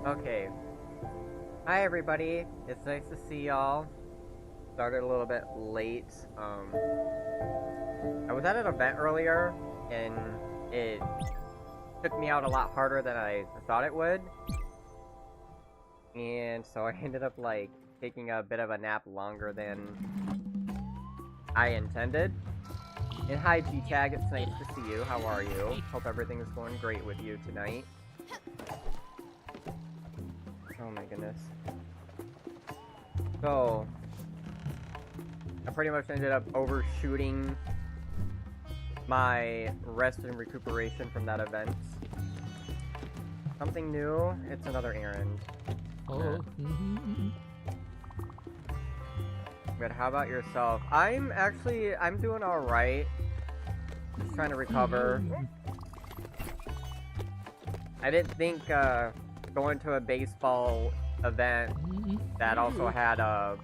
Okay. Hi everybody. It's nice to see y'all. Started a little bit late. I was at an event earlier, and it took me out a lot harder than I thought it would. And so I ended up, like, taking a bit of a nap longer than I intended. And hi G-Tag, it's nice to see you. How are you? Hope everything is going great with you tonight. Oh my goodness. So, I pretty much ended up overshooting my rest and recuperation from that event. Something new, it's another errand. Oh. But how about yourself? I'm doing alright. Just trying to recover. I didn't think, going to a baseball event that also had a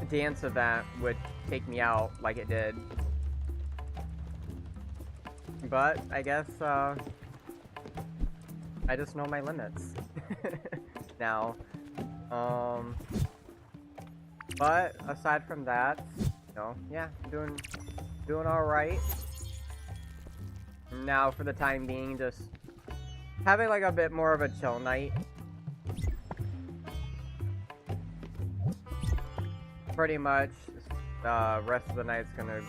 dance event would take me out like it did. But I guess I just know my limits now. But aside from that, yeah, doing all right. Now for the time being, just having like a bit more of a chill night. Pretty much, the rest of the night's gonna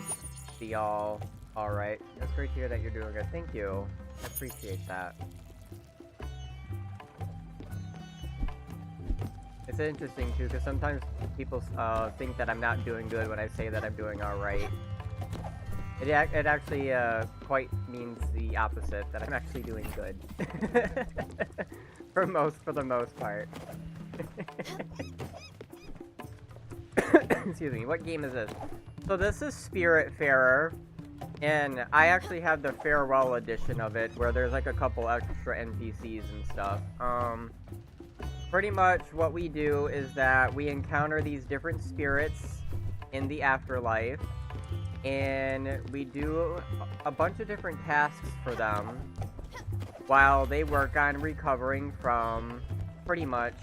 be all right. It's great to hear that you're doing good. Thank you. I appreciate that. It's interesting too, because sometimes people think that I'm not doing good when I say that I'm doing all right. It actually quite means the opposite, that I'm actually doing good. for the most part. Excuse me, what game is this? So this is Spiritfarer, and I actually have the farewell edition of it, where there's like a couple extra NPCs and stuff. Pretty much what we do is that we encounter these different spirits in the afterlife, and we do a bunch of different tasks for them while they work on recovering from pretty much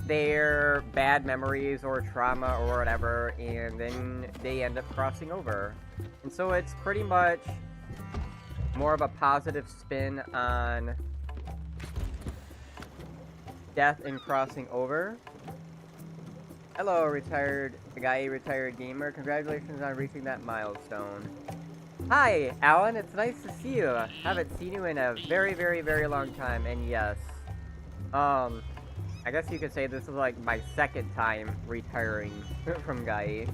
their bad memories or trauma or whatever, and then they end up crossing over. And so it's pretty much more of a positive spin on death and crossing over. Hello, retired gamer. Congratulations on reaching that milestone. Hi, Alan. It's nice to see you. Haven't seen you in a very, very, very long time. And yes, I guess you could say this is like my second time retiring from Gaia.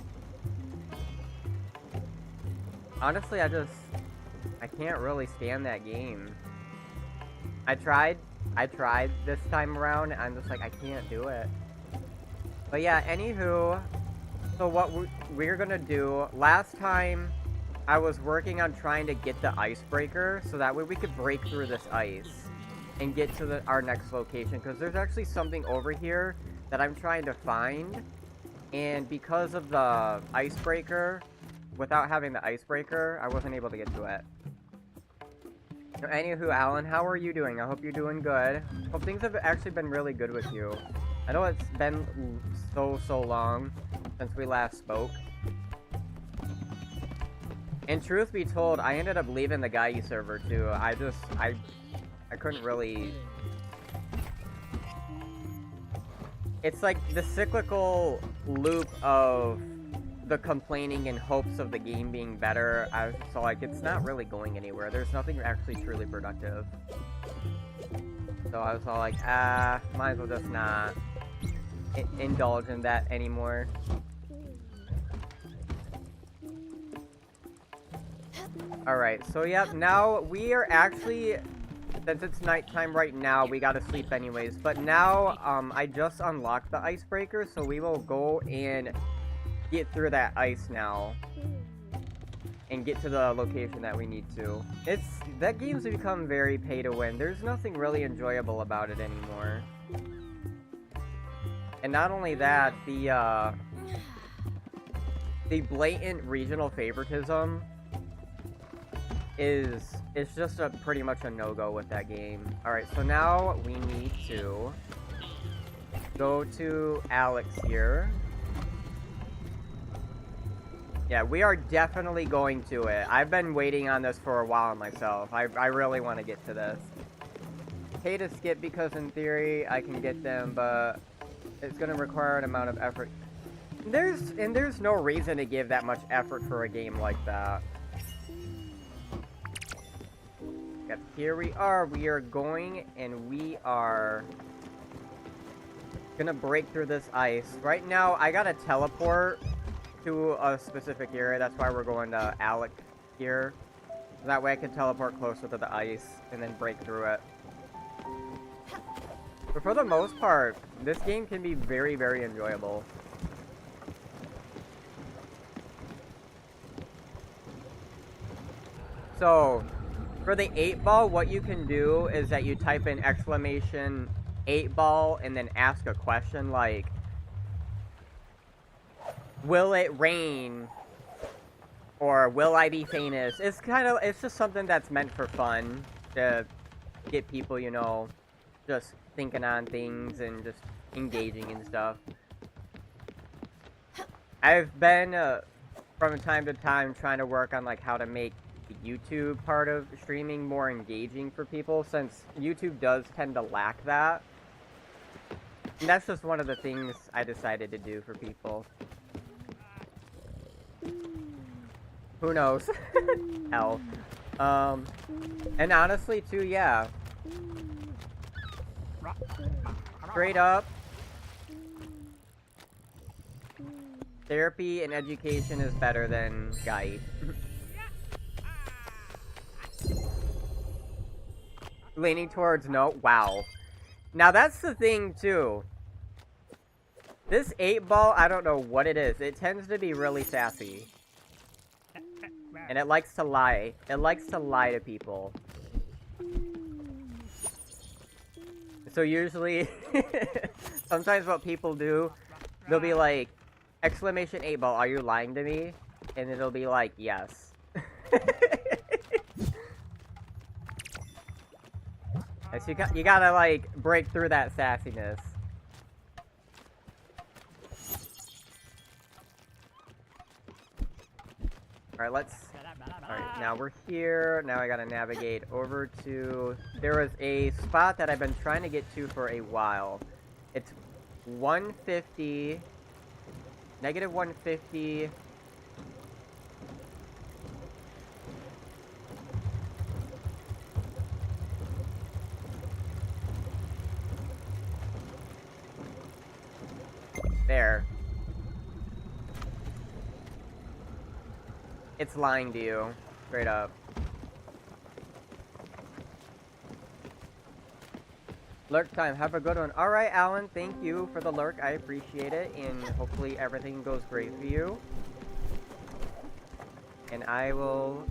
Honestly, I can't really stand that game. I tried this time around, and I'm just like, I can't do it. But yeah, anywho, so what we're gonna do, last time I was working on trying to get the icebreaker, so that way we could break through this ice and get to our next location, because there's actually something over here that I'm trying to find, and because of the icebreaker, without having the icebreaker, I wasn't able to get to it. So anywho, Alan, how are you doing? I hope you're doing good. Hope things have actually been really good with you. I know it's been so long since we last spoke. And truth be told, I ended up leaving the Gaia server too. I couldn't really... It's like the cyclical loop of the complaining and hopes of the game being better. I was just like, it's not really going anywhere. There's nothing actually truly productive. So I was all like, might as well just not indulge in that anymore. Alright, so yep, now we are actually, since it's nighttime right now, we gotta sleep anyways. But now, I just unlocked the icebreaker, so we will go and get through that ice now. And get to the location that we need to. That game's become very pay to win. There's nothing really enjoyable about it anymore. And not only that, the blatant regional favoritism it's just a pretty much a no-go with that game. Alright, so now we need to go to Alex here. Yeah, we are definitely going to it. I've been waiting on this for a while myself. I really want to get to this. Hate to skip because in theory I can get them, but it's going to require an amount of effort. There's no reason to give that much effort for a game like that. Yep, here we are. We are going and we are gonna break through this ice. Right now, I gotta teleport to a specific area. That's why we're going to Alec here. That way I can teleport closer to the ice and then break through it. But for the most part, this game can be very, very enjoyable. So, for the 8-ball, what you can do is that you type in exclamation 8-ball and then ask a question like, will it rain? Or will I be famous? It's just something that's meant for fun to get people, you know, just thinking on things and just engaging and stuff. I've been, from time to time, trying to work on, like, how to make the YouTube part of streaming more engaging for people, since YouTube does tend to lack that. And that's just one of the things I decided to do for people. Who knows? Hell. And honestly, too, yeah. Straight up. Therapy and education is better than Guy. Leaning towards no. Wow. Now that's the thing, too. This 8-ball, I don't know what it is. It tends to be really sassy. And it likes to lie. It likes to lie to people. So usually, sometimes what people do, they'll be like, exclamation 8-ball, are you lying to me? And it'll be like, yes. So you gotta, like, break through that sassiness. Alright, Alright, now we're here. Now I gotta navigate over to... There was a spot that I've been trying to get to for a while. It's 150... Negative 150... There. It's lying to you. Straight up. Lurk time. Have a good one. Alright, Alan. Thank you for the lurk. I appreciate it. And hopefully everything goes great for you. And I will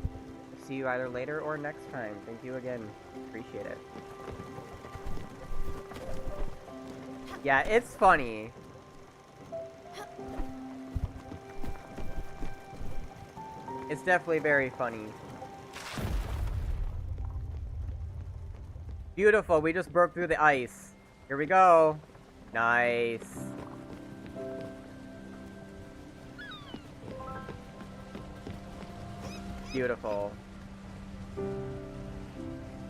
see you either later or next time. Thank you again. Appreciate it. Yeah, it's funny. It's definitely very funny. Beautiful, we just broke through the ice. Here we go. Nice. Beautiful.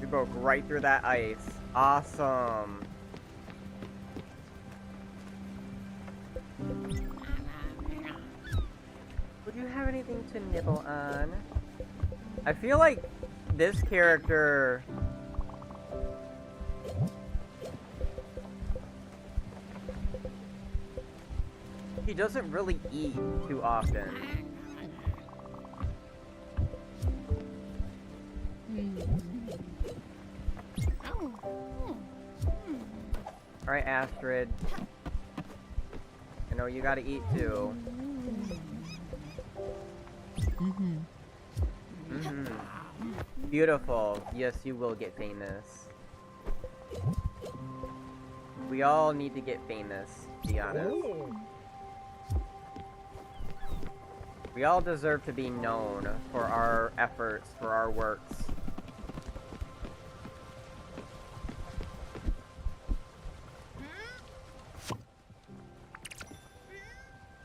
We broke right through that ice. Awesome. Would you have anything to nibble on? I feel like this character... He doesn't really eat too often. Alright, Astrid. I know you gotta eat too. Beautiful. Yes, you will get famous. We all need to get famous, to be honest. We all deserve to be known for our efforts, for our works.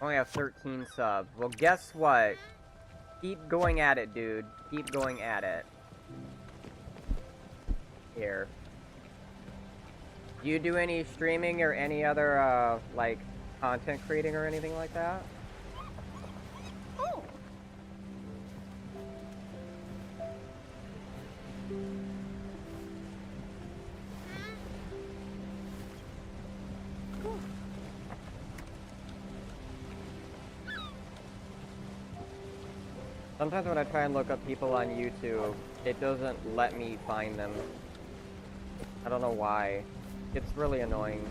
Only have 13 subs. Well, guess what? Keep going at it, dude. Keep going at it. Here. Do you do any streaming or any other, like, content creating or anything like that? Oh. Sometimes when I try and look up people on YouTube, it doesn't let me find them. I don't know why. It's really annoying.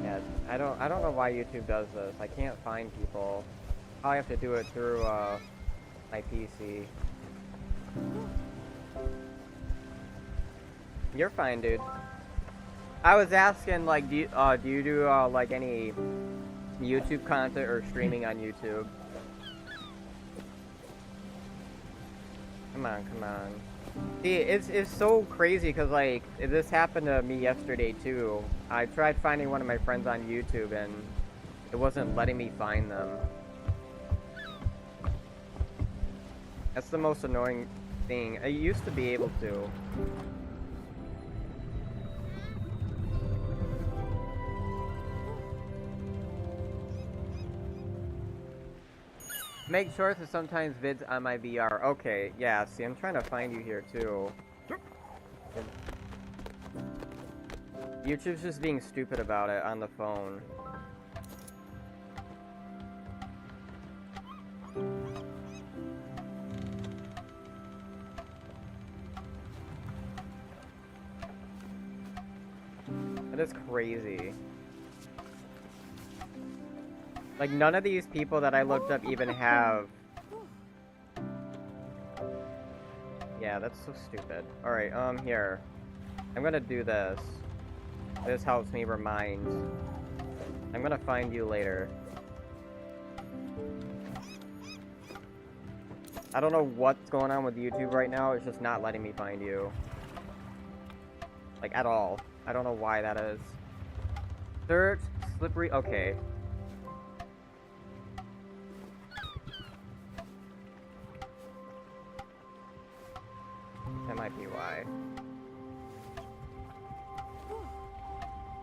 Yeah, I don't know why YouTube does this. I can't find people. I have to do it through my PC. You're fine, dude. I was asking, like, do you do like any YouTube content or streaming on YouTube? Come on, come on. See, it's so crazy because, like, this happened to me yesterday too. I tried finding one of my friends on YouTube and it wasn't letting me find them. That's the most annoying thing. I used to be able to. Make shorts and sometimes vids on my VR. Okay, yeah, see, I'm trying to find you here too. YouTube's just being stupid about it on the phone. That is crazy. Like, none of these people that I looked up even have... Yeah, that's so stupid. Alright, here. I'm gonna do this. This helps me remind. I'm gonna find you later. I don't know what's going on with YouTube right now, it's just not letting me find you. Like, at all. I don't know why that is. Search, slippery, okay. That might be why.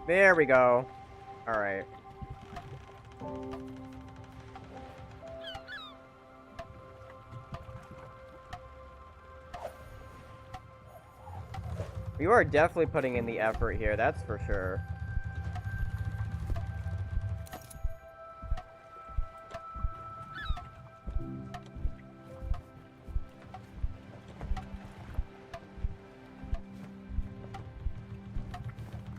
There we go. Alright. You are definitely putting in the effort here, that's for sure.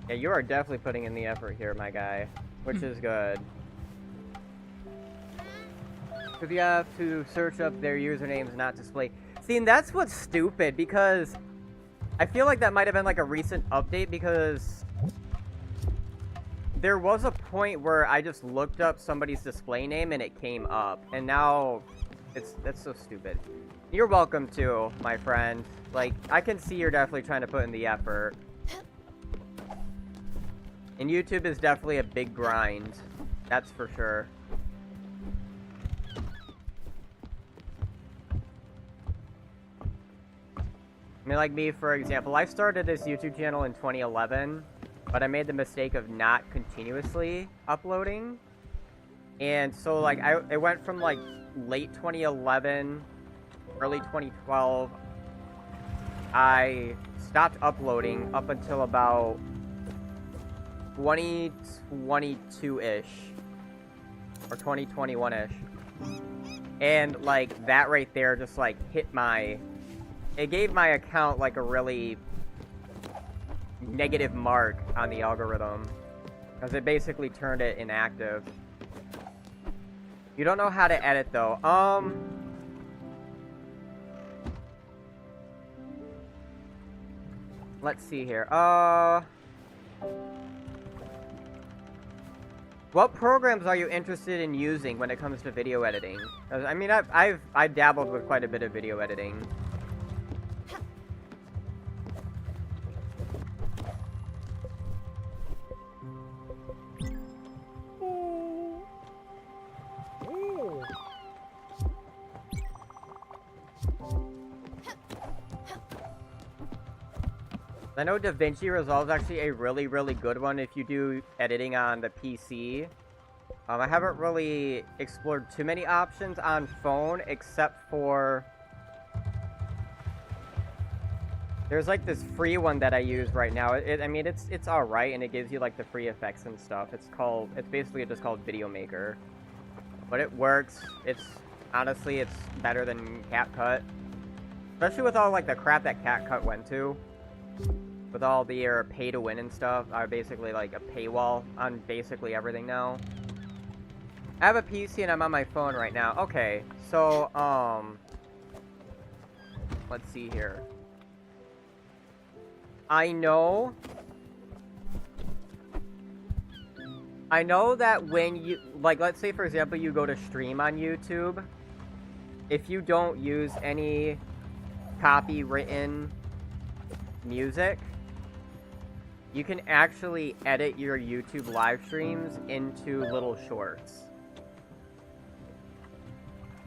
Yeah, you are definitely putting in the effort here, my guy, which is good. Because you have to search up their usernames, not display. See, and that's what's stupid, because I feel like that might have been like a recent update, because there was a point where I just looked up somebody's display name and it came up, and now that's so stupid. You're welcome too, my friend. Like, I can see you're definitely trying to put in the effort. And YouTube is definitely a big grind. That's for sure. I mean, like me, for example, I started this YouTube channel in 2011, but I made the mistake of not continuously uploading. And so, like, it went from, like, late 2011, early 2012, I stopped uploading up until about 2022-ish, or 2021-ish, and, like, that right there just, like, it gave my account, like, a really negative mark on the algorithm, because it basically turned it inactive. You don't know how to edit, though. Let's see here. What programs are you interested in using when it comes to video editing? 'Cause, I mean, I've dabbled with quite a bit of video editing. I know DaVinci Resolve is actually a really, really good one if you do editing on the PC. I haven't really explored too many options on phone, except for... There's like this free one that I use right now. I mean, it's alright, and it gives you like the free effects and stuff. It's basically just called Video Maker. But it works. Honestly, it's better than CapCut. Especially with all like the crap that CapCut went to. With all the pay to win and stuff, are basically like a paywall on basically everything now. I have a PC and I'm on my phone right now. Okay, so let's see here. I know that when you, like, let's say for example you go to stream on YouTube, if you don't use any copywritten music, you can actually edit your YouTube live streams into little shorts.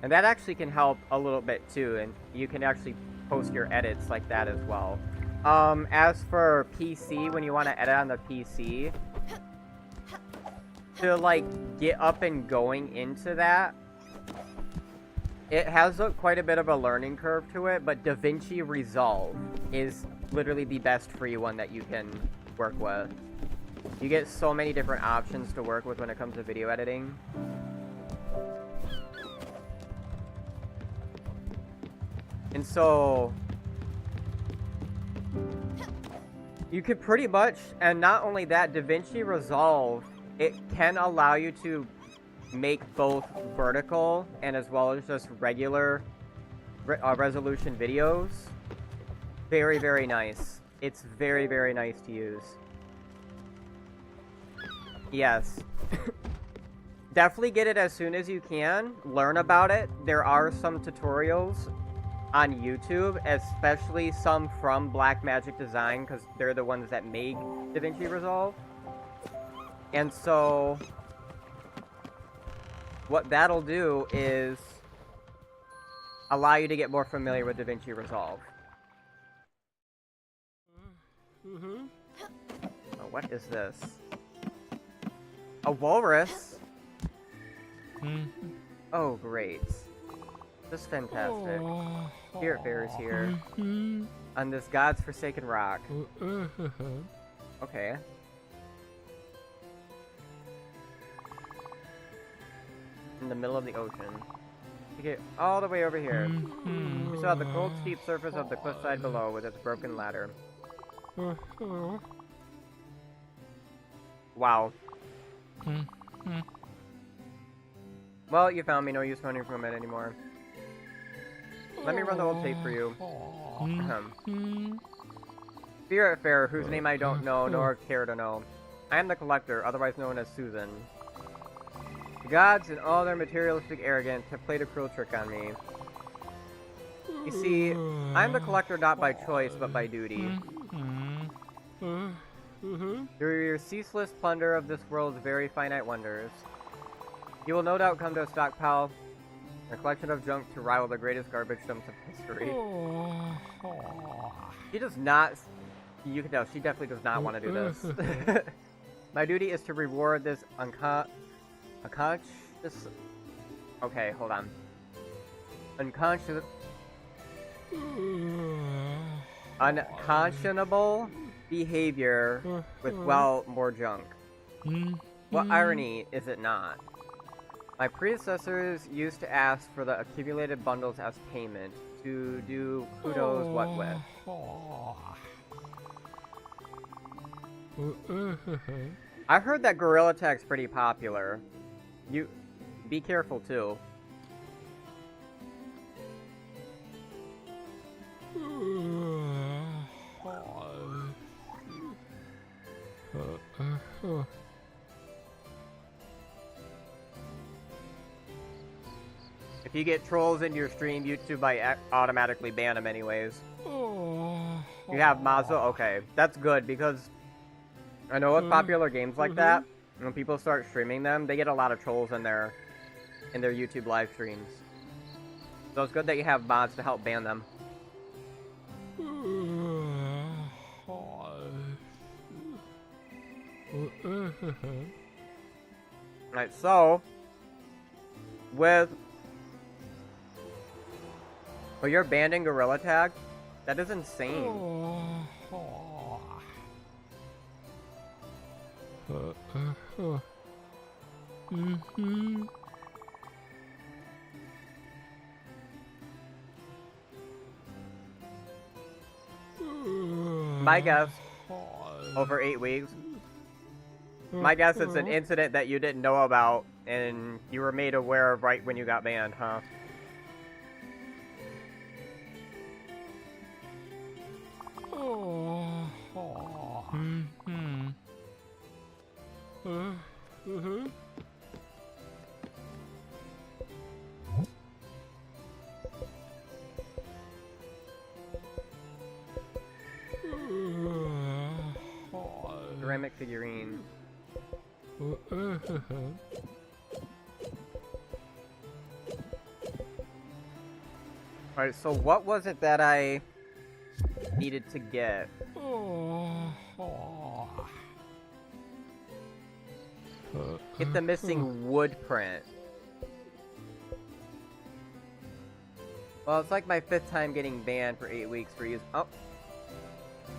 And that actually can help a little bit too, and you can actually post your edits like that as well. As for PC, when you want to edit on the PC, to like get up and going into that, it has quite a bit of a learning curve to it, but DaVinci Resolve is literally the best free one that you can work with. You get so many different options to work with when it comes to video editing. And so you could pretty much, and not only that, DaVinci Resolve, it can allow you to make both vertical and as well as just regular resolution videos. Very, very nice. It's very, very nice to use. Yes. Definitely get it as soon as you can. Learn about it. There are some tutorials on YouTube, especially some from Blackmagic Design, because they're the ones that make DaVinci Resolve. And so what that'll do is allow you to get more familiar with DaVinci Resolve. Oh, what is this? A walrus? Oh, great. This is fantastic. Spiritfarer is here. On this god's forsaken rock. Okay. In the middle of the ocean. You get all the way over here. You saw the cold, steep surface of the cliffside below with its broken ladder. Wow. Well, you found me. No use running from it anymore. Let me run the old tape for you. Spiritfarer, whose name I don't know, nor care to know. I am the Collector, otherwise known as Susan. The gods, in all their materialistic arrogance, have played a cruel trick on me. You see, I am the Collector not by choice, but by duty. Through your ceaseless plunder of this world's very finite wonders, you will no doubt come to a stockpile, a collection of junk to rival the greatest garbage dumps of history. She does not... You can tell, she definitely does not want to do this. My duty is to reward this okay, hold on. Unconscionable behavior with, well, more junk. What irony is it not? My predecessors used to ask for the accumulated bundles as payment to do who knows what with. I heard that Gorilla Tag's pretty popular. You be careful too. If you get trolls in your stream, YouTube might automatically ban them anyways. You have Mazda? Okay, that's good, because I know with popular games like that, when people start streaming them, they get a lot of trolls in their YouTube live streams. So it's good that you have mods to help ban them. Alright, so with you're banning Gorilla Tag? That is insane. My guess, over 8 weeks. My guess it's an incident that you didn't know about, and you were made aware of right when you got banned, huh? Ceramic figurine. Alright, so what was it that I needed to get? Get the missing wood print. Well, it's like my 5th time getting banned for 8 weeks for use. Oh.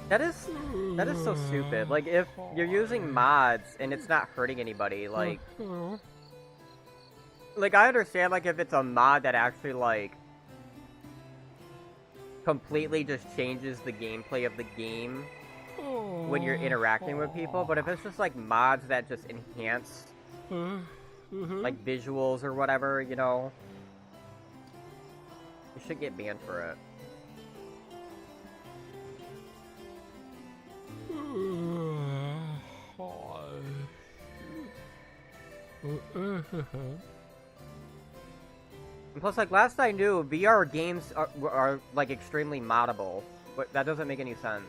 That is so stupid. Like, if you're using mods and it's not hurting anybody, like... Like, I understand, like, if it's a mod that actually, like... completely just changes the gameplay of the game when you're interacting with people, but if it's just, like, mods that just enhance, like, visuals or whatever, you know... You should get banned for it. And plus, like, last I knew, VR games are like, extremely moddable. But that doesn't make any sense.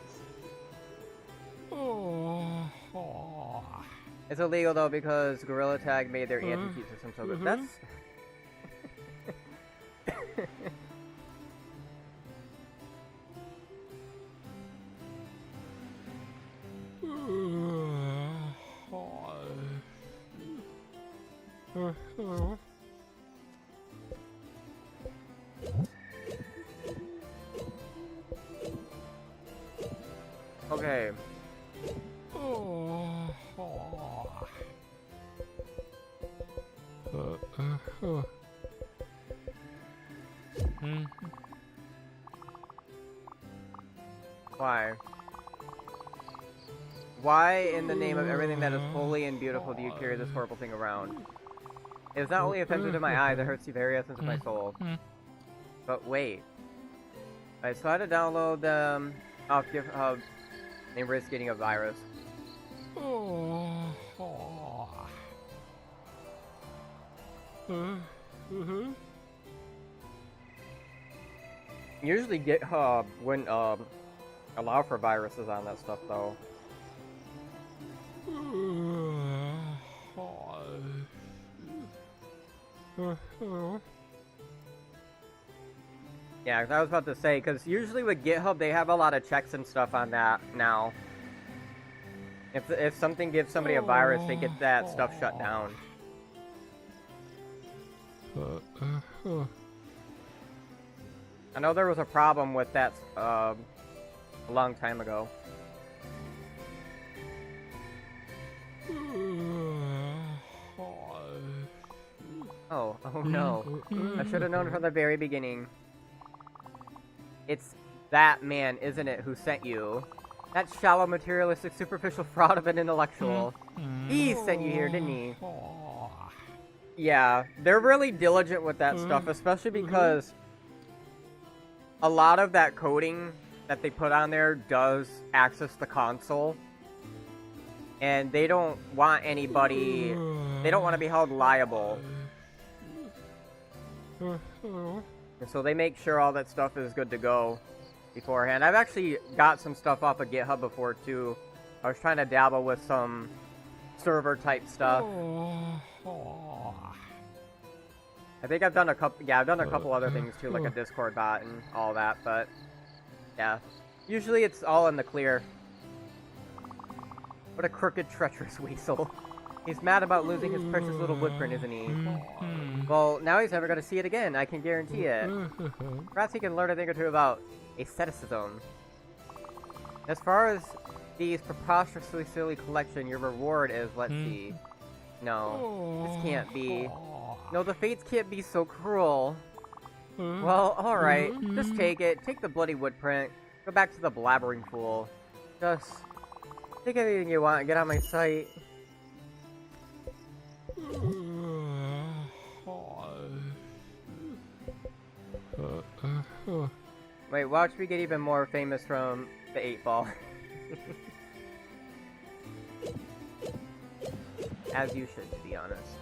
It's illegal, though, because Gorilla Tag made their anti-cheat system so good. That's... Okay. Why? Why, in the name of everything that is holy and beautiful, do you carry this horrible thing around? It is not only offensive to my eyes, it hurts the very essence of my soul. But wait. Alright, so I had to download them off GitHub and risk getting a virus. Usually GitHub wouldn't allow for viruses on that stuff, though. Yeah, 'cause I was about to say, because usually with GitHub, they have a lot of checks and stuff on that now. If something gives somebody a virus, they get that stuff shut down. I know there was a problem with that a long time ago. Oh no. I should have known from the very beginning. It's that man, isn't it, who sent you? That shallow, materialistic, superficial fraud of an intellectual. He sent you here, didn't he? Yeah, they're really diligent with that stuff, especially because a lot of that coding that they put on there does access the console. And they don't want anybody... They don't want to be held liable. And so they make sure all that stuff is good to go beforehand. I've actually got some stuff off of GitHub before, too. I was trying to dabble with some server-type stuff. I think I've done a couple... Yeah, I've done a couple other things, too, like a Discord bot and all that, but... Yeah. Usually it's all in the clear. What a crooked, treacherous weasel. He's mad about losing his precious little woodprint, isn't he? Well, now he's never going to see it again, I can guarantee it. Perhaps he can learn a thing or two about aestheticism. As far as these preposterously silly collection, your reward is, let's see. No, this can't be. No, the fates can't be so cruel. Well, alright, just take it. Take the bloody woodprint. Go back to the blabbering fool. Just take anything you want and get out of my sight. Wait, watch me get even more famous from the 8-ball. As you should, to be honest.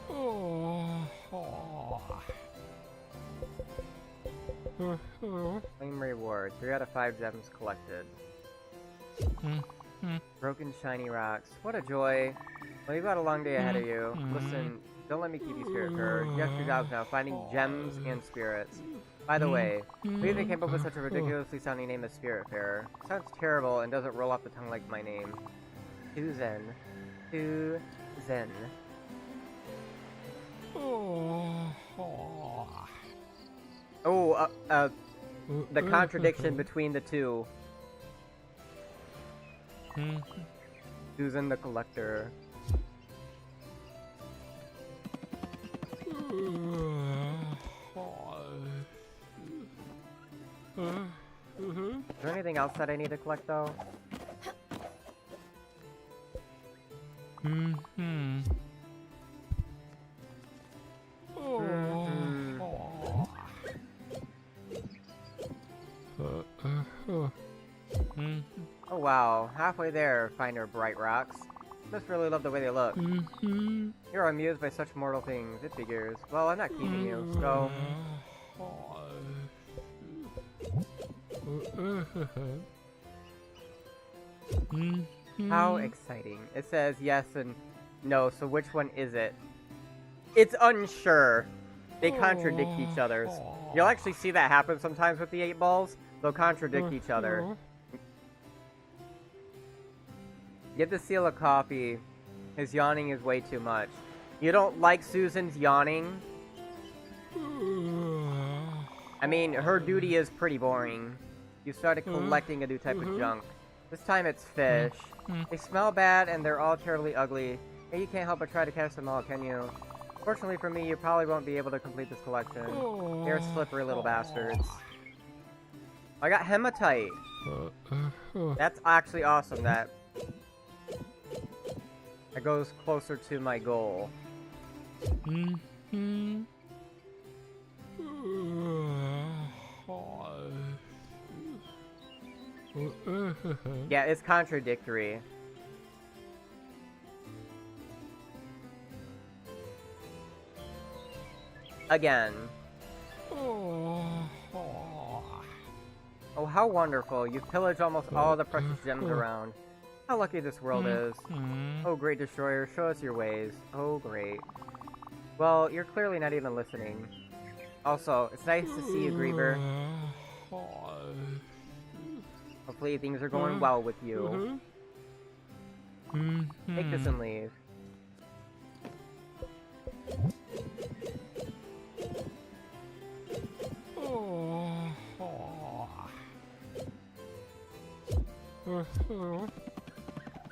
Claim reward. 3 out of 5 gems collected. Broken shiny rocks. What a joy. Well, you've got a long day ahead of you. Listen, don't let me keep you, Spiritfarer. You have 2 jobs now, finding gems and spirits. By the way, who even came up with such a ridiculously sounding name as Spiritfarer? Sounds terrible and doesn't roll off the tongue like my name. Susan. Susan. Oh, the contradiction between the two. Susan the Collector. Is there anything else that I need to collect, though? Oh wow, halfway there, finder bright rocks. Just really love the way they look. You're amused by such mortal things, it figures. Well, I'm not keeping you, so... How exciting. It says yes and no, so which one is it? It's unsure. They contradict each other. You'll actually see that happen sometimes with the 8-balls. They'll contradict each other. Give the seal a coffee. His yawning is way too much. You don't like Susan's yawning? I mean, her duty is pretty boring. You started collecting a new type of junk. This time it's fish. They smell bad and they're all terribly ugly. And you can't help but try to catch them all, can you? Fortunately for me, you probably won't be able to complete this collection. They're slippery little bastards. I got hematite. That's actually awesome. That goes closer to my goal. Yeah, it's contradictory. Again. Oh, how wonderful. You've pillaged almost all the precious gems around. How lucky this world is. Oh, great destroyer, show us your ways. Oh, great. Well, you're clearly not even listening. Also, it's nice to see you, Griever. Hopefully things are going well with you. Take this and leave.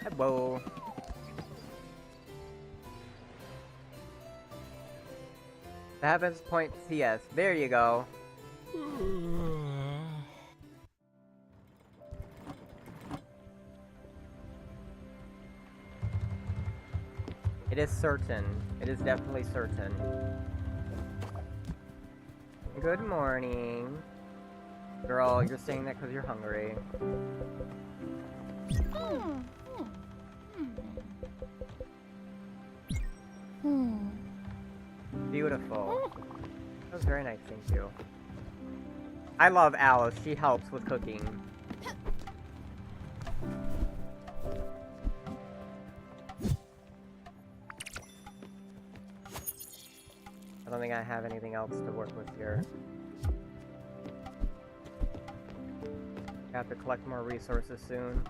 Hello. The heavens point to us. There you go. It is certain. It is definitely certain. Good morning. Girl, you're saying that because you're hungry. Beautiful. That was very nice, thank you. I love Alice, she helps with cooking. I don't think I have anything else to work with here. I have to collect more resources soon.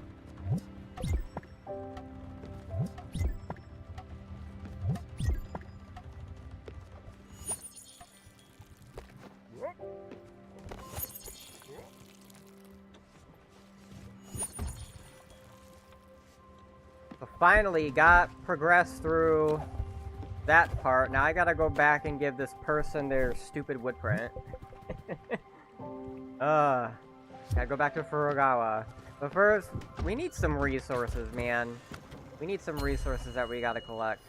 So finally got progressed through that part. Now I gotta go back and give this person their stupid wood print. Gotta go back to Furugawa. But first, we need some resources, man. We need some resources that we gotta collect.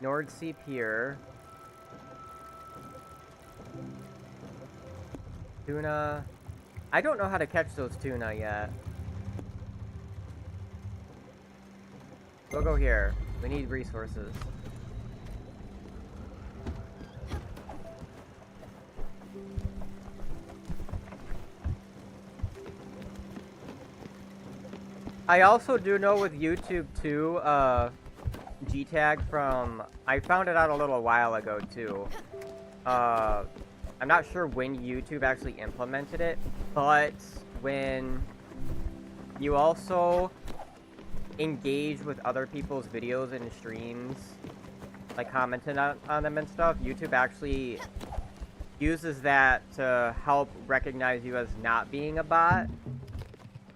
Nord Sea Pier. Tuna. I don't know how to catch those tuna yet. We'll go here. We need resources. I also do know with YouTube too, G-tag from... I found it out a little while ago too. I'm not sure when YouTube actually implemented it, but when you also engage with other people's videos and streams, like commenting on them and stuff, YouTube actually uses that to help recognize you as not being a bot,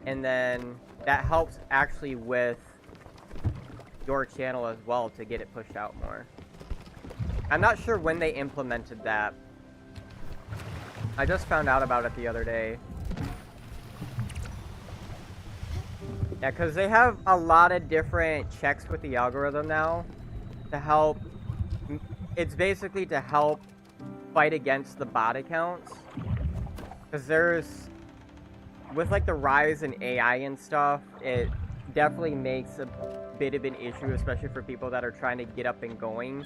and then that helps actually with your channel as well to get it pushed out more. I'm not sure when they implemented that. I just found out about it the other day. Yeah, because they have a lot of different checks with the algorithm now to help. It's basically to help fight against the bot accounts. Because there's, with like the rise in AI and stuff, it definitely makes a bit of an issue, especially for people that are trying to get up and going.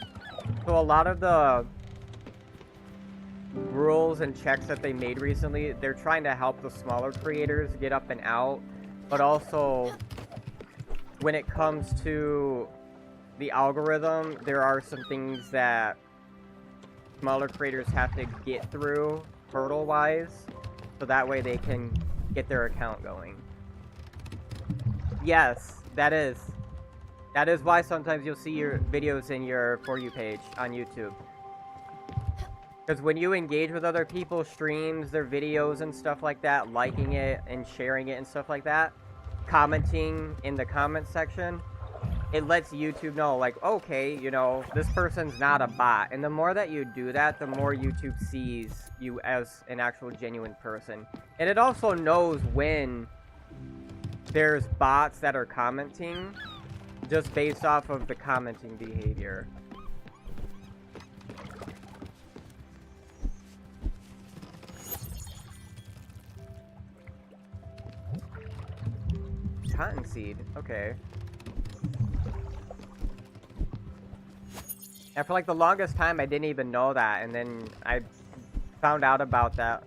So a lot of the rules and checks that they made recently, they're trying to help the smaller creators get up and out. But also, when it comes to the algorithm, there are some things that smaller creators have to get through hurdle-wise, so that way they can get their account going. Yes, that is why sometimes you'll see your videos in your For You page on YouTube. Because when you engage with other people's streams, their videos and stuff like that, liking it and sharing it and stuff like that, commenting in the comment section, it lets YouTube know, like, okay, you know, this person's not a bot. And the more that you do that, the more YouTube sees you as an actual genuine person. And it also knows when there's bots that are commenting just based off of the commenting behavior. Cottonseed, okay. And for like the longest time I didn't even know that, and then I found out about that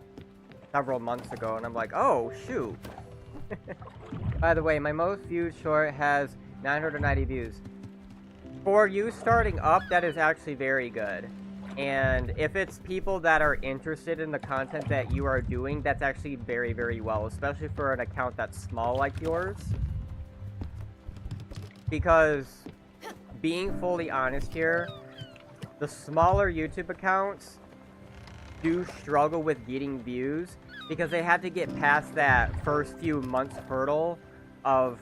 several months ago, and I'm like, oh shoot. By the way, my most viewed short has 990 views. For you starting up, that is actually very good. And if it's people that are interested in the content that you are doing, that's actually very, very well, especially for an account that's small like yours. Because, being fully honest here, the smaller YouTube accounts do struggle with getting views because they have to get past that first few months hurdle of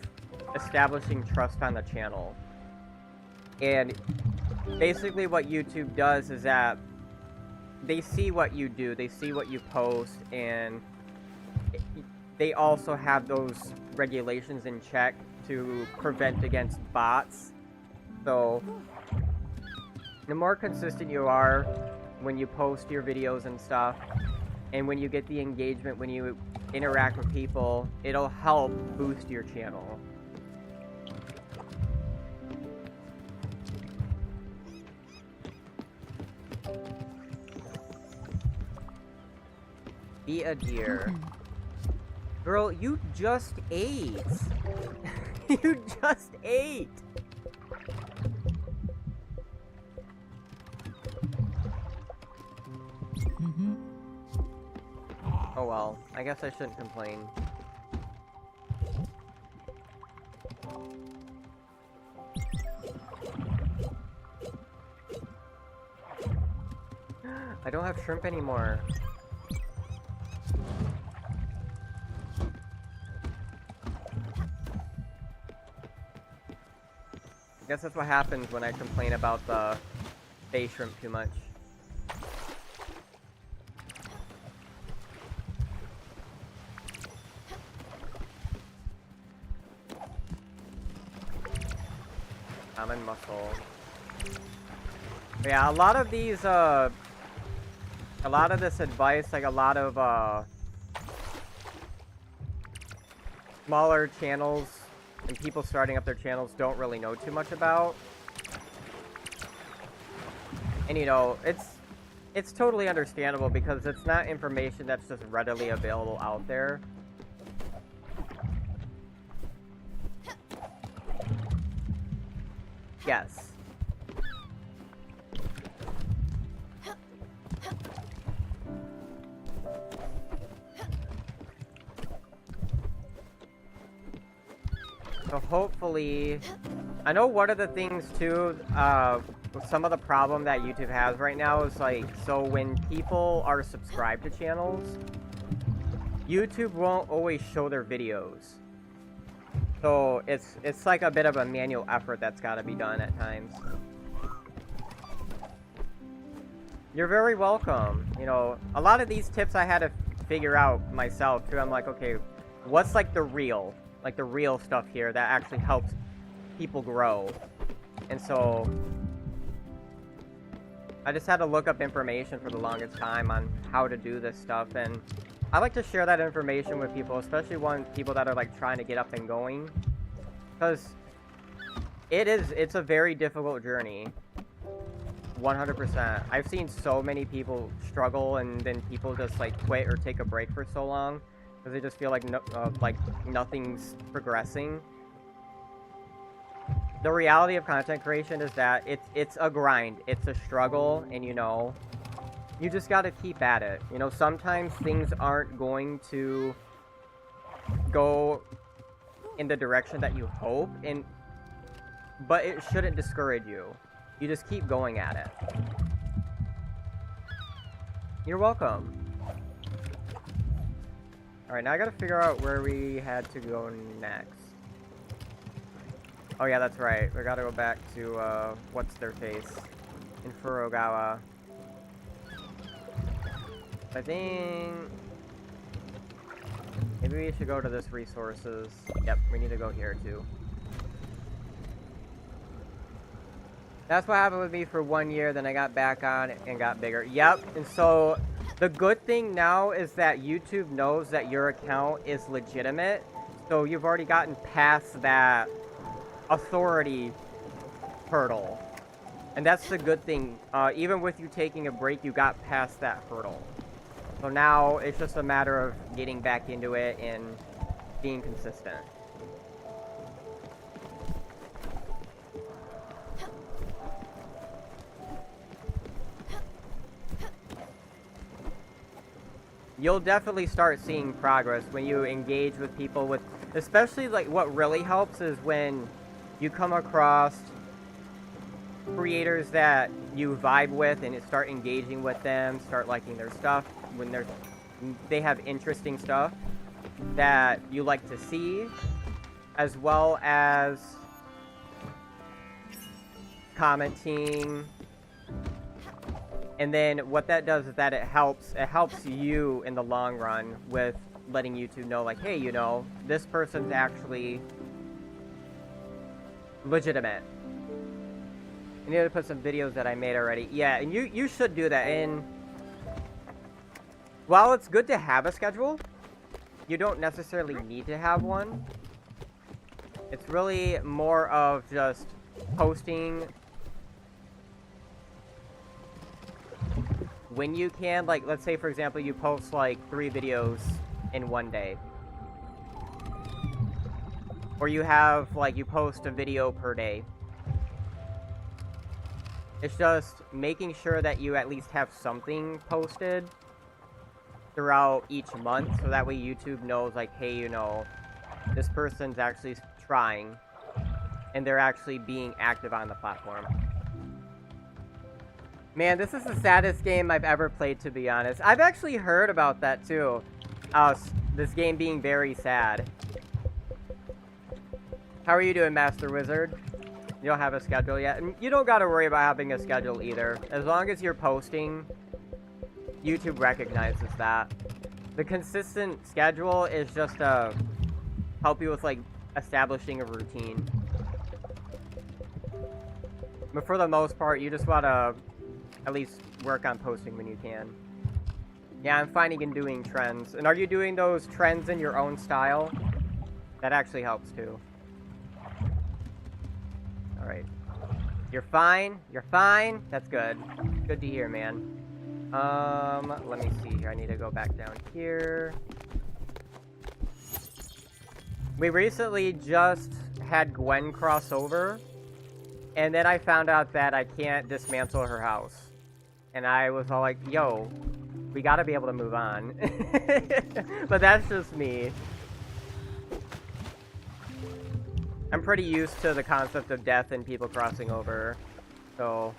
establishing trust on the channel. And basically what YouTube does is that they see what you do, they see what you post, and they also have those regulations in check to prevent against bots. So the more consistent you are when you post your videos and stuff, and when you get the engagement, when you interact with people, it'll help boost your channel. Be a deer. Girl, you just ate. You just ate. Oh well, I guess I shouldn't complain. I don't have shrimp anymore. I guess that's what happens when I complain about the bay shrimp too much. Common mussel. But yeah, a lot of these, a lot of this advice, like a lot of, smaller channels and people starting up their channels don't really know too much about. And, you know, it's totally understandable because it's not information that's just readily available out there. Yes. So hopefully, I know one of the things too, some of the problem that YouTube has right now is like, so when people are subscribed to channels, YouTube won't always show their videos. So it's like a bit of a manual effort that's got to be done at times. You're very welcome. You know, a lot of these tips I had to figure out myself too. I'm like, okay, what's like the real stuff here that actually helps people grow? And so I just had to look up information for the longest time on how to do this stuff, and I like to share that information with people, especially people that are like trying to get up and going, because it's a very difficult journey. 100%. I've seen so many people struggle, and then people just like quit or take a break for so long because they just feel like nothing's progressing. The reality of content creation is that it's a grind, it's a struggle, and you know, you just gotta keep at it. You know, sometimes things aren't going to go in the direction that you hope, but it shouldn't discourage you. You just keep going at it. You're welcome. Alright, now I gotta figure out where we had to go next. Oh yeah, that's right. We gotta go back to, what's their face? In Furugawa. I think maybe we should go to this resources. Yep, we need to go here too. That's what happened with me for 1 year, then I got back on and got bigger. Yep, and so the good thing now is that YouTube knows that your account is legitimate, so you've already gotten past that authority hurdle. And that's the good thing. Even with you taking a break, you got past that hurdle. So now it's just a matter of getting back into it and being consistent. You'll definitely start seeing progress when you engage with people with, especially like what really helps is when you come across creators that you vibe with and you start engaging with them, start liking their stuff, when they have interesting stuff that you like to see, as well as commenting. And then what that does is that it helps you in the long run with letting YouTube know, like, hey, you know, this person's actually legitimate. I need to put some videos that I made already. Yeah, and you should do that. And while it's good to have a schedule, you don't necessarily need to have one. It's really more of just posting when you can. Like, let's say, for example, you post, like, 3 videos in one day. Or you have, like, you post a video per day. It's just making sure that you at least have something posted throughout each month, so that way YouTube knows, like, hey, you know, this person's actually trying, and they're actually being active on the platform. Man, this is the saddest game I've ever played, to be honest. I've actually heard about that, too. This game being very sad. How are you doing, Master Wizard? You don't have a schedule yet? And you don't gotta worry about having a schedule either. As long as you're posting, YouTube recognizes that. The consistent schedule is just to help you with, like, establishing a routine. But for the most part, you just wanna at least work on posting when you can. Yeah, I'm finding and doing trends. And are you doing those trends in your own style? That actually helps too. Alright. You're fine. You're fine. That's good. Good to hear, man. Let me see here. I need to go back down here. We recently just had Gwen cross over. And then I found out that I can't dismantle her house. And I was all like, yo, we gotta be able to move on. But that's just me. I'm pretty used to the concept of death and people crossing over. So...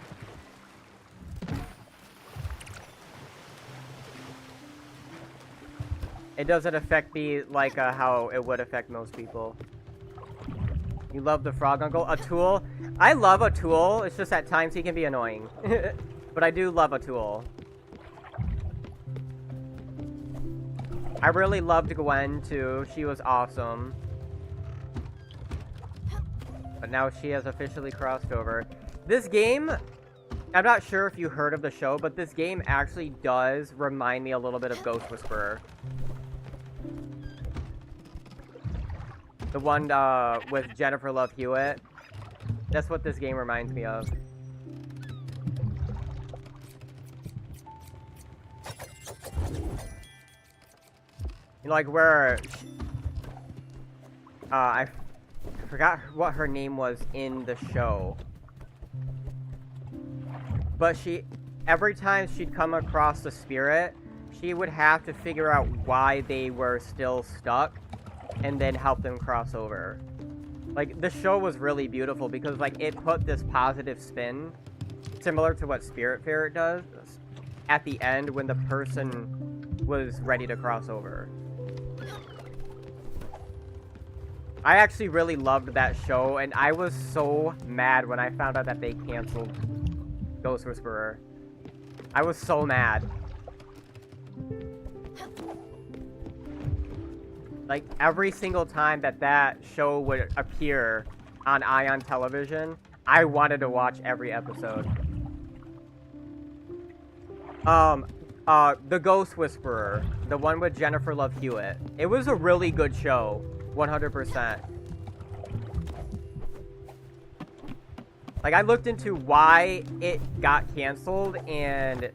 it doesn't affect me like how it would affect most people. You love the frog uncle? Atul? I love Atul, it's just at times he can be annoying. But I do love Atul. I really loved Gwen too, she was awesome. But now she has officially crossed over. This game, I'm not sure if you heard of the show, but this game actually does remind me a little bit of Ghost Whisperer. The one with Jennifer Love Hewitt. That's what this game reminds me of. You know, like where... I forgot what her name was in the show. But every time she'd come across a spirit, she would have to figure out why they were still stuck and then help them cross over. Like, the show was really beautiful because, like, it put this positive spin, similar to what Spiritfarer does, at the end when the person was ready to cross over. I actually really loved that show, and I was so mad when I found out that they canceled Ghost Whisperer. I was so mad. Like, every single time that show would appear on Ion Television, I wanted to watch every episode. The Ghost Whisperer, the one with Jennifer Love Hewitt. It was a really good show, 100%. Like, I looked into why it got canceled, and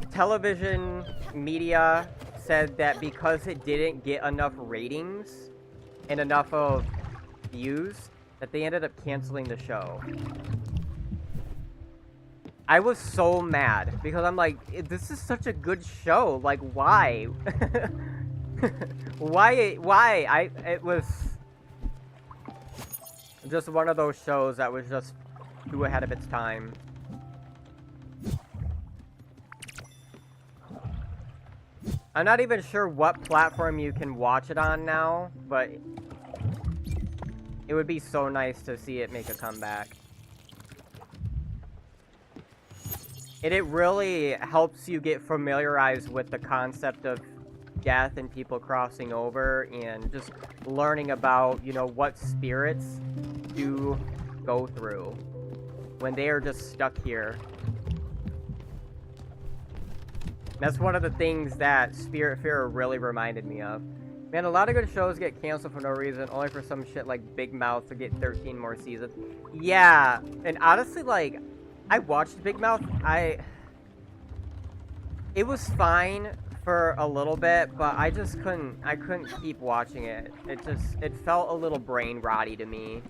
television media said that because it didn't get enough ratings and enough of views, that they ended up canceling the show. I was so mad because I'm like, this is such a good show. Like, why? Why? It was just one of those shows that was just too ahead of its time. I'm not even sure what platform you can watch it on now, but it would be so nice to see it make a comeback. And it really helps you get familiarized with the concept of death and people crossing over and just learning about, you know, what spirits do go through when they are just stuck here. That's one of the things that Spiritfarer really reminded me of. Man, a lot of good shows get canceled for no reason, only for some shit like Big Mouth to get 13 more seasons. Yeah, and honestly, like, I watched Big Mouth. It was fine for a little bit, but I couldn't keep watching it. It felt a little brain rotty to me.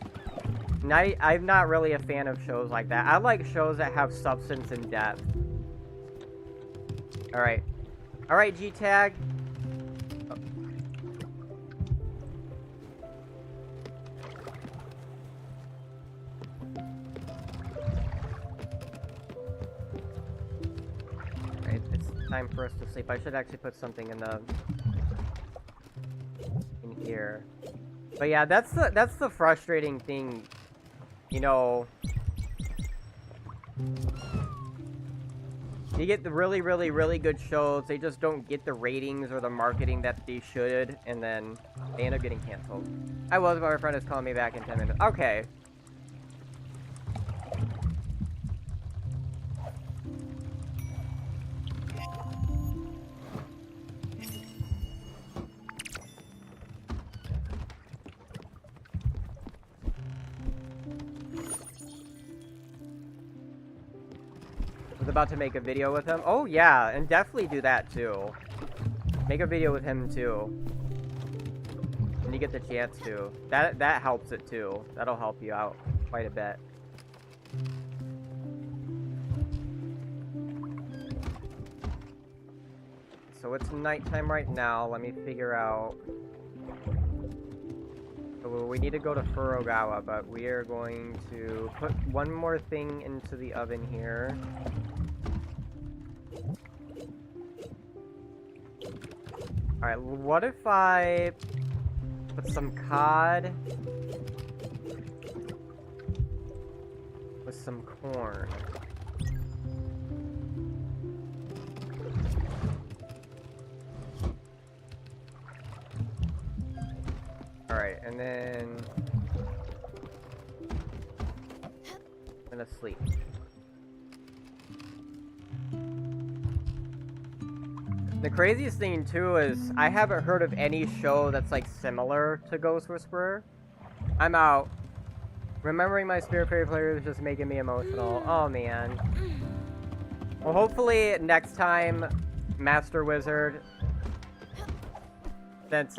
And I'm not really a fan of shows like that. I like shows that have substance and depth. Alright. Alright, G-Tag. Alright, it's time for us to sleep. I should actually put something in here. But yeah, that's the frustrating thing, you know. You get the really, really, really good shows, they just don't get the ratings or the marketing that they should, and then they end up getting canceled. But my friend is calling me back in 10 minutes. Okay. About to make a video with him. Oh yeah, and definitely do that too. Make a video with him too. When you get the chance to. That helps it too. That'll help you out quite a bit. So it's nighttime right now. Let me figure out. So we need to go to Furugawa, but we are going to put one more thing into the oven here. Alright, what if I put some cod with some corn? Alright, and then I'm gonna sleep. The craziest thing too is I haven't heard of any show that's like similar to Ghost Whisperer. I'm out. Remembering my Spiritfarer player is just making me emotional. Oh man. Well, hopefully next time, Master Wizard, since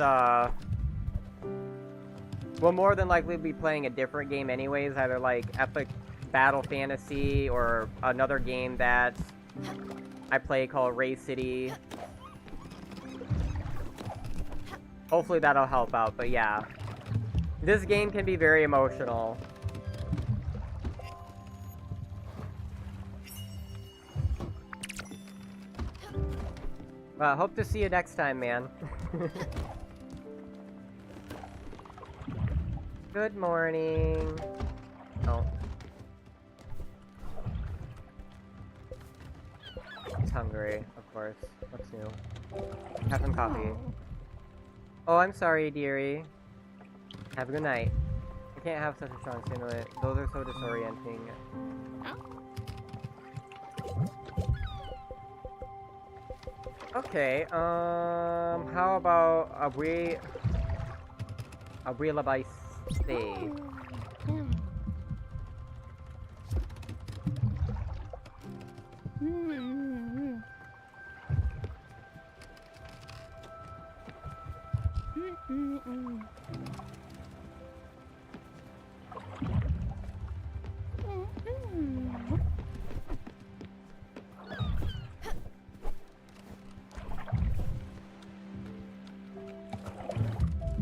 we'll more than likely be playing a different game anyways, either like Epic Battle Fantasy or another game that I play called Ray City. Hopefully that'll help out, but yeah. This game can be very emotional. Well, hope to see you next time, man. Good morning. Oh. He's hungry, of course. What's new? Have some coffee. Oh, I'm sorry, dearie. Have a good night. I can't have such a strong stimulant. Those are so disorienting. Okay, how about a real stay?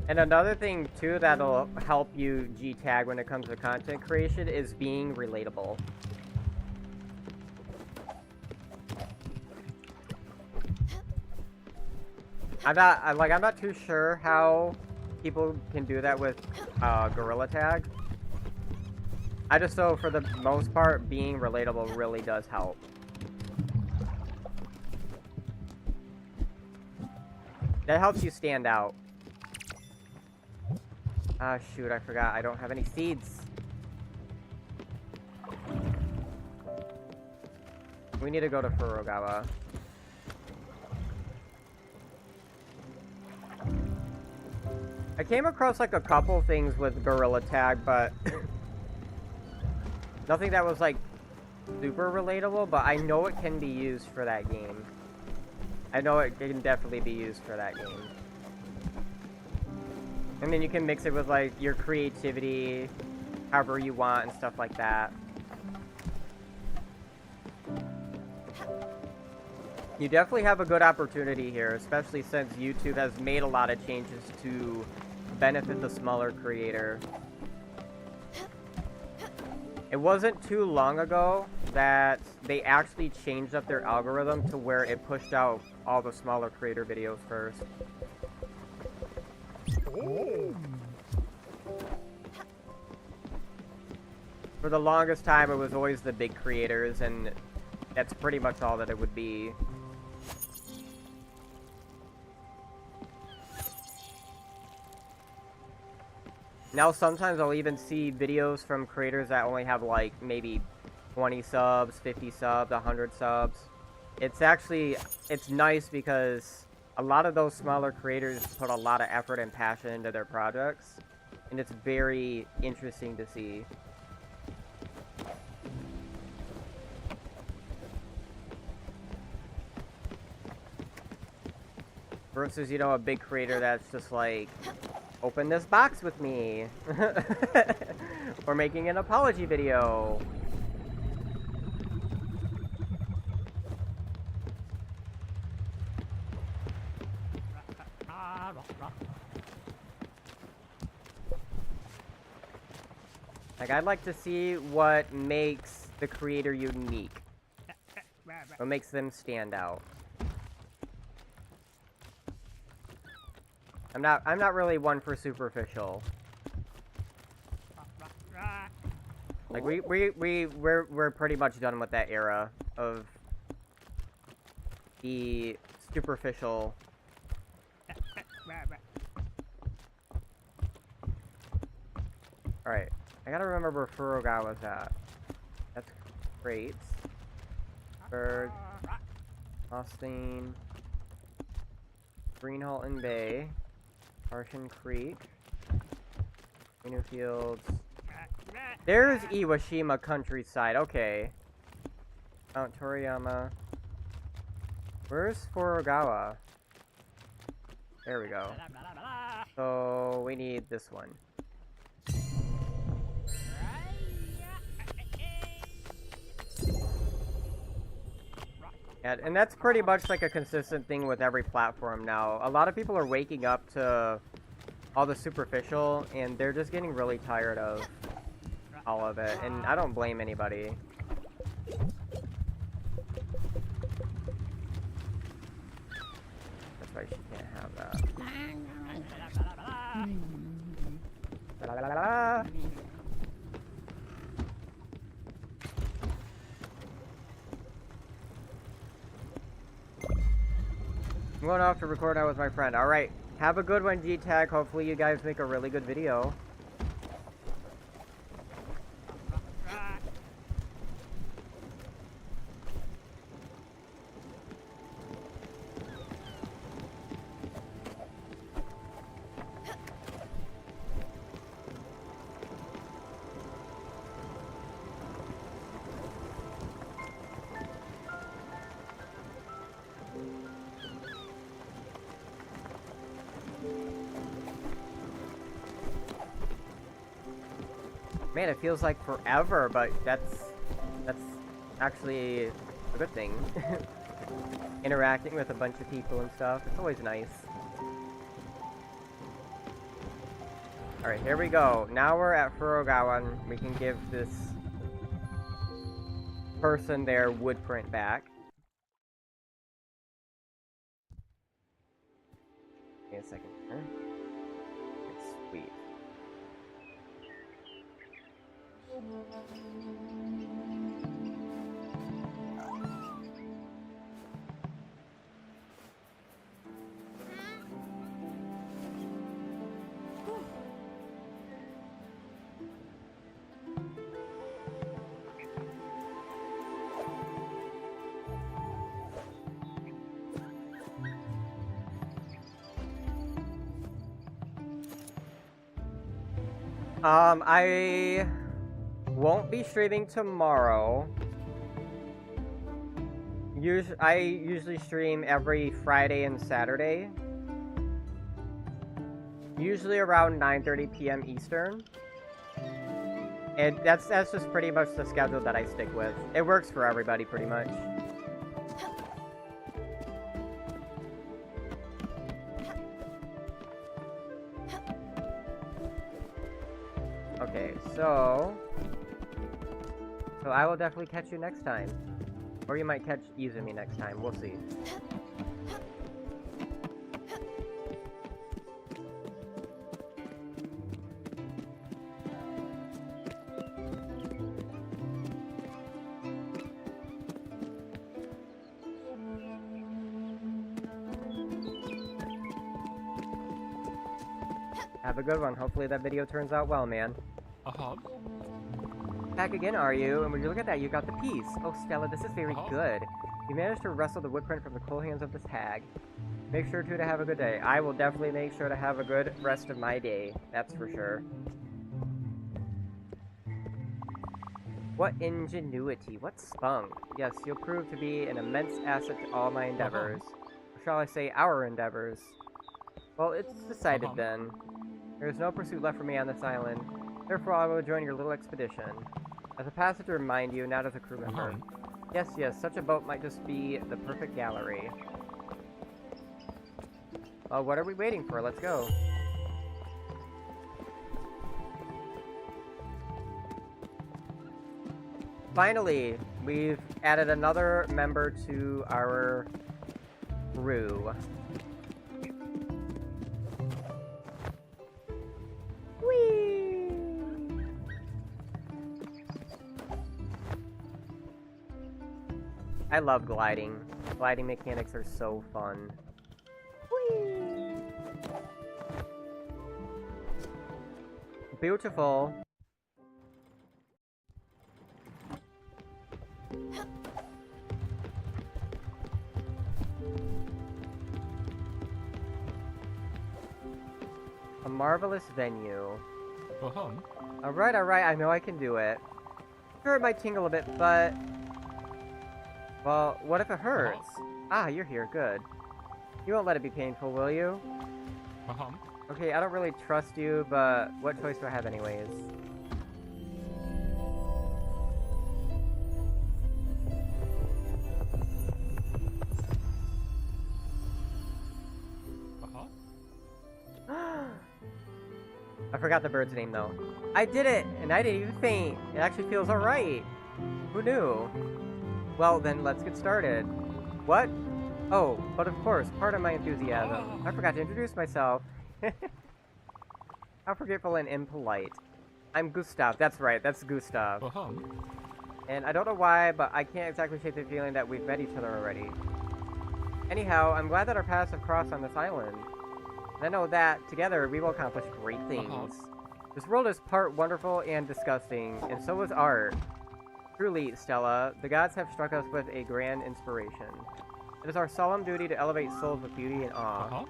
And another thing too that'll help you G-tag when it comes to content creation is being relatable. I'm not too sure how people can do that with Gorilla Tag. I just know for the most part being relatable really does help. That helps you stand out. Ah, shoot, I forgot. I don't have any seeds. We need to go to Furugawa. I came across like a couple things with Gorilla Tag, but nothing that was like super relatable, but I know it can be used for that game. I know it can definitely be used for that game. And then you can mix it with, like, your creativity, however you want, and stuff like that. You definitely have a good opportunity here, especially since YouTube has made a lot of changes to benefit the smaller creator. It wasn't too long ago that they actually changed up their algorithm to where it pushed out all the smaller creator videos first. For the longest time, it was always the big creators, and that's pretty much all that it would be. Now, sometimes I'll even see videos from creators that only have, like, maybe 20 subs, 50 subs, 100 subs. It's nice because a lot of those smaller creators put a lot of effort and passion into their projects, and it's very interesting to see. Versus, you know, a big creator that's just like, open this box with me. Or making an apology video. Like, I'd like to see what makes the creator unique. What makes them stand out. I'm not really one for superficial. Like, we're pretty much done with that era of the superficial. Alright, I gotta remember where Furugawa's at. That's great. Berg, Austin, Greenhalton Bay, Martian Creek, Inu Fields. There's Iwashima countryside, okay. Mount Toriyama. Where's Furugawa? There we go. So, we need this one. Yeah, and that's pretty much like a consistent thing with every platform now. A lot of people are waking up to all the superficial, and they're just getting really tired of all of it, and I don't blame anybody. That's why she can't have that. La, la, la, la. I'm going off to record out with my friend. Alright, have a good one, G-Tag. Hopefully you guys make a really good video. Man, it feels like forever, but that's actually a good thing. Interacting with a bunch of people and stuff, it's always nice. Alright, here we go. Now we're at Furugawa, and we can give this person their wood print back. Give me a second here. It's sweet. I won't be streaming tomorrow. I usually stream every Friday and Saturday. Usually around 9:30 p.m. Eastern. And that's just pretty much the schedule that I stick with. It works for everybody pretty much. Okay, so I will definitely catch you next time. Or you might catch Izumi next time, we'll see. Have a good one. Hopefully that video turns out well, man. Back again, are you? And when you look at that, you got the piece. Oh, Stella, this is very good. You managed to wrestle the woodprint from the cool hands of this hag. Make sure to have a good day. I will definitely make sure to have a good rest of my day. That's for sure. What ingenuity. What spunk. Yes, you'll prove to be an immense asset to all my endeavors. Or shall I say, our endeavors. Well, it's decided then. There is no pursuit left for me on this island. Therefore, I will join your little expedition. As a passenger, mind you, not as a crew member. Yes, yes, such a boat might just be the perfect gallery. Well, what are we waiting for? Let's go. Finally, we've added another member to our crew. I love gliding. Gliding mechanics are so fun. Whee! Beautiful. A marvelous venue. Alright, alright, I know I can do it. Sure, it might tingle a bit, but... well, what if it hurts? Ah, you're here, good. You won't let it be painful, will you? Okay, I don't really trust you, but what choice do I have anyways? I forgot the bird's name, though. I did it! And I didn't even faint! It actually feels alright! Who knew? Well, then, let's get started. What? Oh, but of course, part of my enthusiasm. I forgot to introduce myself. How forgetful and impolite. I'm Gustav. That's right, that's Gustav. And I don't know why, but I can't exactly shake the feeling that we've met each other already. Anyhow, I'm glad that our paths have crossed on this island. And I know that, together, we will accomplish great things. This world is part wonderful and disgusting, and so is art. Truly, Stella, the gods have struck us with a grand inspiration. It is our solemn duty to elevate souls with beauty and awe.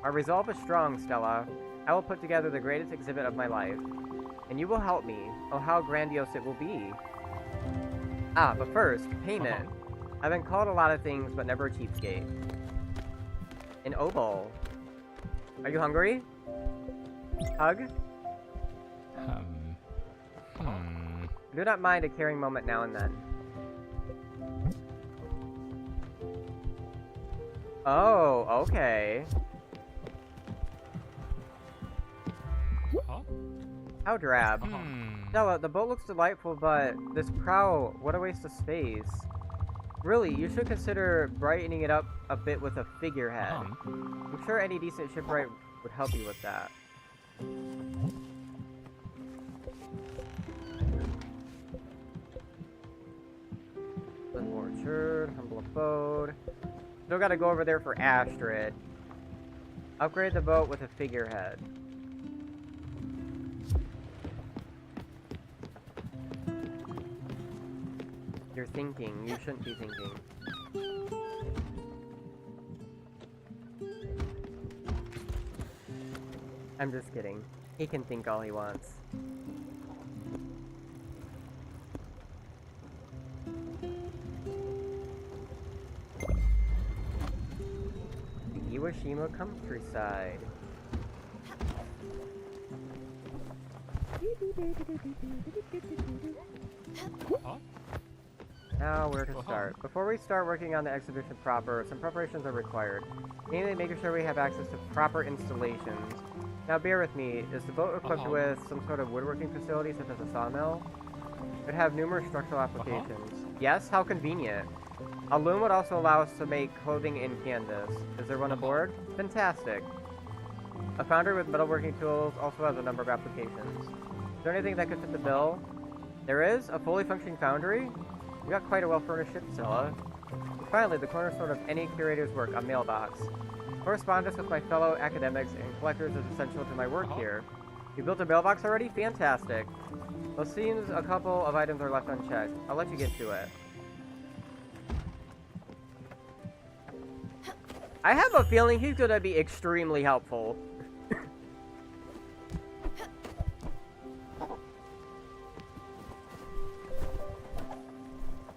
Our resolve is strong, Stella. I will put together the greatest exhibit of my life. And you will help me. Oh, how grandiose it will be. Ah, but first, payment. I've been called a lot of things, but never a cheapskate. An obol. Are you hungry? Hug? Do not mind a caring moment now and then. Oh, okay. How drab. Stella, the boat looks delightful, but this prow, what a waste of space. Really, you should consider brightening it up a bit with a figurehead. I'm sure any decent shipwright would help you with that. Orchard, humble abode. Still gotta go over there for Astrid. Upgrade the boat with a figurehead. You're thinking. You shouldn't be thinking. I'm just kidding. He can think all he wants. Iwashima countryside. Huh? Now where to start? Before we start working on the exhibition proper, some preparations are required. Namely, making sure we have access to proper installations. Now bear with me, is the boat equipped with some sort of woodworking facility such as a sawmill? It would have numerous structural applications. Yes, how convenient. A loom would also allow us to make clothing in canvas. Is there one aboard? Fantastic. A foundry with metalworking tools also has a number of applications. Is there anything that could fit the bill? There is? A fully functioning foundry? You got quite a well-furnished ship, Zilla. And finally, the cornerstone of any curator's work, a mailbox. Correspondence with my fellow academics and collectors is essential to my work here. You built a mailbox already? Fantastic. Well, it seems a couple of items are left unchecked. I'll let you get to it. I have a feeling he's gonna be extremely helpful.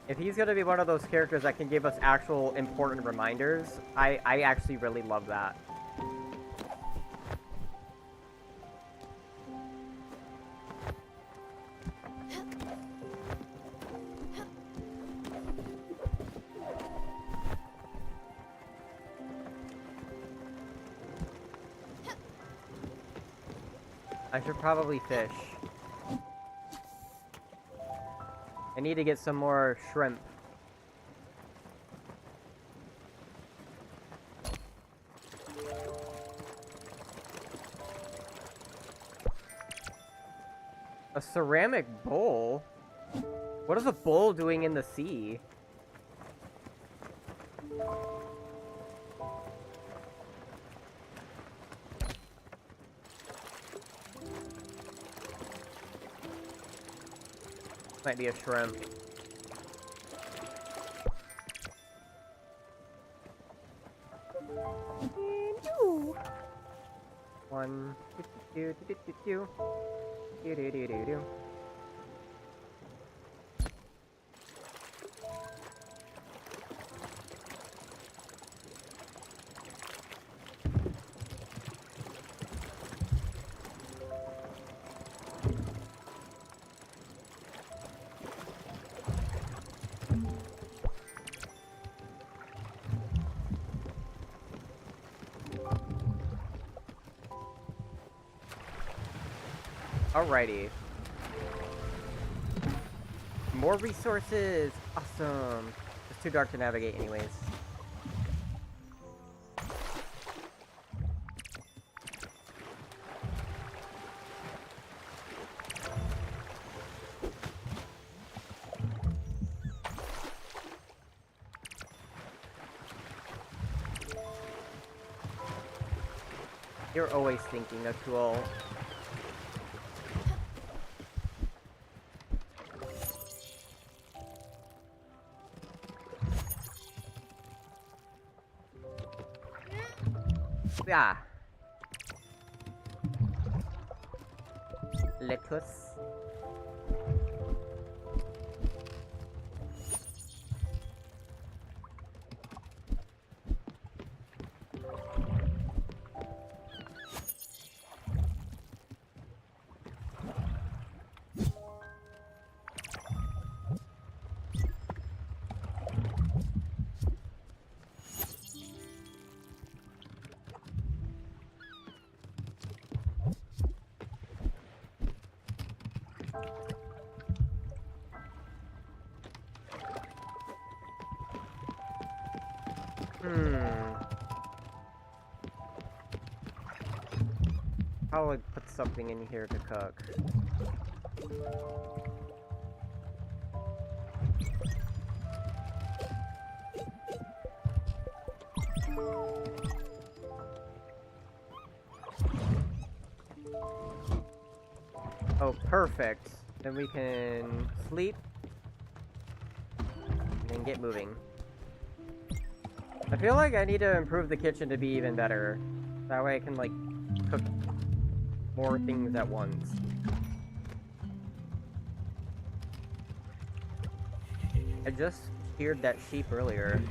If he's gonna be one of those characters that can give us actual important reminders, I actually really love that. I should probably fish. I need to get some more shrimp. A ceramic bowl? What is a bowl doing in the sea? Might be a shrimp. One, two, two, two, two, two, do, do, do, do, do. Alrighty. More resources! Awesome! It's too dark to navigate anyways. You're always thinking, Akul. Yeah. Lettuce. Probably put something in here to cook. Oh, perfect. Then we can sleep and then get moving. I feel like I need to improve the kitchen to be even better. That way I can, like, cook more things at once. I just sheared that sheep earlier.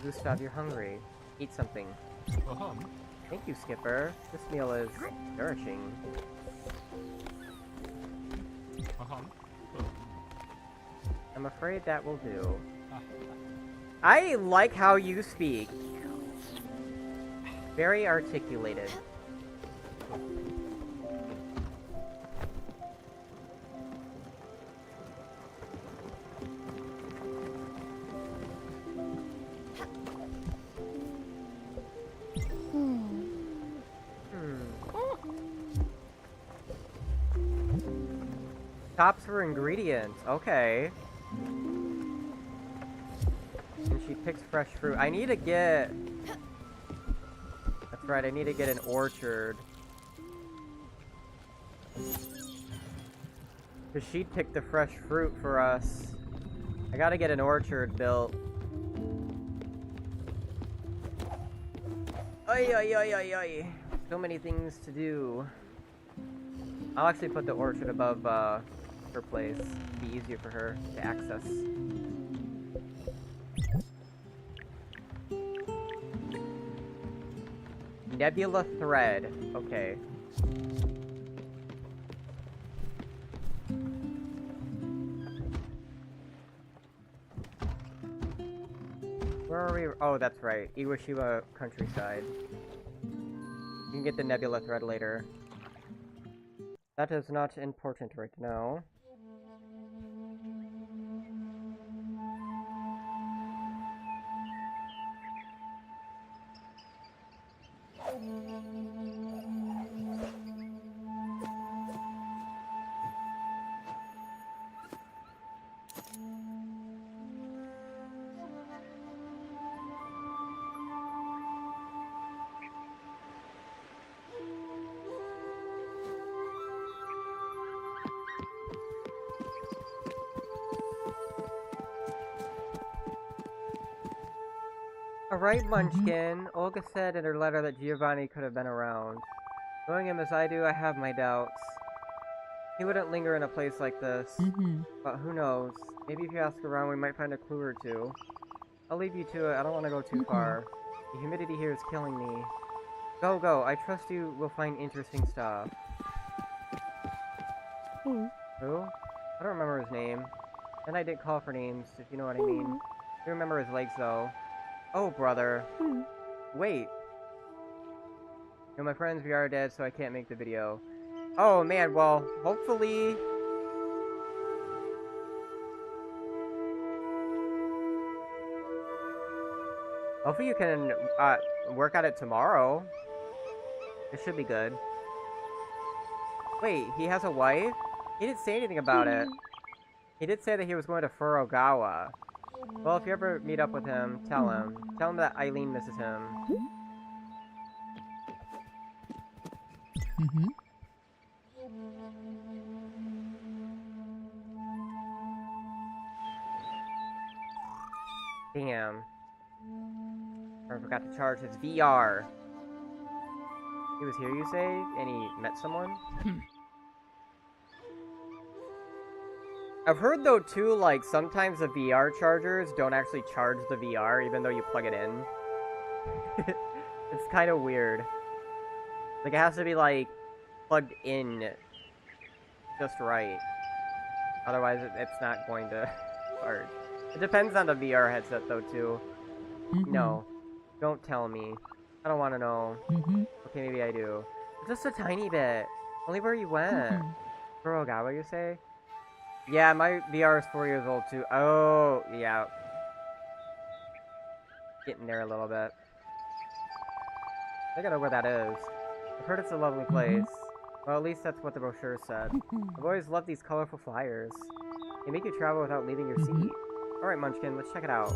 Gustav, you're hungry. Eat something. Uh-huh. Thank you, Skipper. This meal is nourishing. Uh-huh. I'm afraid that will do. I like how you speak. Very articulated. Tops for ingredients. Okay. And she picks fresh fruit. I need to get... That's right, I need to get an orchard. Because she picked the fresh fruit for us. I gotta get an orchard built. Ay, ay, ay, ay, ay. So many things to do. I'll actually put the orchard above her place. It'd be easier for her to access. Nebula thread. Okay. Where are we? Oh, that's right. Iwashiba countryside. You can get the nebula thread later. That is not important right now. Alright, Munchkin. Olga said in her letter that Giovanni could have been around. Knowing him as I do, I have my doubts. He wouldn't linger in a place like this. But who knows? Maybe if you ask around, we might find a clue or two. I'll leave you to it. I don't want to go too far. The humidity here is killing me. Go, go. I trust you will find interesting stuff. Who? I don't remember his name. And I didn't call for names, if you know what I mean. I do remember his legs, though. Oh, brother. Wait. No, my friends, we are dead, so I can't make the video. Oh, man, well, hopefully... Hopefully you can, work on it tomorrow. It should be good. Wait, he has a wife? He didn't say anything about it. He did say that he was going to Furugawa. Well, if you ever meet up with him, tell him. Tell him that Eileen misses him. Damn. I forgot to charge his VR. He was here, you say? And he met someone? I've heard, though, too, like, sometimes the VR chargers don't actually charge the VR, even though you plug it in. It's kind of weird. Like, it has to be, like, plugged in just right. Otherwise, it's not going to charge. It depends on the VR headset, though, too. No. Don't tell me. I don't want to know. Okay, maybe I do. Just a tiny bit. Only where you went. Furugawa, you say? Yeah, my VR is 4 years old, too. Oh, yeah. Getting there a little bit. I think I know where that is. I've heard it's a lovely place. Well, at least that's what the brochure said. I've always loved these colorful flyers. They make you travel without leaving your seat. Alright, Munchkin, let's check it out.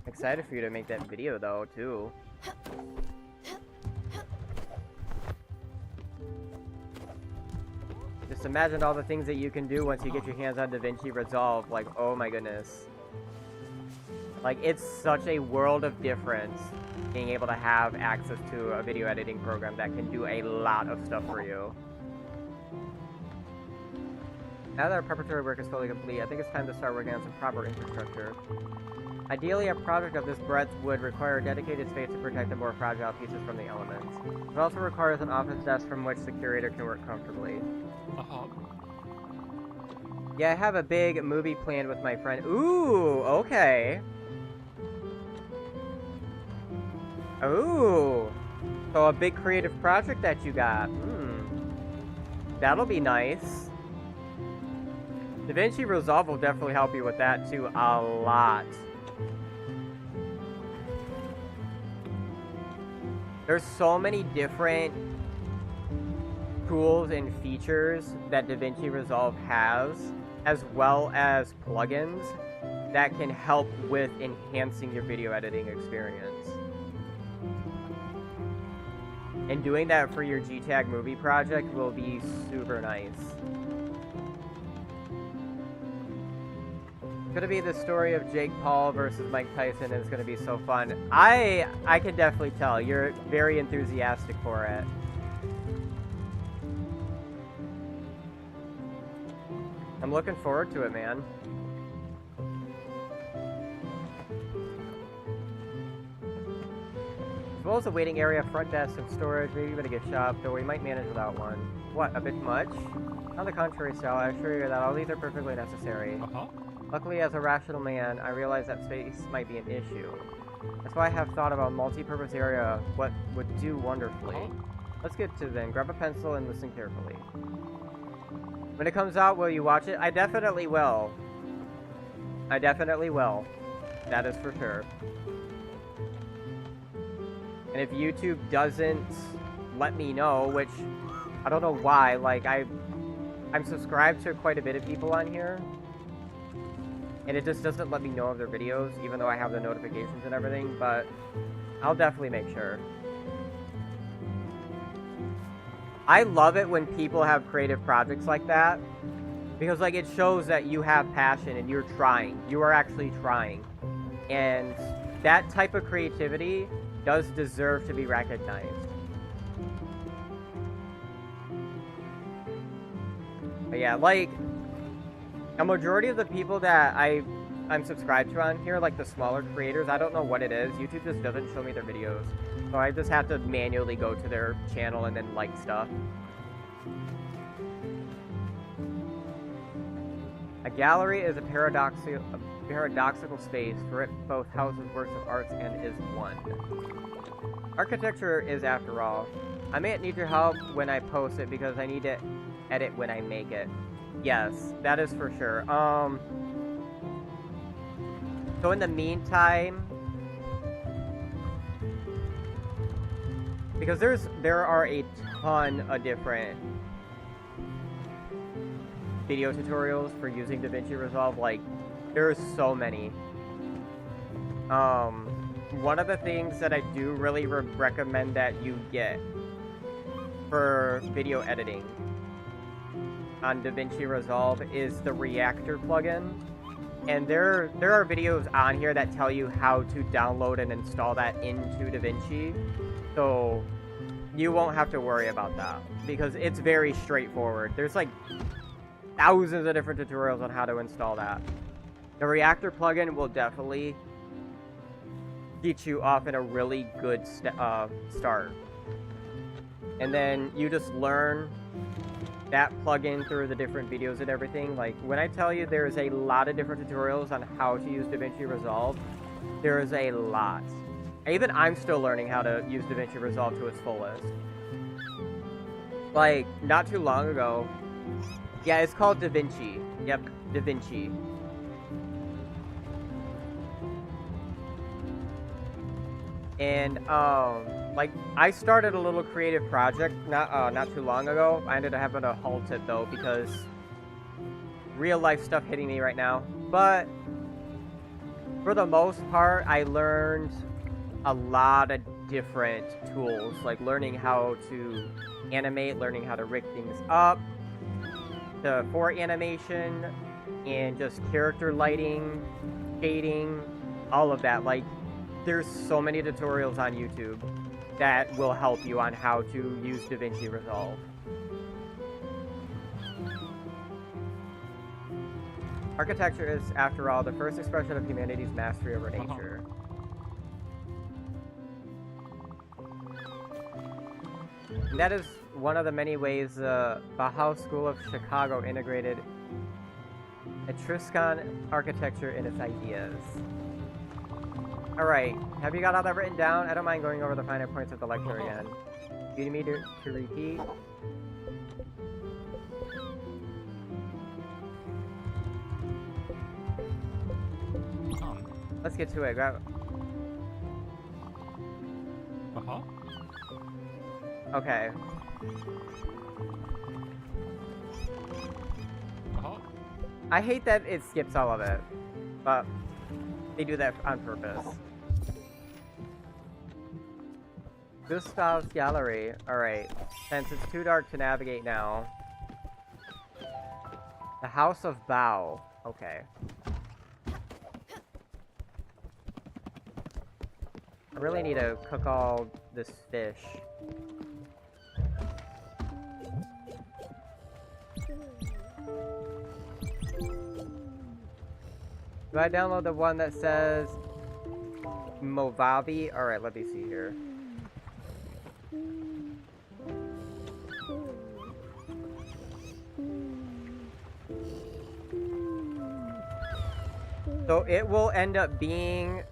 Excited for you to make that video, though, too. This Just imagine all the things that you can do once you get your hands on DaVinci Resolve. Like, oh my goodness. Like, it's such a world of difference being able to have access to a video editing program that can do a lot of stuff for you. Now that our preparatory work is fully complete, I think it's time to start working on some proper infrastructure. Ideally, a project of this breadth would require a dedicated space to protect the more fragile pieces from the elements. It also requires an office desk from which the curator can work comfortably. Yeah, I have a big movie planned with my friend. Ooh, okay. Ooh. So a big creative project that you got. That'll be nice. DaVinci Resolve will definitely help you with that too, a lot. There's so many different tools and features that DaVinci Resolve has, as well as plugins that can help with enhancing your video editing experience. And doing that for your G-Tag movie project will be super nice. It's gonna be the story of Jake Paul versus Mike Tyson, and it's gonna be so fun. I can definitely tell you're very enthusiastic for it. I'm looking forward to it, man. As well as a waiting area, front desk, and storage, maybe even a gift shop, though we might manage without one. What, a bit much? On the contrary, Sal, I assure you that all these are perfectly necessary. Luckily, as a rational man, I realize that space might be an issue. That's why I have thought about a multi-purpose area, what would do wonderfully. Let's get to then. Grab a pencil and listen carefully. When it comes out, will you watch it? I definitely will. I definitely will. That is for sure. And if YouTube doesn't let me know, which I don't know why, like I'm subscribed to quite a bit of people on here, and it just doesn't let me know of their videos, even though I have the notifications and everything, but I'll definitely make sure. I love it when people have creative projects like that, because like it shows that you have passion and you're trying. You are actually trying. And that type of creativity does deserve to be recognized. But yeah, like, a majority of the people that I'm subscribed to on here, like the smaller creators, I don't know what it is. YouTube just doesn't show me their videos. So I just have to manually go to their channel and then like stuff. A gallery is a paradoxical space, for it both houses works of arts and is one. Architecture is, after all. I may need your help when I post it because I need to edit when I make it. Yes, that is for sure. So in the meantime, because there are a ton of different video tutorials for using DaVinci Resolve, like, there's so many. One of the things that I do really recommend that you get for video editing on DaVinci Resolve is the Reactor plugin. And there are videos on here that tell you how to download and install that into DaVinci. So you won't have to worry about that, because it's very straightforward. There's like thousands of different tutorials on how to install that. The Reactor plugin will definitely get you off in a really good start. And then you just learn that plugin through the different videos and everything. Like, when I tell you there's a lot of different tutorials on how to use DaVinci Resolve, there is a lot. Even I'm still learning how to use DaVinci Resolve to its fullest. Like, not too long ago, yeah, it's called DaVinci. Yep, DaVinci. And, like, I started a little creative project not too long ago. I ended up having to halt it, though, because real life stuff hitting me right now. But for the most part, I learned a lot of different tools, like learning how to animate, learning how to rig things up, the fort animation and just character lighting, shading, all of that. Like, there's so many tutorials on YouTube that will help you on how to use DaVinci Resolve. Architecture is, after all, the first expression of humanity's mastery over nature. And that is one of the many ways the Bauhaus School of Chicago integrated Etruscan architecture in its ideas. Alright, have you got all that written down? I don't mind going over the finer points of the lecture again. Do you need me to repeat? Let's get to it. Grab. Okay. I hate that it skips all of it, but they do that on purpose. Gustav's Gallery. Alright. Since it's too dark to navigate now. The House of Bao. Okay. I really need to cook all this fish. Do I download the one that says Movavi? Alright, let me see here. So it will end up being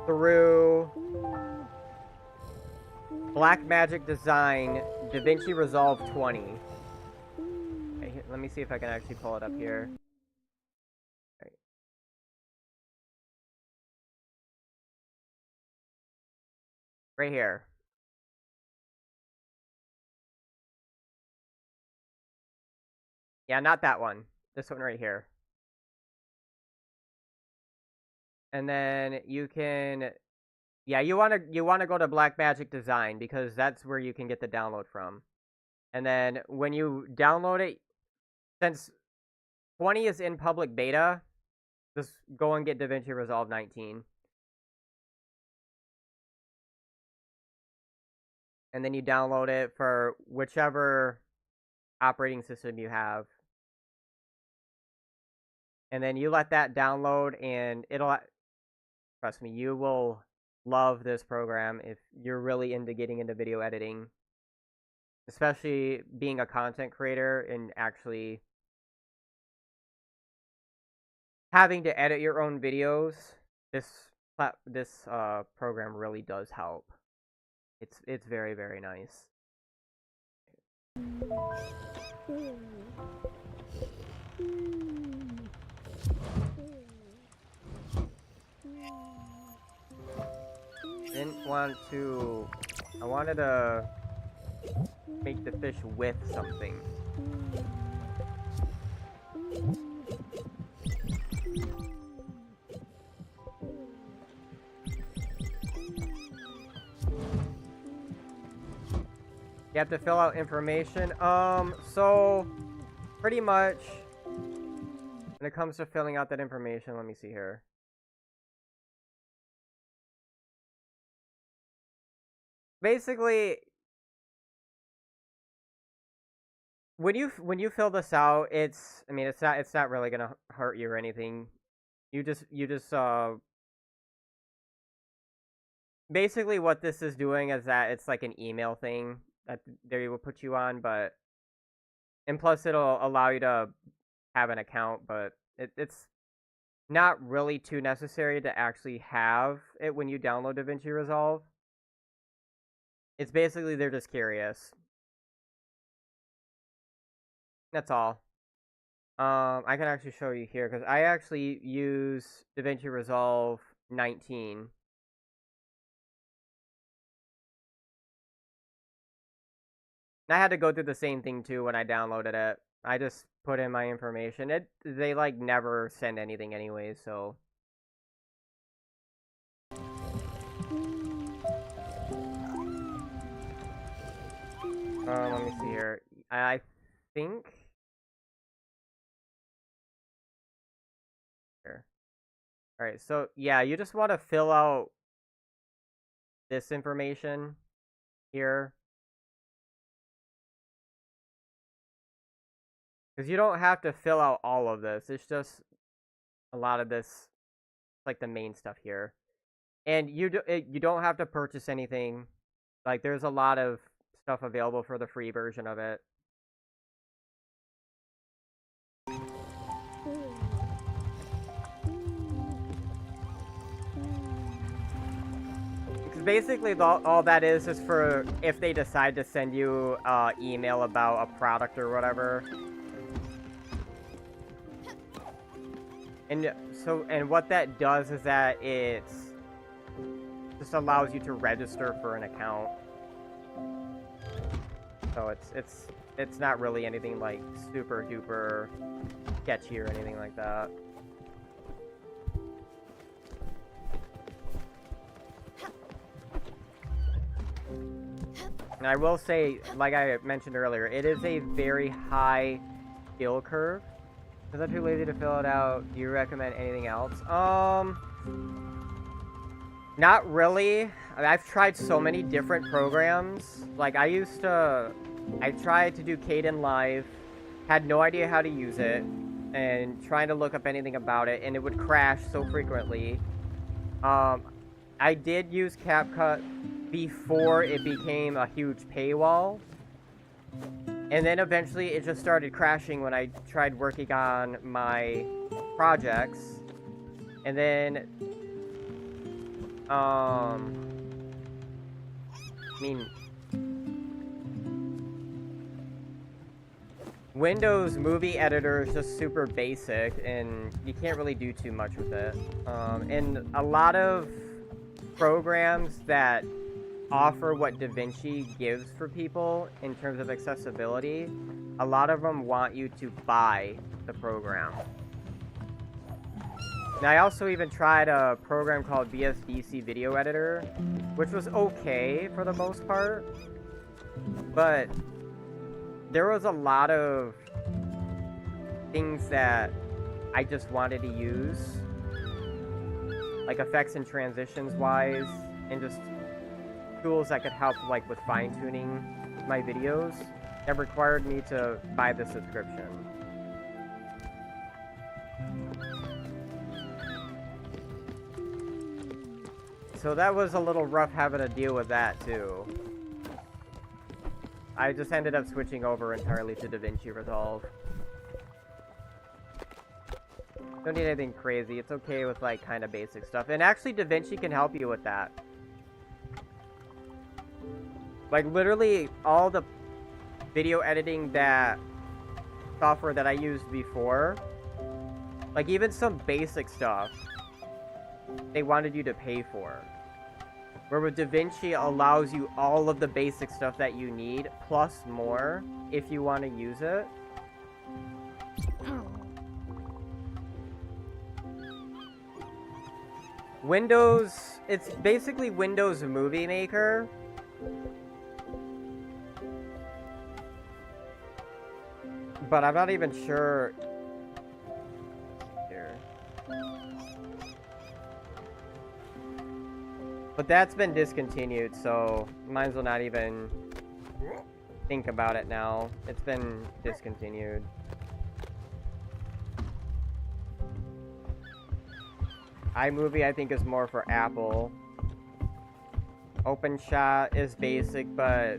through Blackmagic Design DaVinci Resolve 20. Okay, let me see if I can actually pull it up here. Right. Right here. Yeah, not that one. This one right here. And then you can, yeah, you wanna go to Blackmagic Design because that's where you can get the download from. And then when you download it, since 20 is in public beta, just go and get DaVinci Resolve 19. And then you download it for whichever operating system you have. And then you let that download and it'll, trust me, you will love this program if you're really into getting into video editing. Especially being a content creator and actually having to edit your own videos. This program really does help. It's very, very nice. Didn't want to. I wanted to make the fish with something. You have to fill out information. So pretty much when it comes to filling out that information, let me see here. Basically, when you fill this out, it's not really gonna hurt you or anything. You just basically what this is doing is that it's like an email thing that they will put you on, and plus it'll allow you to have an account, but it's not really too necessary to actually have it when you download DaVinci Resolve. It's basically they're just curious. That's all. I can actually show you here because I actually use DaVinci Resolve 19. I had to go through the same thing too when I downloaded it. I just put in my information. They like never send anything anyways, so. Let me see here. I think Here. Alright, so yeah, you just want to fill out this information here. Because you don't have to fill out all of this. It's just a lot of this, like the main stuff here. And you don't have to purchase anything. Like, there's a lot of stuff available for the free version of it. Because basically, all that is for if they decide to send you email about a product or whatever. And what that does is that it just allows you to register for an account. So it's not really anything like super duper sketchy or anything like that. And I will say, like I mentioned earlier, it is a very high skill curve. Is that too lazy to fill it out? Do you recommend anything else? Not really. I've tried so many different programs. Like, I tried to do Kdenlive, had no idea how to use it, and trying to look up anything about it, and it would crash so frequently. I did use CapCut before it became a huge paywall. And then eventually it just started crashing when I tried working on my projects. And then, I mean, Windows Movie Editor is just super basic, and you can't really do too much with it. And a lot of programs that offer what DaVinci gives for people in terms of accessibility, a lot of them want you to buy the program. Now, I also even tried a program called VSDC Video Editor, which was okay for the most part, but there was a lot of things that I just wanted to use, like effects and transitions wise, and just tools that could help, like, with fine-tuning my videos that required me to buy the subscription. So that was a little rough having to deal with that, too. I just ended up switching over entirely to DaVinci Resolve. Don't need anything crazy. It's okay with, like, kind of basic stuff. And actually, DaVinci can help you with that. Like, literally, all the video editing software that I used before, like, even some basic stuff, they wanted you to pay for. Where with DaVinci allows you all of the basic stuff that you need, plus more, if you want to use it. Windows, it's basically Windows Movie Maker. But I'm not even sure. Here. But that's been discontinued, so might as well not even think about it now. It's been discontinued. iMovie, I think, is more for Apple. OpenShot is basic, but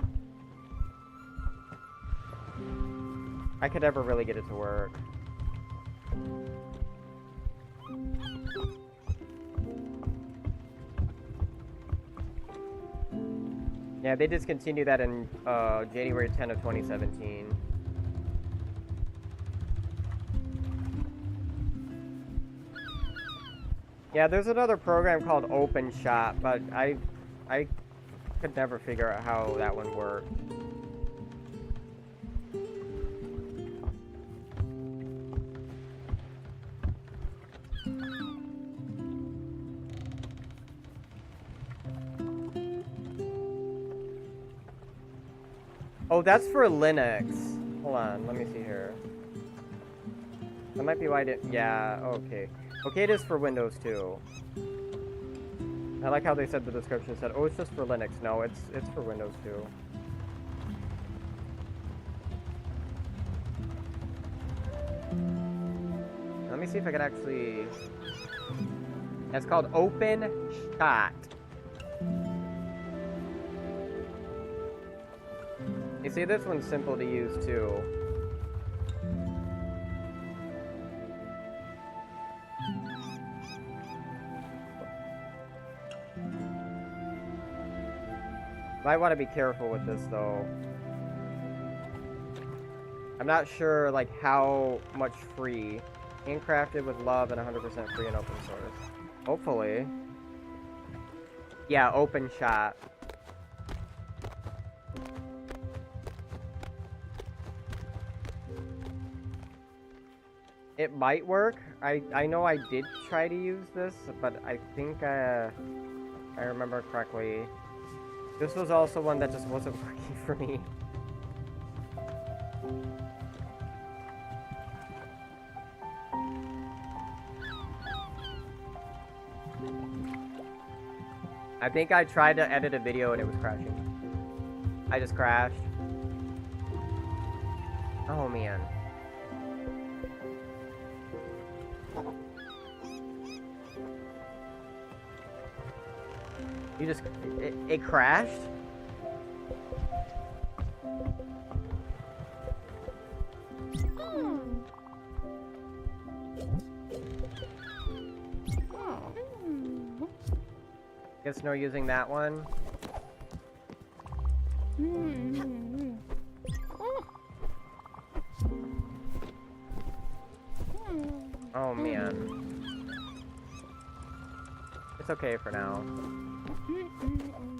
I could never really get it to work. Yeah, they discontinued that in January 10 of 2017. Yeah, there's another program called OpenShot, but I could never figure out how that one worked. Oh, that's for Linux. Hold on, let me see here. That might be why I didn't... Yeah, okay. Okay, it is for Windows too. I like how they said the description said, oh, it's just for Linux. No, it's for Windows too. Let me see if I can actually... It's called Open Shot. You see, this one's simple to use too. Might want to be careful with this though. I'm not sure like how much free. Handcrafted with love and 100% free and open source. Hopefully. Yeah, open shot. It might work. I know I did try to use this, but I think I remember correctly. This was also one that just wasn't working for me. I think I tried to edit a video and it was crashing. I just crashed. Oh man. You just... It crashed? Guess no using that one. Oh man. It's okay for now.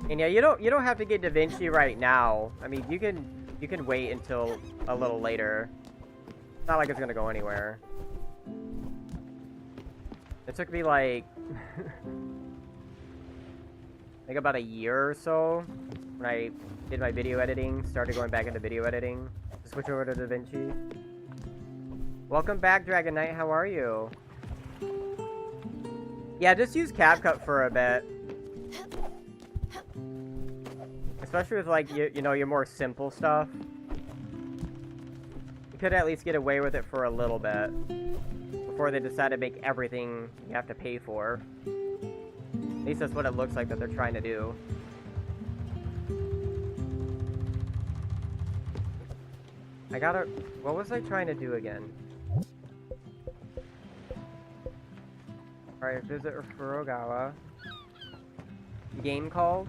And yeah, you don't have to get DaVinci right now. I mean, you can wait until a little later. It's not like it's gonna go anywhere. It took me like I think about a year or so when I did my video editing, started going back into video editing to switch over to DaVinci. Welcome back, Dragon Knight. How are you? Yeah, just use CapCut for a bit. Especially with like you know, your more simple stuff. You could at least get away with it for a little bit before they decide to make everything you have to pay for. At least that's what it looks like that they're trying to do. I gotta... What was I trying to do again? Alright, visit Furugawa. Game called?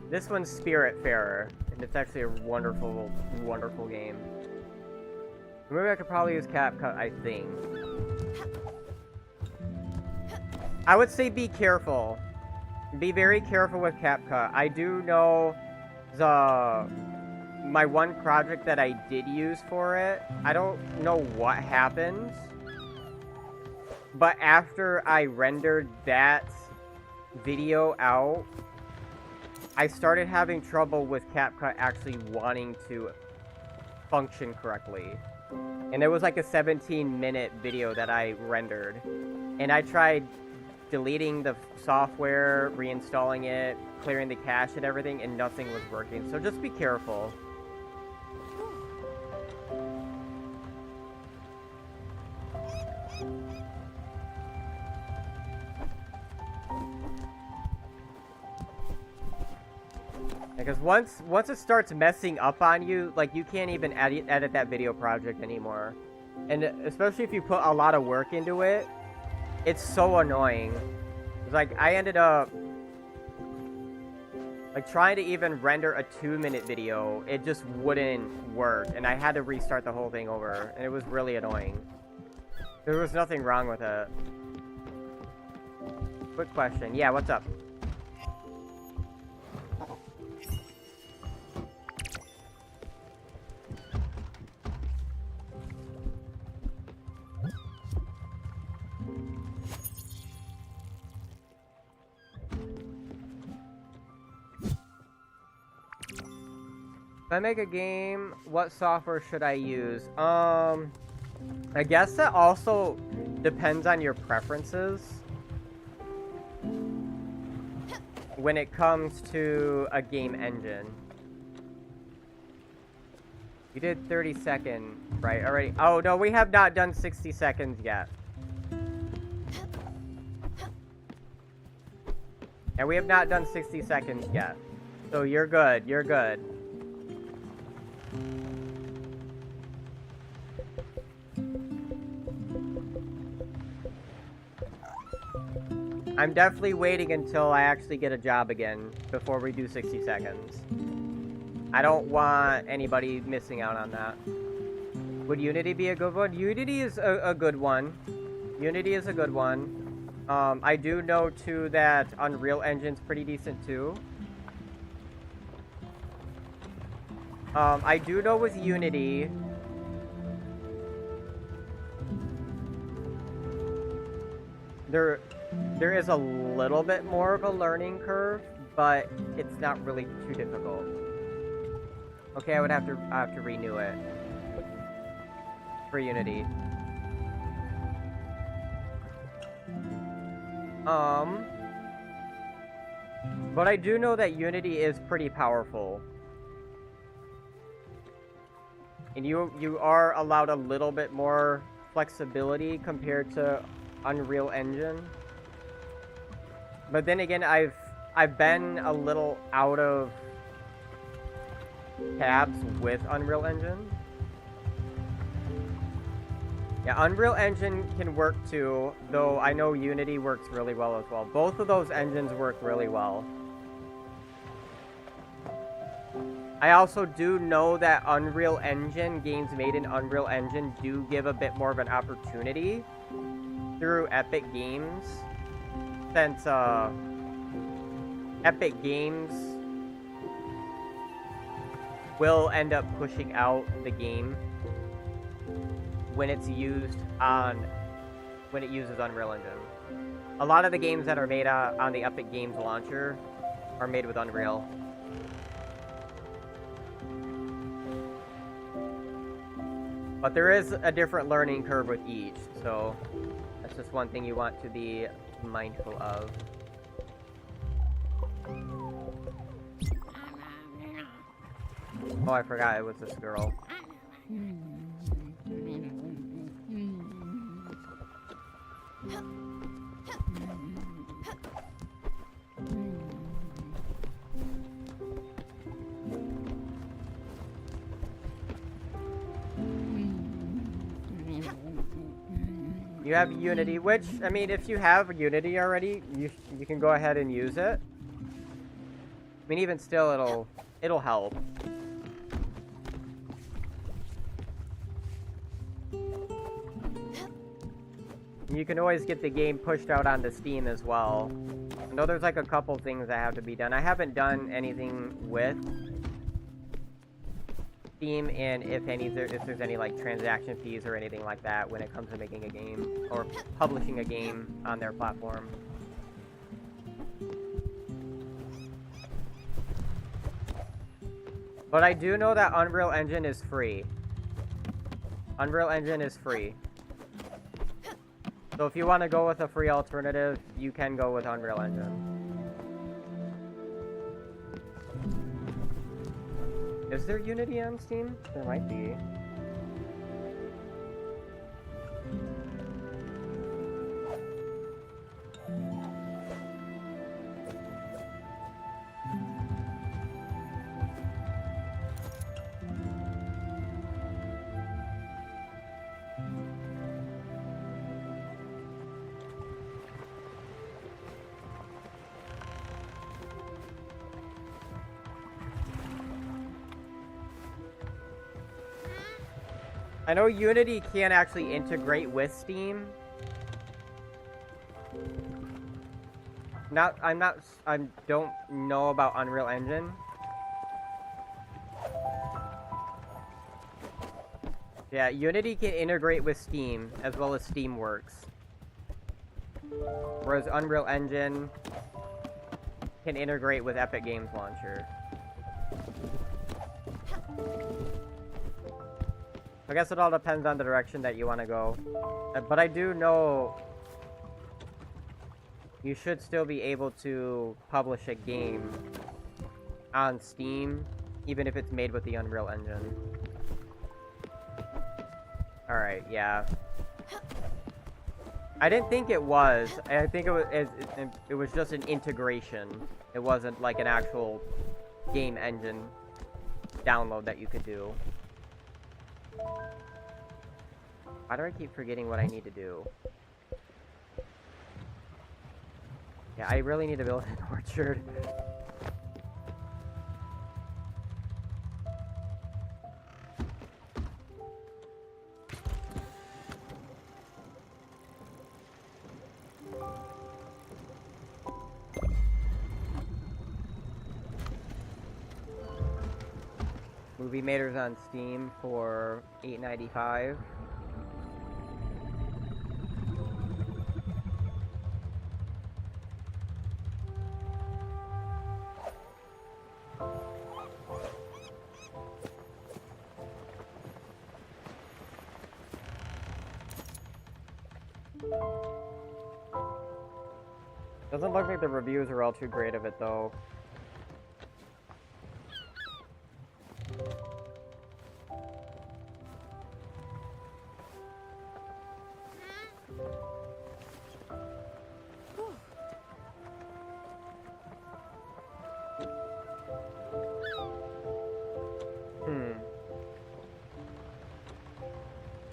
This one's Spiritfarer, and it's actually a wonderful, wonderful game. Maybe I could probably use CapCut, I think. I would say be careful. Be very careful with CapCut. I do know my one project that I did use for it, I don't know what happened, but after I rendered that video out, I started having trouble with CapCut actually wanting to function correctly. And it was like a 17-minute video that I rendered. And I tried deleting the software, reinstalling it, clearing the cache and everything, and nothing was working. So just be careful. Because once it starts messing up on you, like, you can't even edit that video project anymore. And especially if you put a lot of work into it, it's so annoying. It's like, I ended up like trying to even render a 2-minute video, it just wouldn't work, and I had to restart the whole thing over, and it was really annoying. There was nothing wrong with it. Quick question. Yeah, what's up? If I make a game, what software should I use? I guess that also depends on your preferences when it comes to a game engine. You did 30 seconds, right? Already. Oh, no, we have not done 60 seconds yet. And we have not done 60 seconds yet. So you're good, you're good. I'm definitely waiting until I actually get a job again before we do 60 seconds. I don't want anybody missing out on that. Would Unity be a good one? Unity is a good one. Unity is a good one. I do know too that Unreal Engine's pretty decent too. I do know with Unity, there is a little bit more of a learning curve, but it's not really too difficult. Okay, I have to renew it for Unity. But I do know that Unity is pretty powerful. And you are allowed a little bit more flexibility compared to Unreal Engine. But then again, I've been a little out of tabs with Unreal Engine. Yeah, Unreal Engine can work too, though I know Unity works really well as well. Both of those engines work really well. I also do know that Unreal Engine, games made in Unreal Engine, do give a bit more of an opportunity through Epic Games, since Epic Games will end up pushing out the game when it uses Unreal Engine. A lot of the games that are made on the Epic Games launcher are made with Unreal. But there is a different learning curve with each, so that's just one thing you want to be mindful of. Oh, I forgot it was this girl. You have Unity, which, I mean, if you have Unity already, you can go ahead and use it. I mean, even still, it'll help. You can always get the game pushed out onto Steam as well. I know there's like a couple things that have to be done. I haven't done anything with Steam, and if there's any like transaction fees or anything like that when it comes to making a game or publishing a game on their platform. But I do know that Unreal Engine is free. Unreal Engine is free. So if you want to go with a free alternative, you can go with Unreal Engine. Is there Unity on Steam? There might be. I know Unity can actually integrate with Steam. I don't know about Unreal Engine. Yeah, Unity can integrate with Steam, as well as Steamworks. Whereas Unreal Engine can integrate with Epic Games Launcher. I guess it all depends on the direction that you want to go. But I do know you should still be able to publish a game on Steam, even if it's made with the Unreal Engine. Alright, yeah. I didn't think it was. I think it was just an integration. It wasn't like an actual game engine download that you could do. Why do I keep forgetting what I need to do? Yeah, I really need to build an orchard. Movie Mater's on Steam for $8.95. Doesn't look like the reviews are all too great of it, though.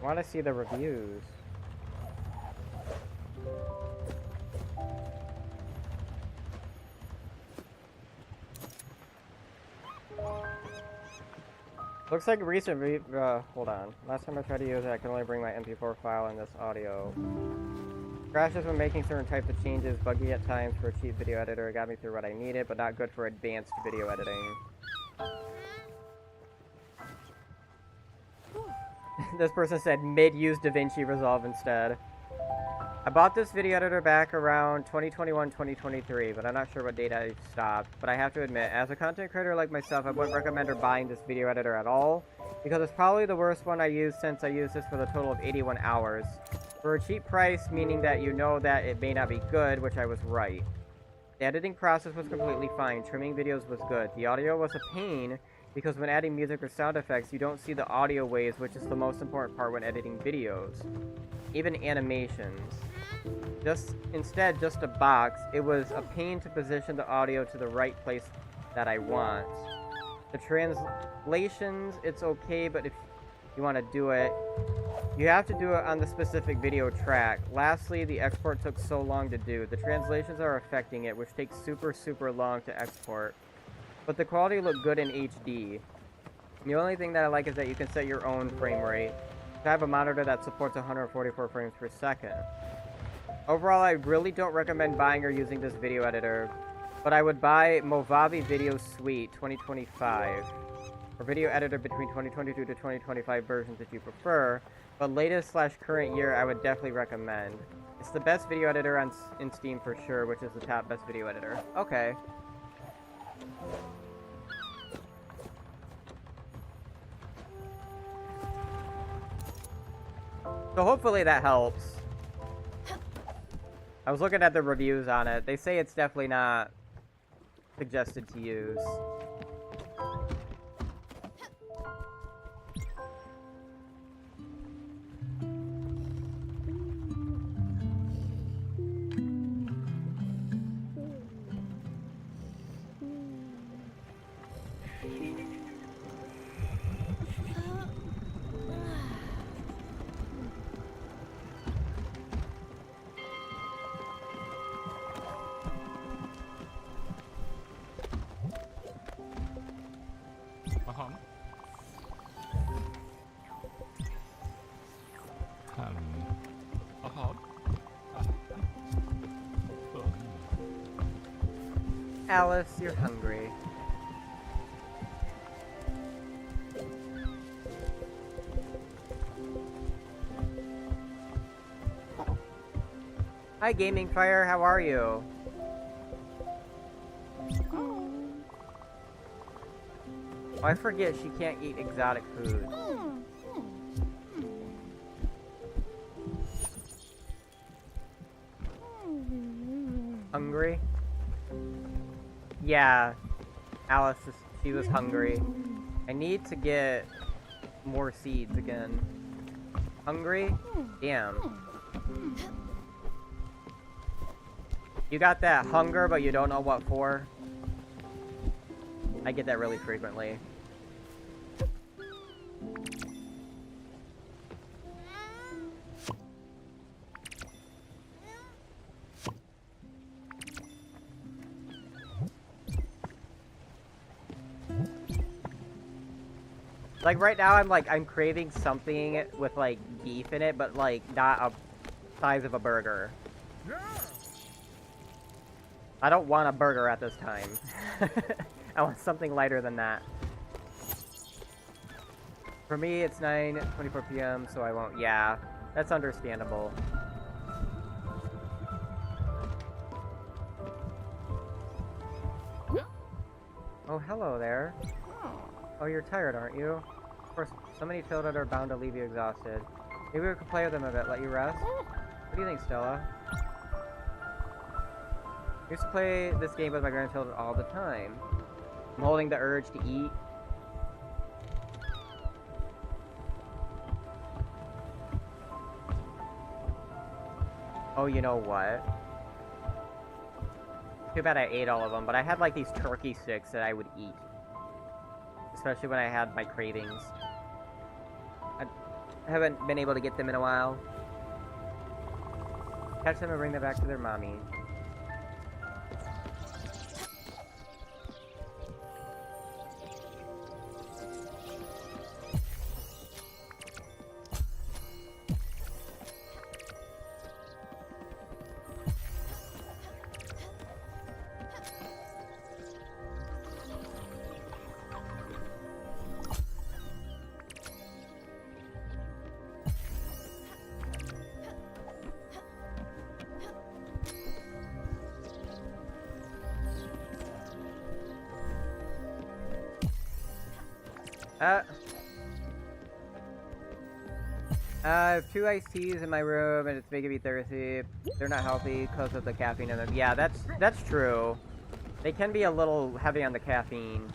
I want to see the reviews. Looks like recent hold on. Last time I tried to use it, I could only bring my MP4 file in this audio. Crashes when making certain types of changes, buggy at times for a cheap video editor. It got me through what I needed, but not good for advanced video editing. This person said mid-use DaVinci Resolve instead. I bought this video editor back around 2021-2023, but I'm not sure what date I stopped. But I have to admit, as a content creator like myself, I wouldn't recommend her buying this video editor at all, because it's probably the worst one I used since I used this for the total of 81 hours. For a cheap price, meaning that you know that it may not be good, which I was right. The editing process was completely fine, trimming videos was good. The audio was a pain, because when adding music or sound effects, you don't see the audio waves, which is the most important part when editing videos. Even animations. Instead, just a box. It was a pain to position the audio to the right place that I want. The translations, it's okay, but if you want to do it, you have to do it on the specific video track. Lastly, the export took so long to do. The translations are affecting it, which takes super long to export. But the quality looked good in HD. The only thing that I like is that you can set your own frame rate. I have a monitor that supports 144 frames per second. Overall, I really don't recommend buying or using this video editor, but I would buy Movavi Video Suite 2025, or video editor between 2022 to 2025 versions if you prefer, but latest/current year I would definitely recommend. It's the best video editor in Steam for sure, which is the top best video editor. Okay. So hopefully that helps. I was looking at the reviews on it. They say it's definitely not suggested to use. Alice, you're hungry. Hi, Gaming Fire, how are you? Oh, I forget she can't eat exotic food. Hungry? Yeah. Alice, she was hungry. I need to get more seeds again. Hungry? Damn. You got that hunger, but you don't know what for? I get that really frequently. Like right now I'm craving something with like beef in it, but like not a size of a burger. I don't want a burger at this time. I want something lighter than that. For me it's 9:24 p.m. so I won't. Yeah, that's understandable. Oh, hello there. Oh, you're tired, aren't you? Of course, so many children are bound to leave you exhausted. Maybe we could play with them a bit, let you rest? What do you think, Stella? I used to play this game with my grandchildren all the time. I'm holding the urge to eat. Oh, you know what? Too bad I ate all of them, but I had like these turkey sticks that I would eat. Especially when I had my cravings. I haven't been able to get them in a while. Catch them and bring them back to their mommy. I have 2 iced teas in my room, and it's making me thirsty. They're not healthy because of the caffeine in them. Yeah, that's true. They can be a little heavy on the caffeine.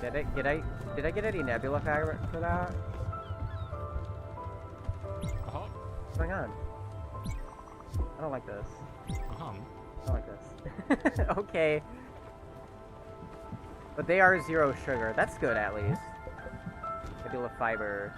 Did I get any Nebula for that? What's going on? I don't like this. I don't like this. Okay. But they are 0 sugar. That's good, at least. Nebula fiber.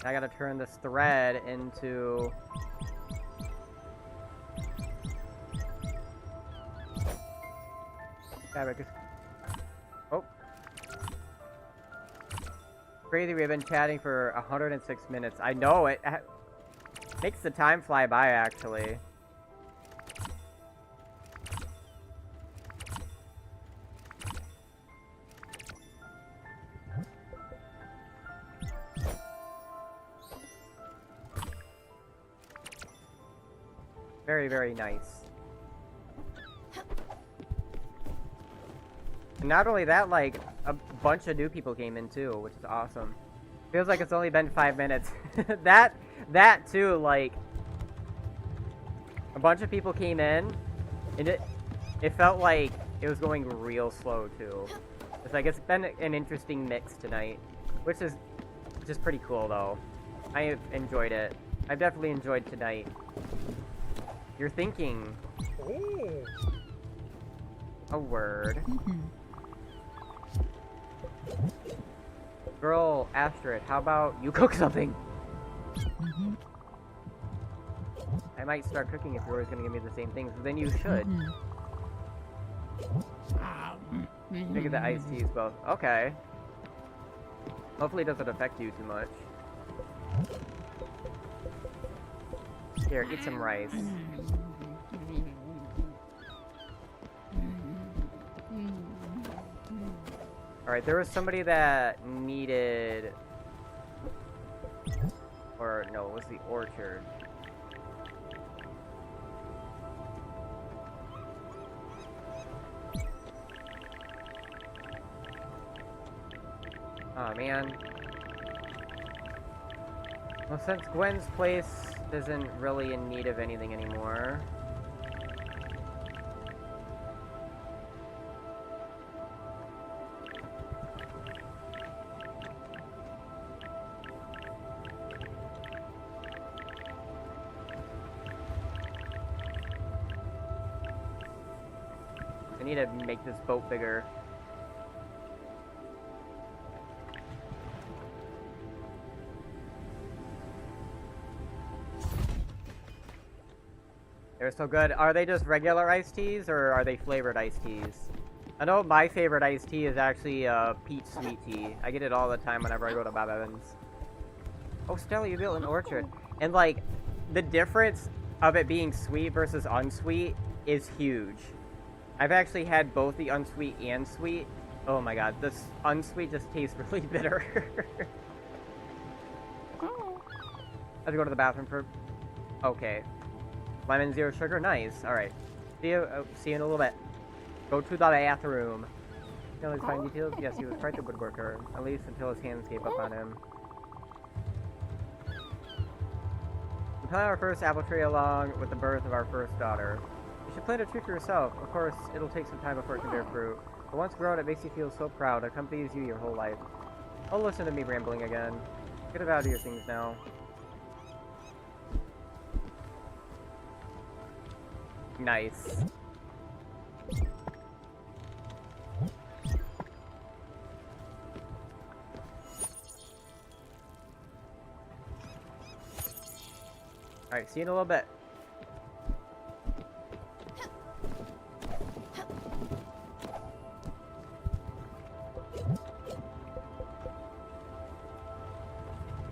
I gotta turn this thread into... fabric. Oh. Crazy, we've been chatting for 106 minutes. I know, it makes the time fly by, actually. Very, very nice. And not only that, like, a bunch of new people came in too, which is awesome. Feels like it's only been 5 minutes. that too, like, a bunch of people came in, and it felt like it was going real slow too. It's like, it's been an interesting mix tonight, which is just pretty cool though. I enjoyed it. I've definitely enjoyed tonight. You're thinking. Ooh. A word. Girl, Astrid, how about you cook something? I might start cooking if you're always gonna give me the same things, but then you should. Look at the iced teas both. Okay. Hopefully it doesn't affect you too much. Here, eat some rice. Alright, there was somebody that needed... Or, no, it was the orchard. Oh man. Well, since Gwen's place isn't really in need of anything anymore. I need to make this boat bigger. They're so good. Are they just regular iced teas, or are they flavored iced teas? I know my favorite iced tea is actually peach sweet tea. I get it all the time whenever I go to Bob Evans. Oh, Stella, you built an orchard. And, like, the difference of it being sweet versus unsweet is huge. I've actually had both the unsweet and sweet. Oh my god, this unsweet just tastes really bitter. I have to go to the bathroom for... Okay. Lemon, 0 sugar, nice. Alright. See you in a little bit. Go to the bathroom. You know his fine details? Yes, he was quite a good worker. At least until his hands gave up on him. We planted our first apple tree along with the birth of our first daughter. You should plant a tree for yourself. Of course, it'll take some time before it can bear fruit. But once grown, it makes you feel so proud. It accompanies you your whole life. Oh, listen to me rambling again. Get it out of your things now. Nice. Alright, see you in a little bit.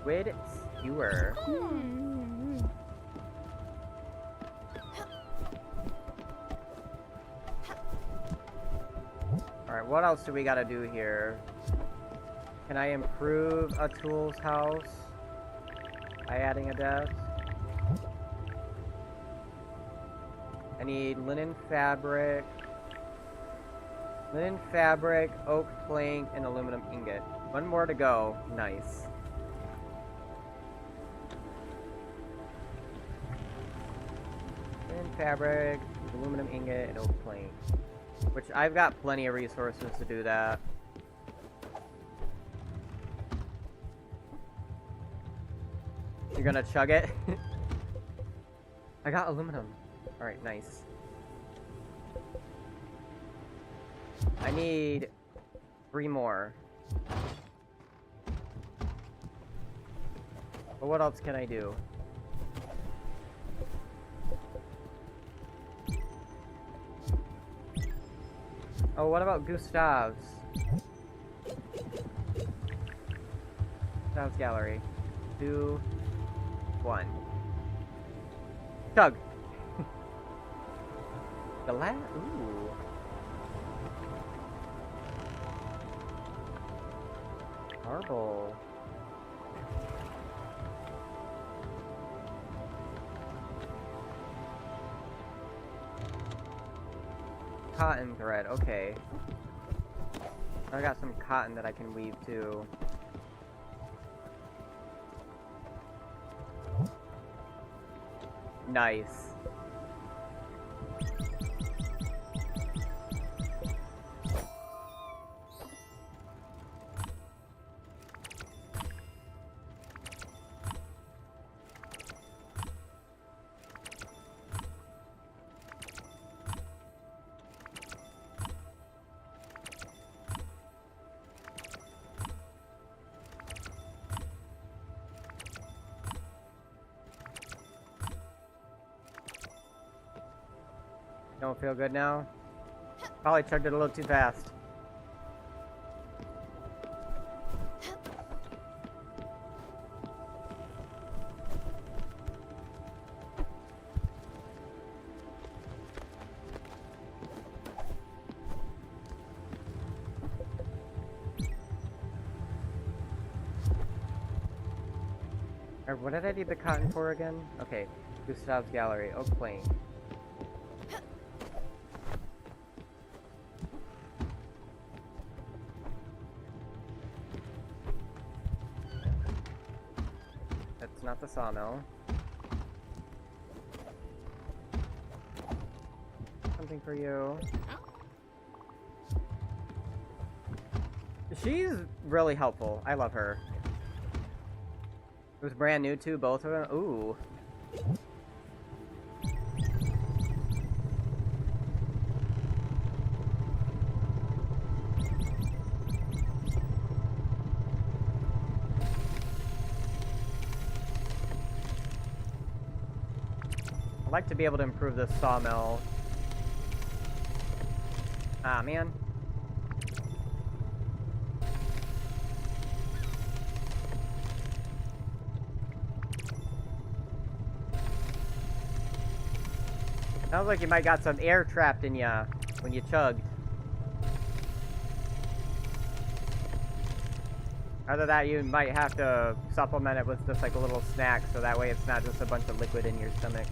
Squid skewer. Alright, what else do we gotta do here? Can I improve a tool's house by adding a desk? I need linen fabric, oak plank, and aluminum ingot. One more to go. Nice. Linen fabric, aluminum ingot, and oak plank. Which I've got plenty of resources to do that. You're gonna chug it? I got aluminum. Alright, nice. I need 3 more. But what else can I do? Oh, what about Gustav's? Gustav's gallery. 2, 1. Chug! The last... Ooh. Marble. Cotton thread, okay. I got some cotton that I can weave too. Nice. Don't feel good now? Probably chugged it a little too fast. Or what did I need the cotton for again? Okay, Gustav's Gallery, Oak Plain. That's not the sawmill. Something for you. She's really helpful. I love her. It was brand new too, both of them. Ooh. I'd like to be able to improve this sawmill. Ah, man. Sounds like you might got some air trapped in ya when you chugged. Either that, you might have to supplement it with just like a little snack, so that way it's not just a bunch of liquid in your stomach.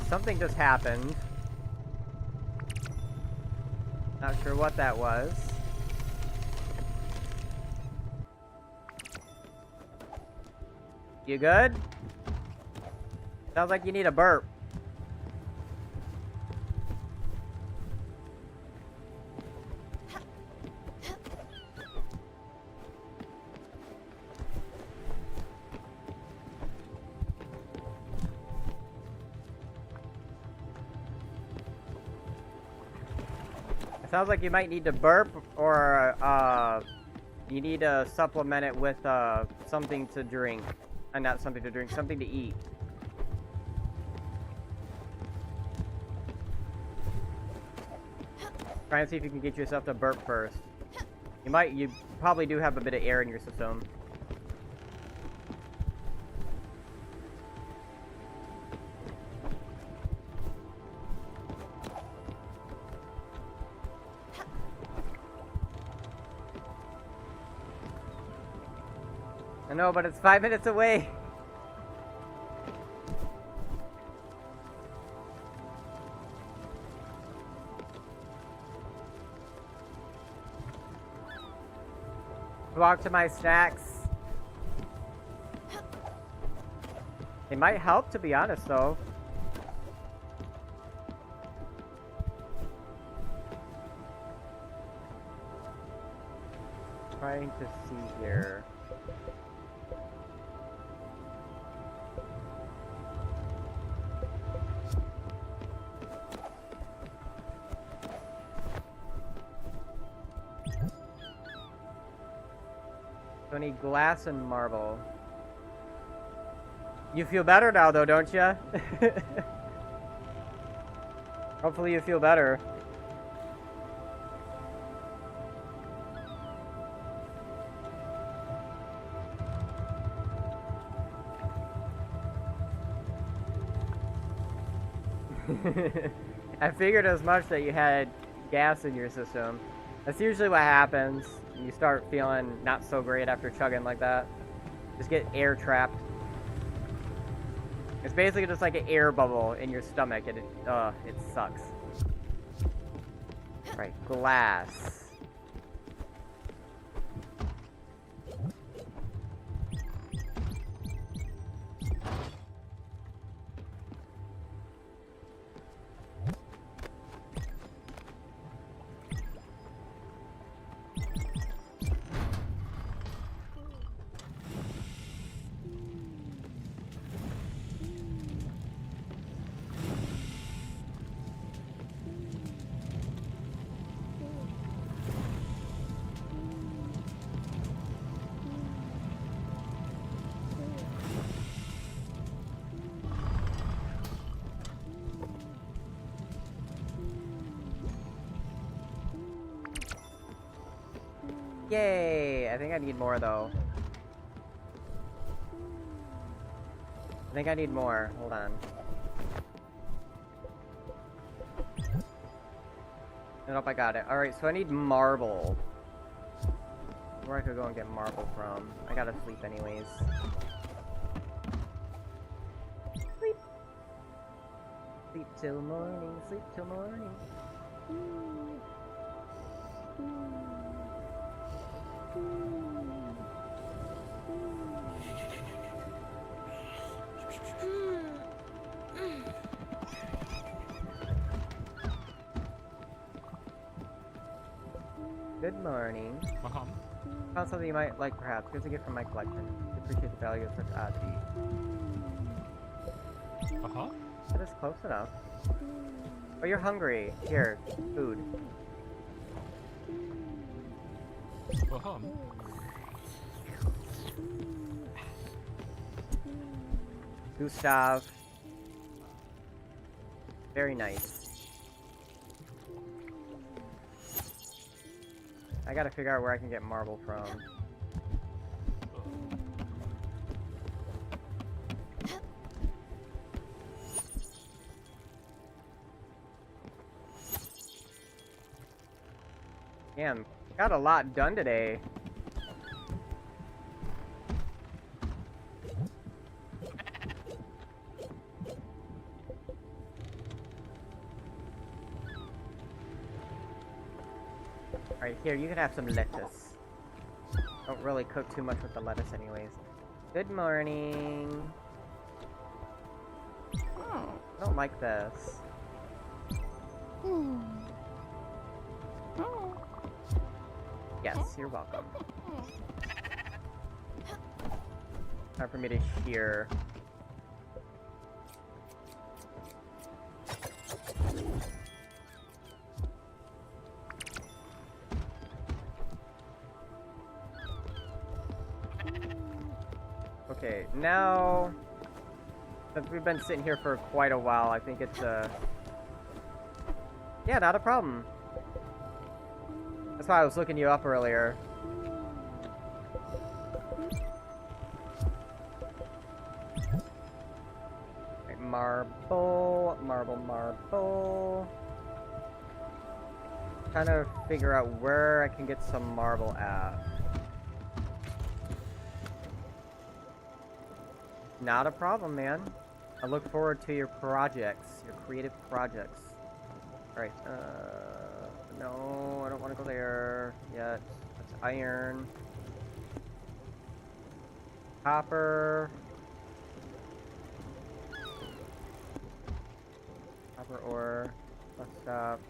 Something just happened. Not sure what that was. You good? Sounds like you need a burp. Sounds like you might need to burp, or you need to supplement it with something to drink. Not something to drink, something to eat. Try and see if you can get yourself to burp first. You probably do have a bit of air in your system. I know, but it's 5 minutes away. Walk to my snacks. They might help, to be honest, though. Trying to see here. So I need glass and marble. You feel better now, though, don't you? Hopefully you feel better. I figured as much that you had gas in your system. That's usually what happens. You start feeling not so great after chugging like that. Just get air trapped. It's basically just like an air bubble in your stomach, and it sucks. Right, glass. Yay! I think I need more, though. I think I need more. Hold on. Nope, I got it. Alright, so I need marble. Where I could go and get marble from. I gotta sleep anyways. Sleep! Sleep till morning, sleep till morning. Good morning. Found something you might like, perhaps. Here's a gift from my collection. Appreciate the value of such oddity. That is close enough. Oh, you're hungry. Here, food. Gustav. Very nice. I gotta figure out where I can get marble from. Damn, got a lot done today. Alright, here, you can have some lettuce. Don't really cook too much with the lettuce anyways. Good morning. I don't like this. Yes, you're welcome. Time for me to shear. Okay, now, since we've been sitting here for quite a while, I think it's, yeah, not a problem. That's why I was looking you up earlier. Right, marble, marble, marble. Trying to figure out where I can get some marble at. Not a problem, man. I look forward to your projects, your creative projects. Alright, no, I don't want to go there yet. That's iron. Copper. Copper ore. Let's stop.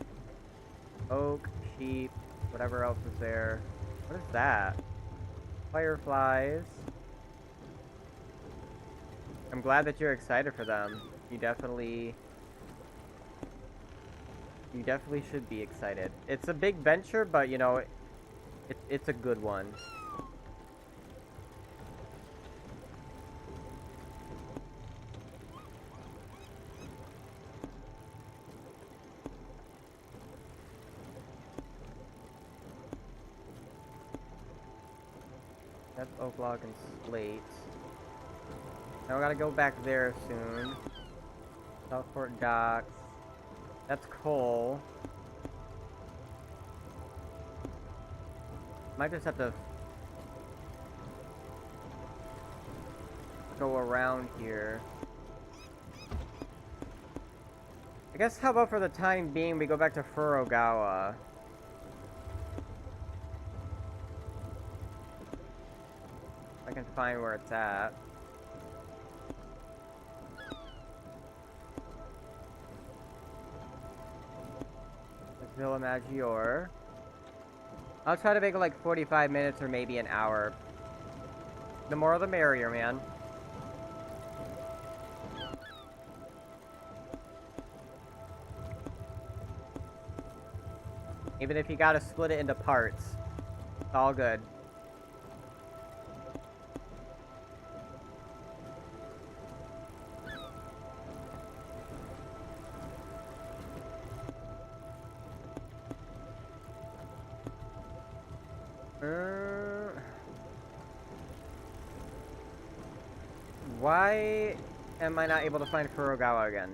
Oak, sheep, whatever else is there. What is that? Fireflies. I'm glad that you're excited for them. You definitely should be excited. It's a big venture, but you know, it's a good one. That's oak log and slate. Now I gotta go back there soon. Southport docks. That's coal. Might just have to go around here. I guess how about for the time being we go back to Furugawa. I can find where it's at. Villa Maggiore. I'll try to make it like 45 minutes or maybe an hour. The more the merrier, man. Even if you gotta split it into parts. It's all good. Why am I not able to find Furugawa again?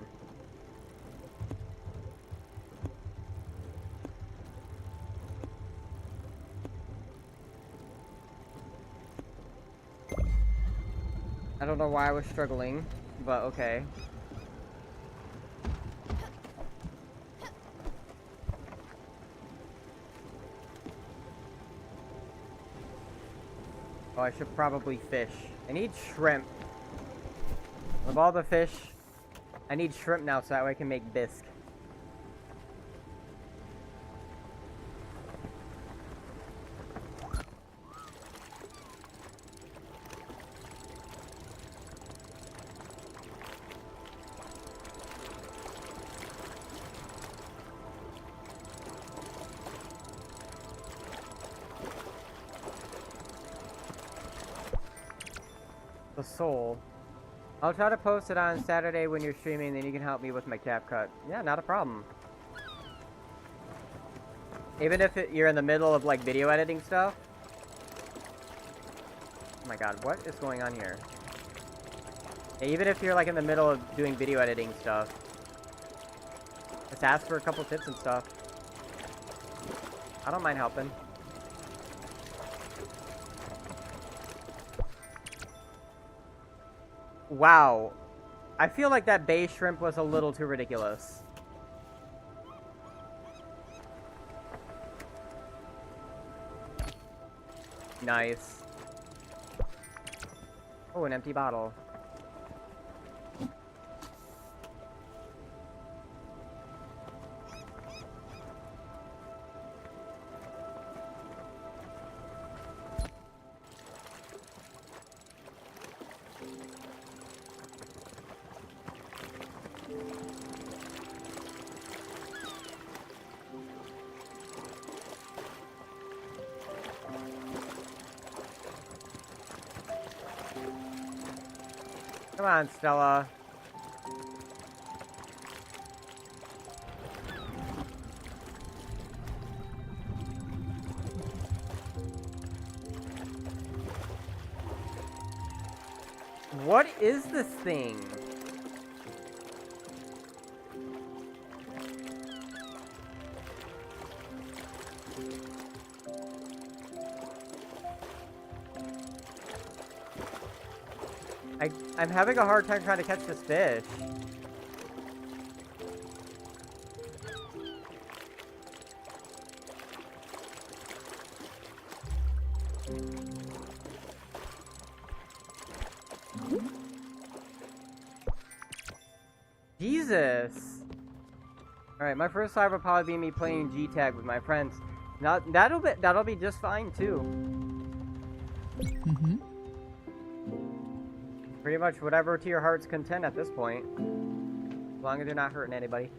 I don't know why I was struggling, but okay. Oh, I should probably fish. I need shrimp. Of all the fish, I need shrimp now so that way I can make bisque. The soul. I'll try to post it on Saturday when you're streaming, then you can help me with my CapCut. Yeah, not a problem. Even if you're in the middle of, like, video editing stuff. Oh my god, what is going on here? Yeah, even if you're, like, in the middle of doing video editing stuff. Just ask for a couple tips and stuff. I don't mind helping. Wow. I feel like that bay shrimp was a little too ridiculous. Nice. Oh, an empty bottle. Come on, Stella. What is this thing? I'm having a hard time trying to catch this fish. Jesus! Alright, my first live will probably be me playing G-Tag with my friends. Now, that'll be just fine, too. Mm-hmm. Pretty much whatever to your heart's content at this point. As long as you're not hurting anybody.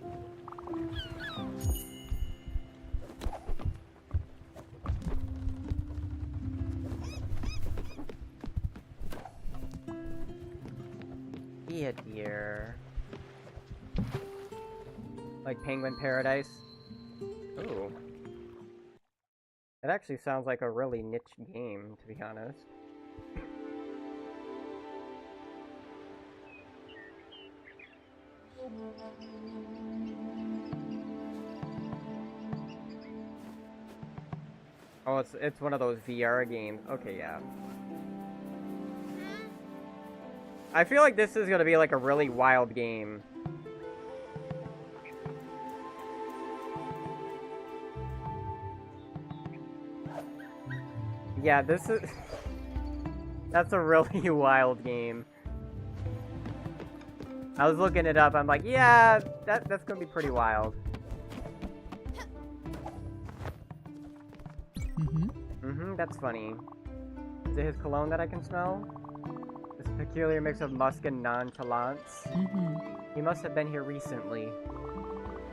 Be a deer. Like Penguin Paradise. Ooh. It actually sounds like a really niche game, to be honest. Oh, it's one of those VR games. Okay, yeah. I feel like this is gonna be like a really wild game. Yeah, this is... That's a really wild game. I was looking it up, I'm like, yeah, that's gonna be pretty wild. That's funny. Is it his cologne that I can smell? This peculiar mix of musk and nonchalance. He must have been here recently.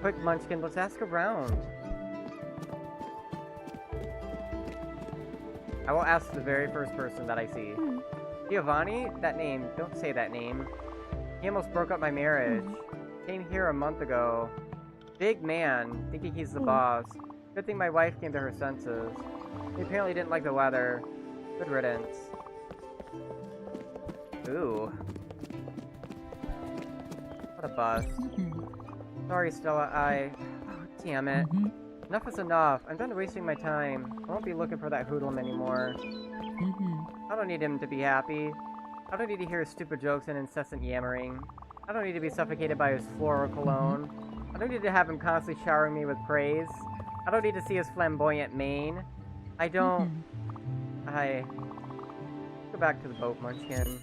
Quick, Munchkin, let's ask around. I will ask the very first person that I see. Giovanni? That name. Don't say that name. He almost broke up my marriage. Came here a month ago. Big man, thinking he's the boss. Good thing my wife came to her senses. He apparently didn't like the weather. Good riddance. Ooh. What a bust. Sorry, Stella, oh, damn it. Enough is enough. I'm done wasting my time. I won't be looking for that hoodlum anymore. I don't need him to be happy. I don't need to hear his stupid jokes and incessant yammering. I don't need to be suffocated by his floral cologne. I don't need to have him constantly showering me with praise. I don't need to see his flamboyant mane. I don't... Go back to the boat, Munchkin.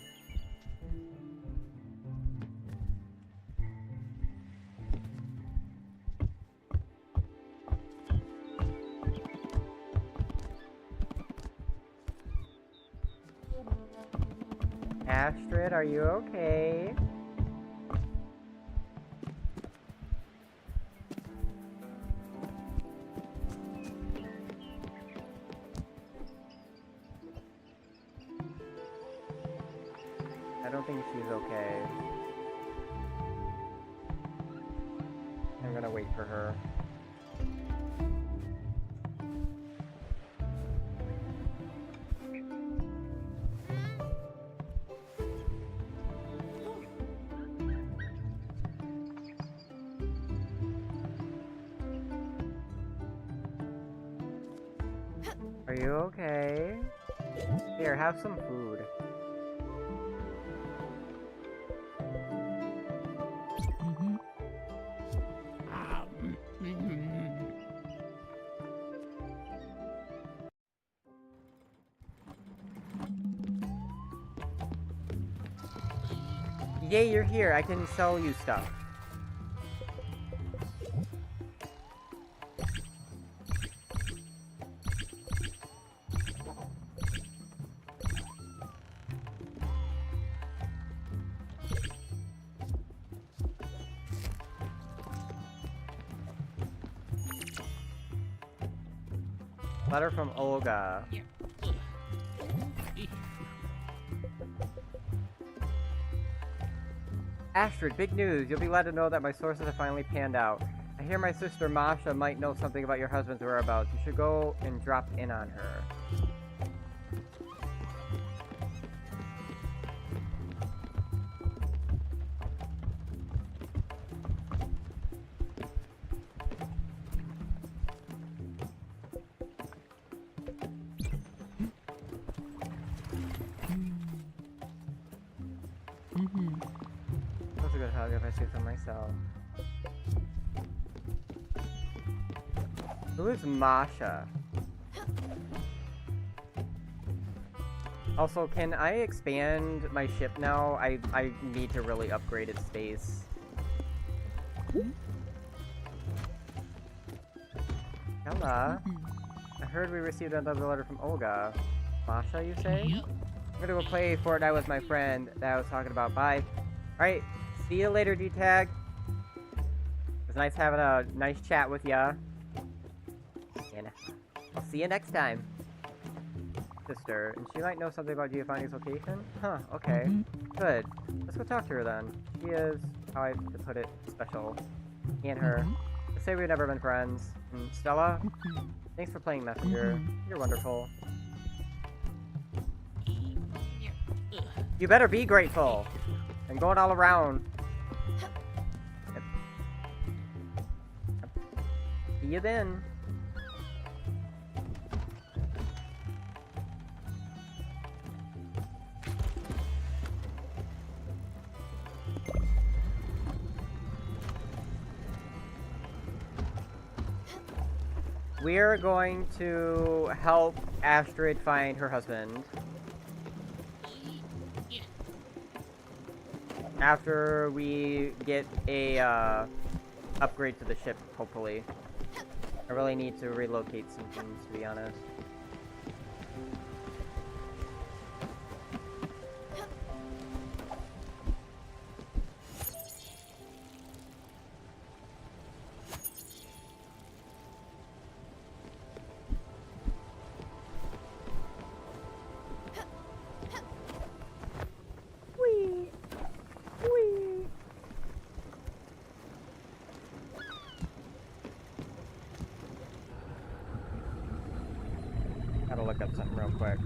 Astrid, are you okay? I don't think she's okay. I'm gonna wait for her. Are you okay? Here, have some food. Yay, you're here. I can sell you stuff. Letter from Olga. Astrid, big news. You'll be glad to know that my sources have finally panned out. I hear my sister Masha might know something about your husband's whereabouts. You should go and drop in on her. That's a good hug if I say so myself. Who is Masha? Also, can I expand my ship now? I need to really upgrade its space. Hello. I heard we received another letter from Olga. Masha, you say? I'm gonna go play Fortnite with my friend that I was talking about. Bye. Alright, see you later, D-Tag. It was nice having a nice chat with ya. And I'll see you next time. Sister, and she might know something about Giovanni's location? Huh, okay. Good. Let's go talk to her then. She is, how I have to put it, special. Me and her. Let's say we've never been friends. And Stella, thanks for playing Messenger. You're wonderful. You better be grateful. And going all around. Yep. See you then. We're going to help Astrid find her husband. After we get a upgrade to the ship, hopefully. I really need to relocate some things, to be honest. Gotta look up something real quick.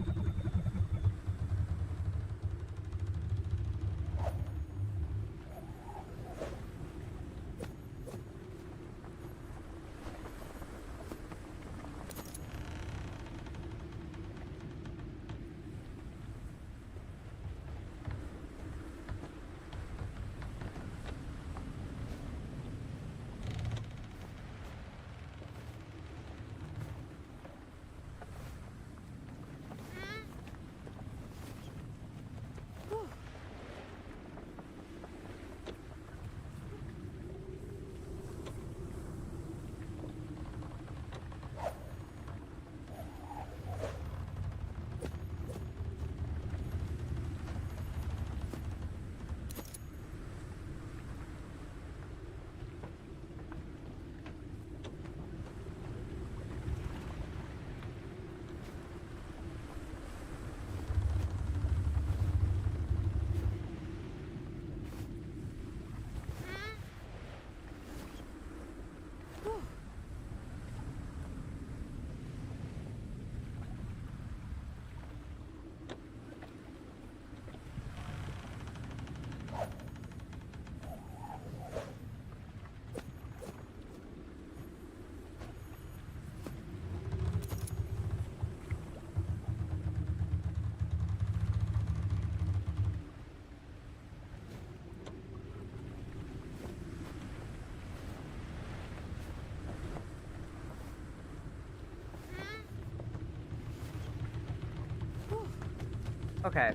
Okay.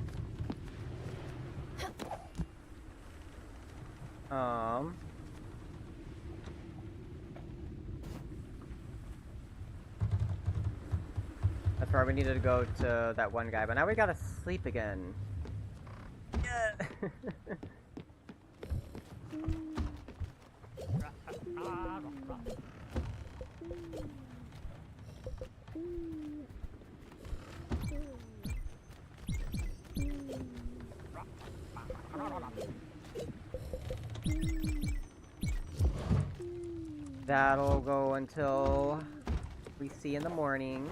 That's where we needed to go to that one guy, but now we gotta sleep again. Yeah. That'll go until we see in the morning.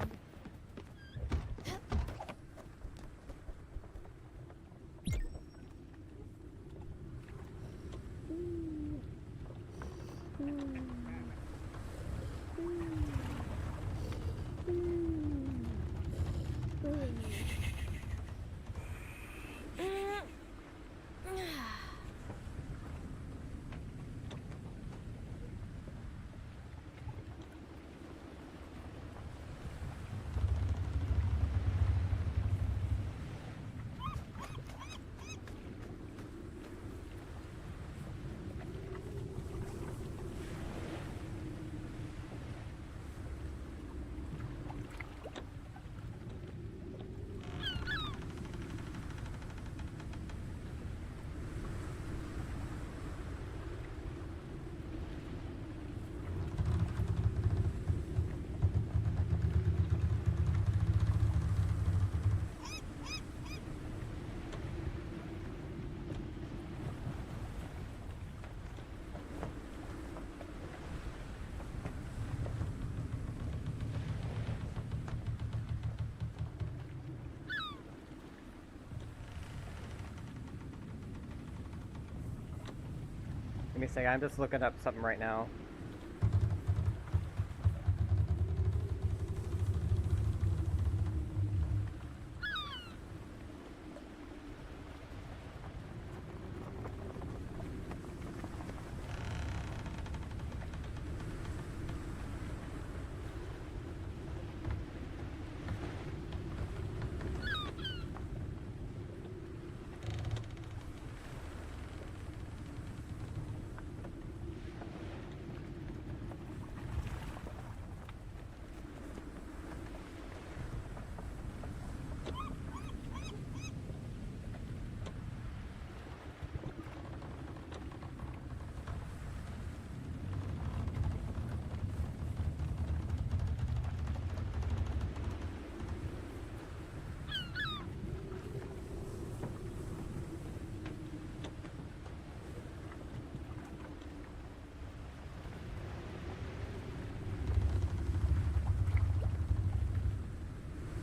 Give me a second, I'm just looking up something right now.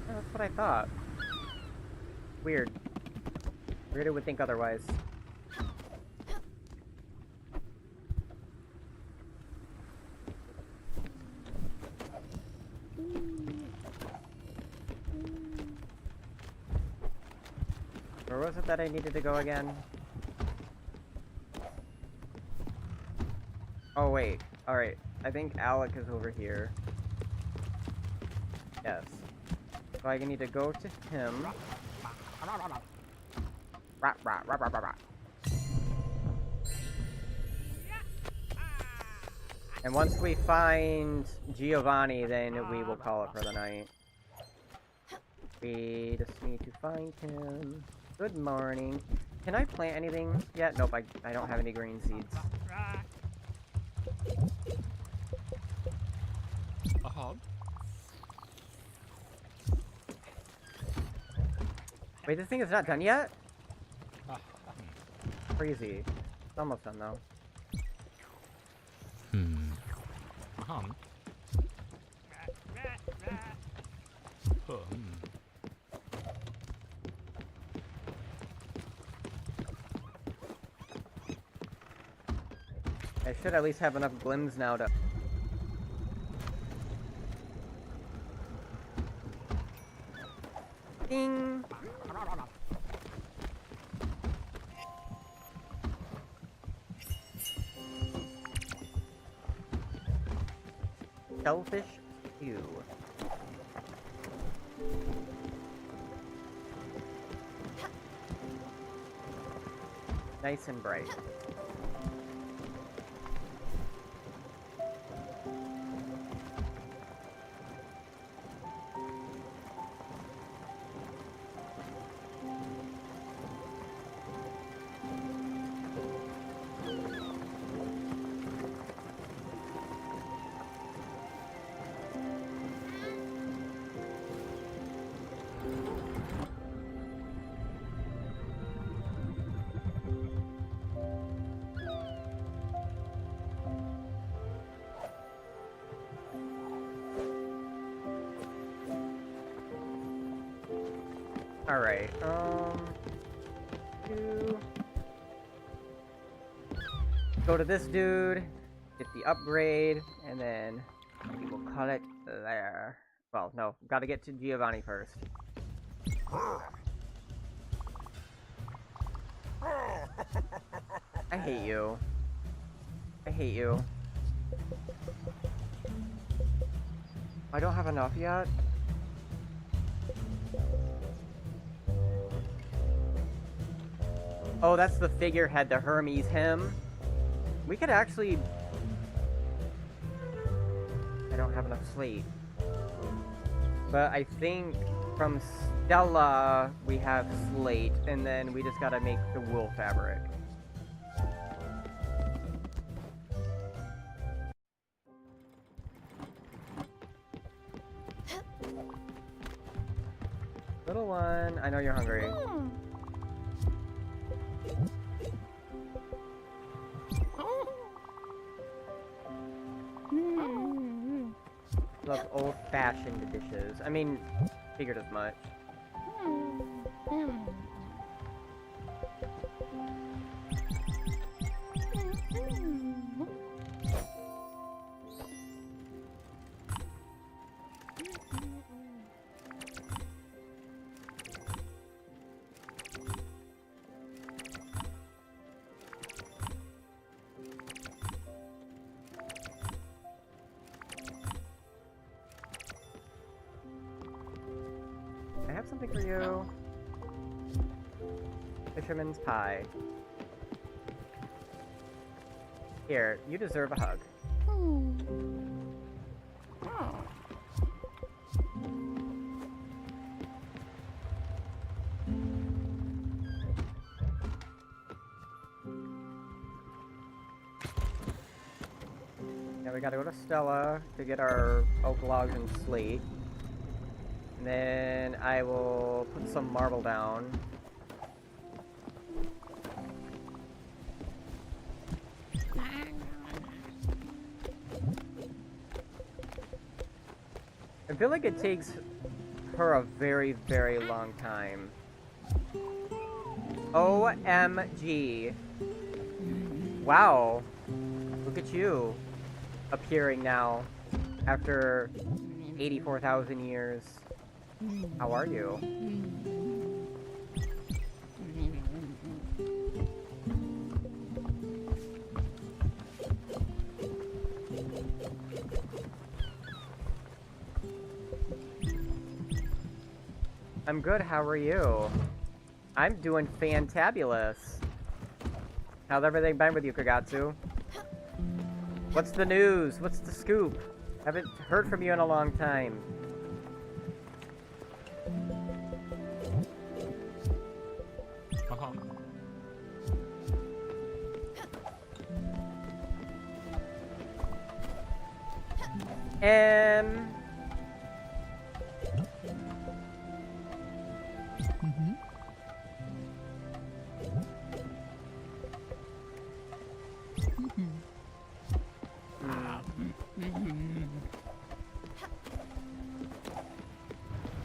That's what I thought. Weird. Weird, I would think otherwise. Where was it that I needed to go again? Oh wait, alright. I think Alec is over here. Yes. So I need to go to him. Rah, rah, rah, rah, rah, rah. And once we find Giovanni, then we will call it for the night. We just need to find him. Good morning. Can I plant anything yet? Nope, I don't have any green seeds. Wait, this thing is not done yet? Crazy. It's almost done though. I should at least have enough glims now to... Ding! Shellfish stew. Nice and bright. Alright, go to this dude, get the upgrade, and then we will call it there. Well, no, gotta get to Giovanni first. I hate you. I hate you. I don't have enough yet. Oh, that's the figurehead, the Hermes him. We could actually... I don't have enough slate. But I think from Stella we have slate, and then we just gotta make the wool fabric. Little one, I know you're hungry. Love old-fashioned dishes. I mean, figured as much. I have something for you. Fisherman's pie. Here, you deserve a hug. Now we gotta go to Stella to get our oak logs and slate. And then I will put some marble down. I feel like it takes her a very, very long time. OMG. Wow. Look at you. Appearing now. After 84,000 years. How are you? I'm good, how are you? I'm doing fantabulous. How's everything been with you, Kagatsu? What's the news? What's the scoop? Haven't heard from you in a long time.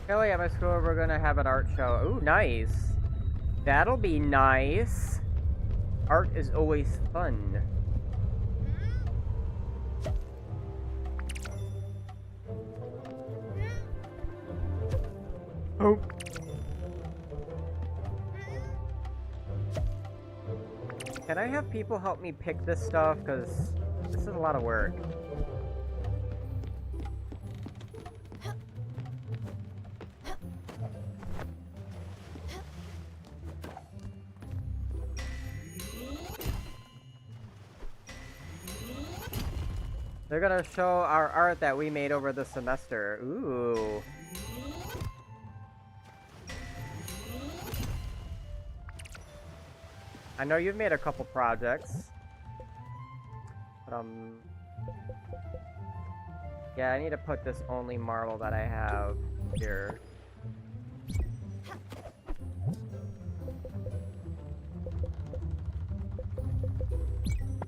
Kelly, at my school, we're gonna have an art show. Ooh, nice. That'll be nice. Art is always fun. Oh. Can I have people help me pick this stuff? Because this is a lot of work. They're gonna show our art that we made over the semester. Ooh. I know you've made a couple projects. But, yeah, I need to put this only marble that I have here.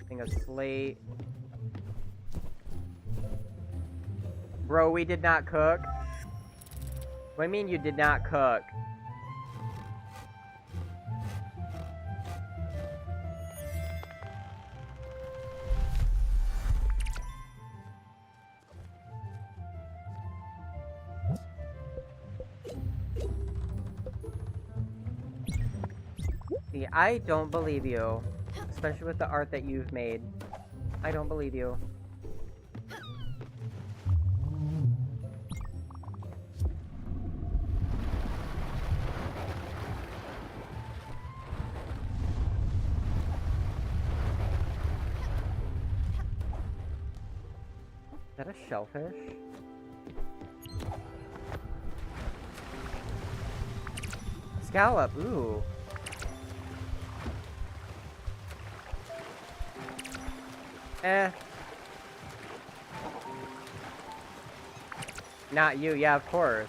Thing of slate. Bro, we did not cook. What do you mean you did not cook? See, I don't believe you. Especially with the art that you've made. I don't believe you. Is that a shellfish? Scallop, ooh. Eh. Not you, yeah, of course.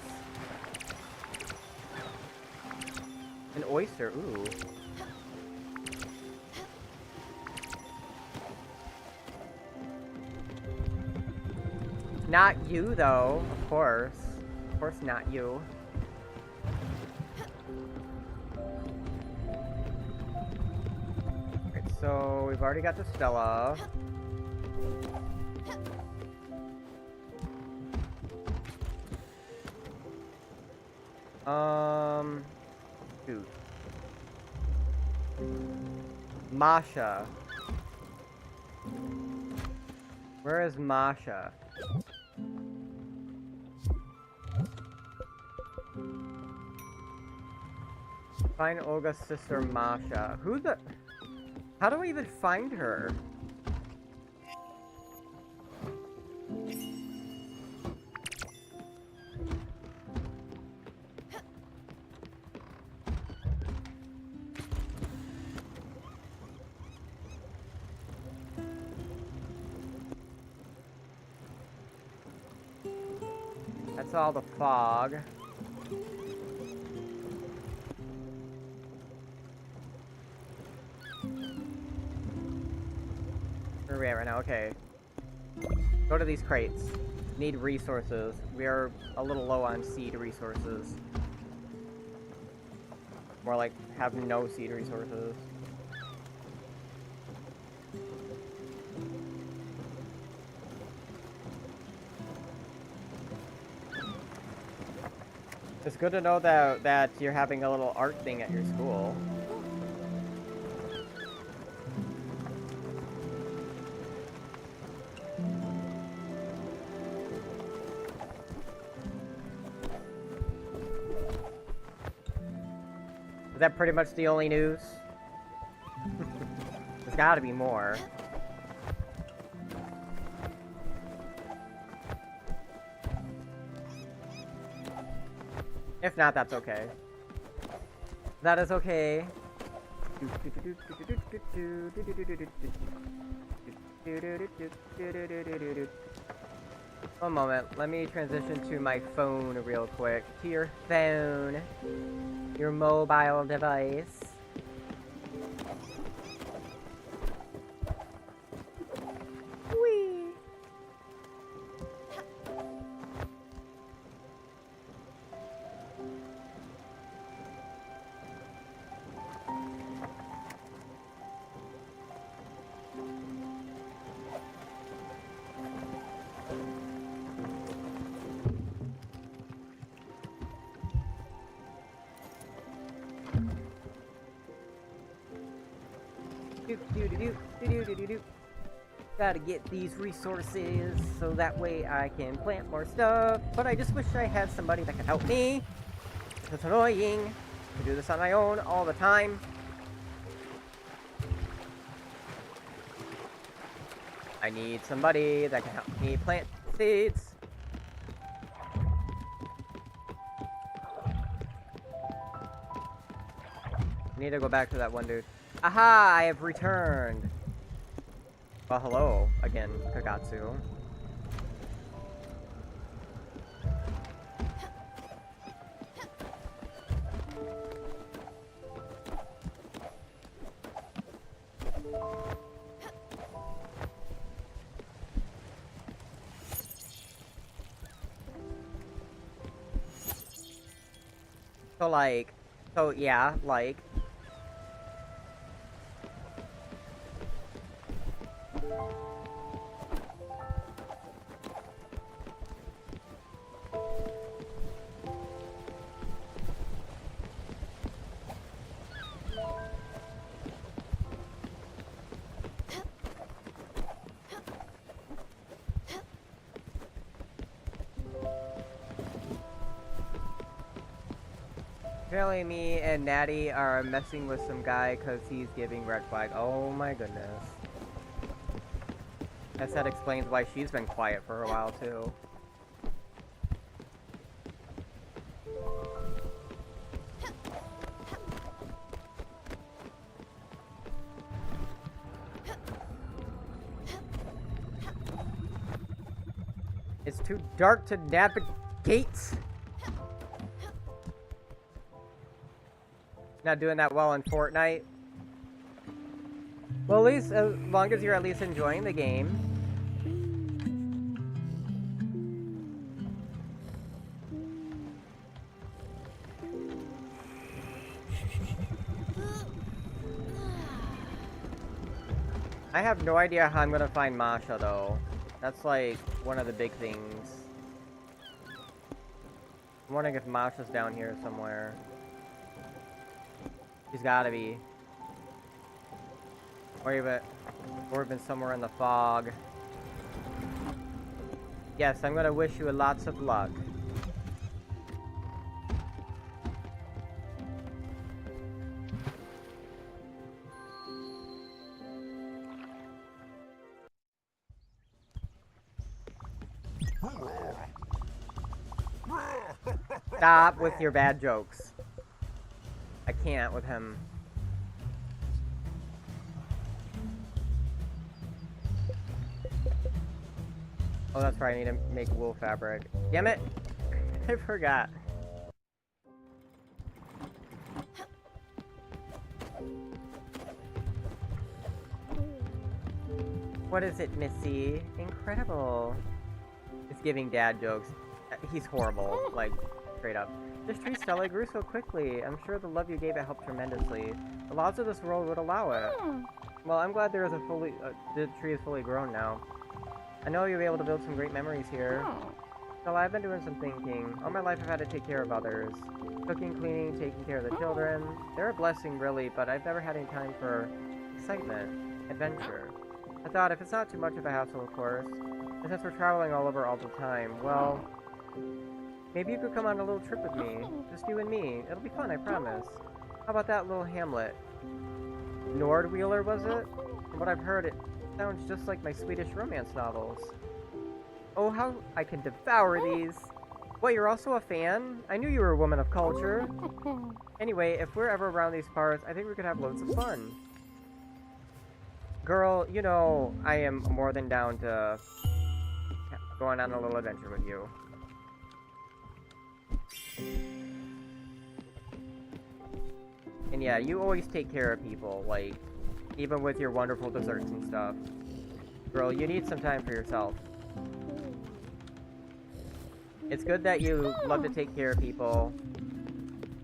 An oyster, ooh. Not you, though, of course. Of course not you. Alright, so we've already got the Stella. Shoot. Masha. Where is Masha? Find Olga's sister Masha. Who the... How do I even find her? That's all the fog. Where are we at right now? Okay. Go to these crates. Need resources. We are a little low on seed resources. More like, have no seed resources. It's good to know that you're having a little art thing at your school. Is that pretty much the only news? There's gotta be more. If not, that's okay. That is okay. One moment, let me transition to my phone real quick. To your phone. Your mobile device. Whee! Gotta get these resources so that way I can plant more stuff. But I just wish I had somebody that could help me. It's annoying to do this on my own all the time. I need somebody that can help me plant seeds. I need to go back to that one dude. Aha! I have returned! Well, hello again, Kagatsu. So yeah, like... Apparently me and Natty are messing with some guy because he's giving red flag. Oh my goodness. Guess that explains why she's been quiet for a while too. It's too dark to navigate. Not doing that well in Fortnite. Well, at least as long as you're at least enjoying the game. I have no idea how I'm gonna find Masha though. That's like one of the big things. I'm wondering if Masha's down here somewhere. She's gotta be. Or even somewhere in the fog. Yes, I'm gonna wish you lots of luck. Stop with your bad jokes. I can't with him. Oh, that's right, I need to make wool fabric. Damn it! I forgot. What is it, Missy? Incredible. It's giving dad jokes. He's horrible, like, straight up. This tree, Stella, grew so quickly. I'm sure the love you gave it helped tremendously. The laws of this world would allow it. Well, I'm glad there is the tree is fully grown now. I know you'll be able to build some great memories here. Stella, I've been doing some thinking. All my life I've had to take care of others. Cooking, cleaning, taking care of the children. They're a blessing, really, but I've never had any time for excitement, adventure. I thought, if it's not too much of a hassle, of course, and since we're traveling all over all the time, well, maybe you could come on a little trip with me. Just you and me. It'll be fun, I promise. How about that little hamlet? Nordwheeler, was it? From what I've heard, it sounds just like my Swedish romance novels. Oh, how I can devour these! What, you're also a fan? I knew you were a woman of culture. Anyway, if we're ever around these parts, I think we could have loads of fun. Girl, you know, I am more than down to going on a little adventure with you. And yeah, you always take care of people, like, even with your wonderful desserts and stuff. Girl, you need some time for yourself. It's good that you love to take care of people.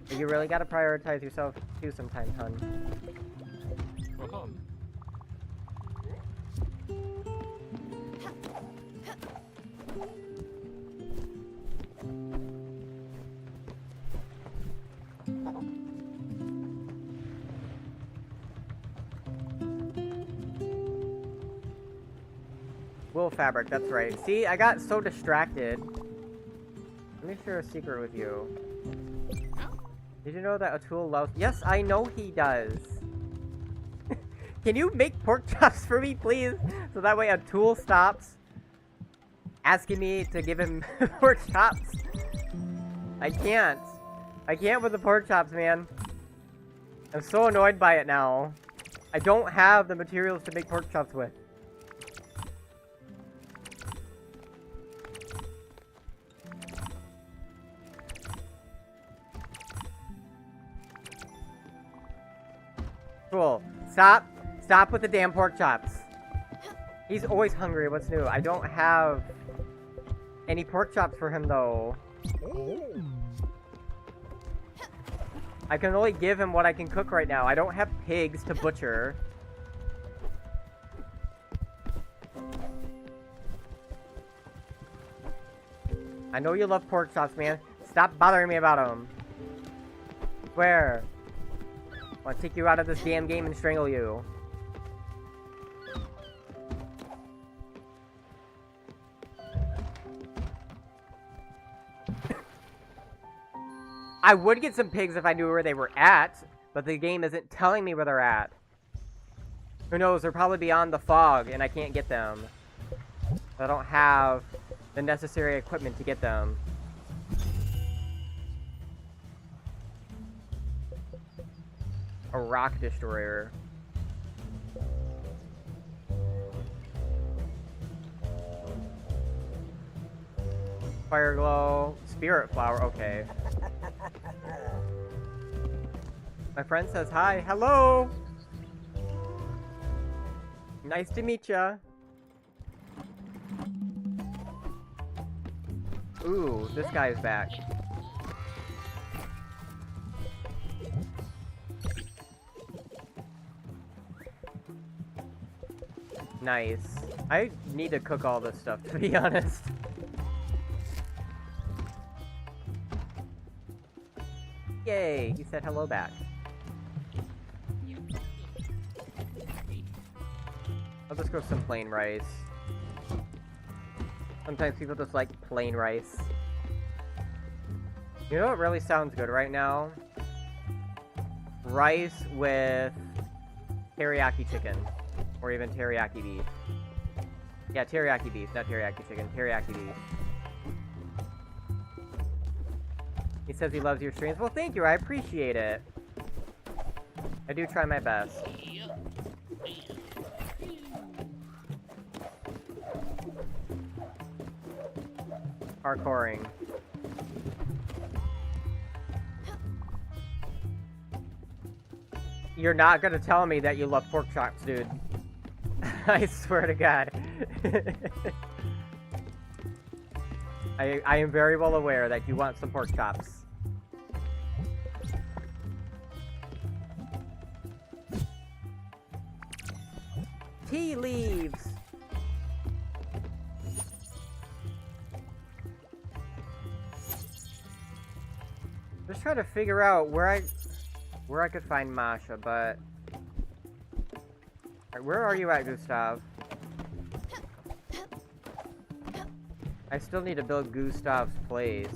But you really gotta prioritize yourself too sometimes, hun. Oh. Wool fabric, that's right. See, I got so distracted. Let me share a secret with you. Did you know that Atul loves— Yes, I know he does. Can you make pork chops for me, please? So that way a tool stops asking me to give him pork chops. I can't. I can't with the pork chops, man. I'm so annoyed by it now. I don't have the materials to make pork chops with. Cool. Stop. Stop with the damn pork chops. He's always hungry. What's new? I don't have any pork chops for him, though. I can only give him what I can cook right now. I don't have pigs to butcher. I know you love pork chops, man. Stop bothering me about them. Where? I want to take you out of this damn game and strangle you. I would get some pigs if I knew where they were at, but the game isn't telling me where they're at. Who knows, they're probably beyond the fog, and I can't get them. I don't have the necessary equipment to get them. A rock destroyer. Fire glow. Spirit flower, okay. My friend says hi. Hello! Nice to meet ya. Ooh, this guy's back. Nice. I need to cook all this stuff, to be honest. Yay! He said hello back. I'll just go some plain rice. Sometimes people just like plain rice. You know what really sounds good right now? Rice with teriyaki chicken. Or even teriyaki beef. Yeah, teriyaki beef, not teriyaki chicken. Teriyaki beef. He says he loves your streams. Well, thank you. I appreciate it. I do try my best. Parkouring. You're not gonna tell me that you love pork chops, dude. I swear to God. I am very well aware that you want some pork chops. Tea leaves! Just trying to figure out where I could find Masha, but... Alright, where are you at, Gustav? I still need to build Gustav's place.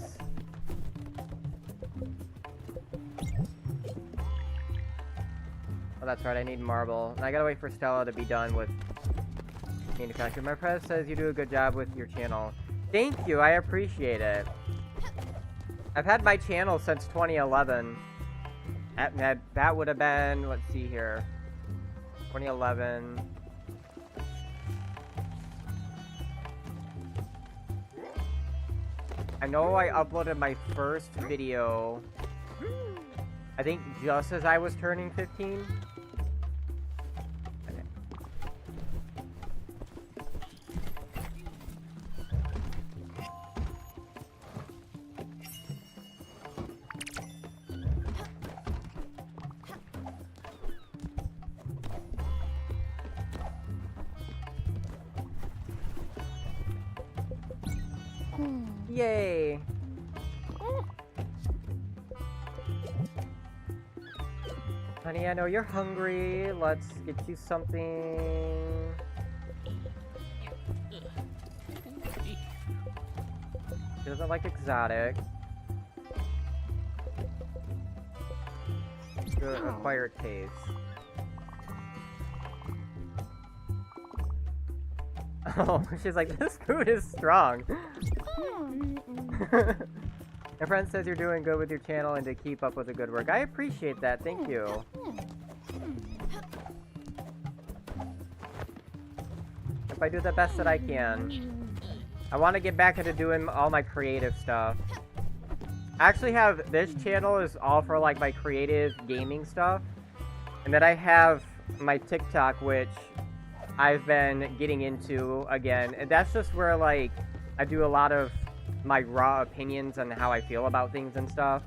Oh, that's right, I need marble. And I gotta wait for Stella to be done with manufacturing. My friend says you do a good job with your channel. Thank you, I appreciate it. I've had my channel since 2011. That would have been, let's see here, 2011. I know I uploaded my first video, I think just as I was turning 15. Yay! Honey, I know you're hungry. Let's get you something. She doesn't like exotic. Good acquired taste. Oh, she's like, this food is strong. My friend says you're doing good with your channel and to keep up with the good work. I appreciate that, thank you. If I do the best that I can. I want to get back into doing all my creative stuff. I actually have, this channel is all for like my creative gaming stuff. And then I have my TikTok, which I've been getting into again. And that's just where like, I do a lot of my raw opinions on how I feel about things and stuff.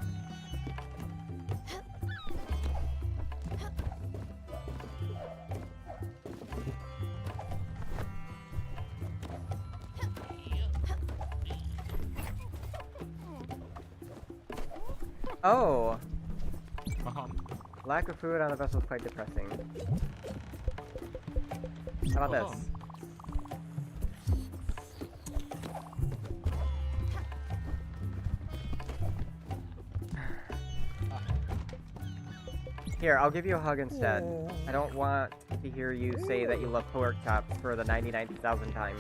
Oh! Lack of food on the vessel is quite depressing. How about this? Here, I'll give you a hug instead. I don't want to hear you say that you love pork chops for the 99,000th time.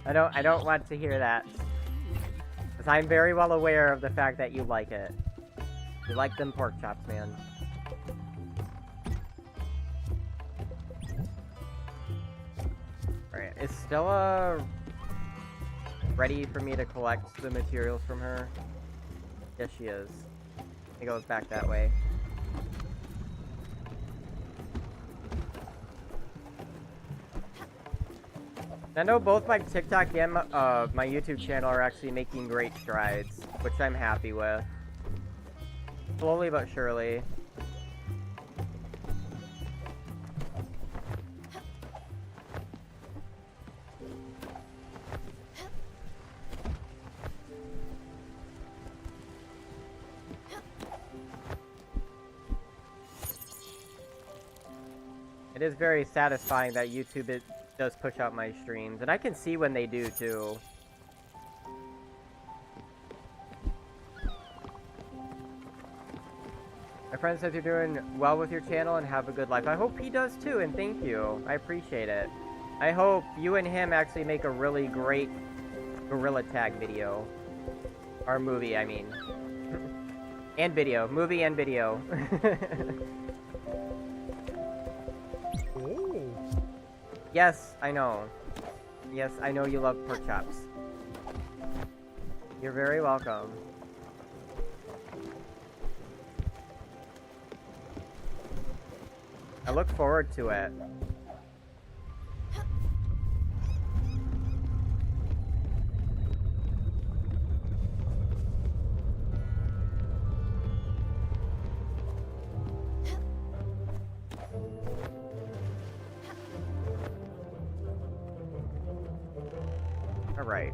I don't want to hear that. Because I'm very well aware of the fact that you like it. You like them pork chops, man. Alright, is Stella ready for me to collect the materials from her? Yes, she is. It goes back that way. I know both my TikTok and my YouTube channel are actually making great strides, which I'm happy with. Slowly but surely. It is very satisfying that YouTube does push out my streams, and I can see when they do too. My friend says you're doing well with your channel and have a good life. I hope he does too, and thank you. I appreciate it. I hope you and him actually make a really great gorilla tag video. Or movie, I mean. And video. Movie and video. Yes, I know. Yes, I know you love pork chops. You're very welcome. I look forward to it. Alright.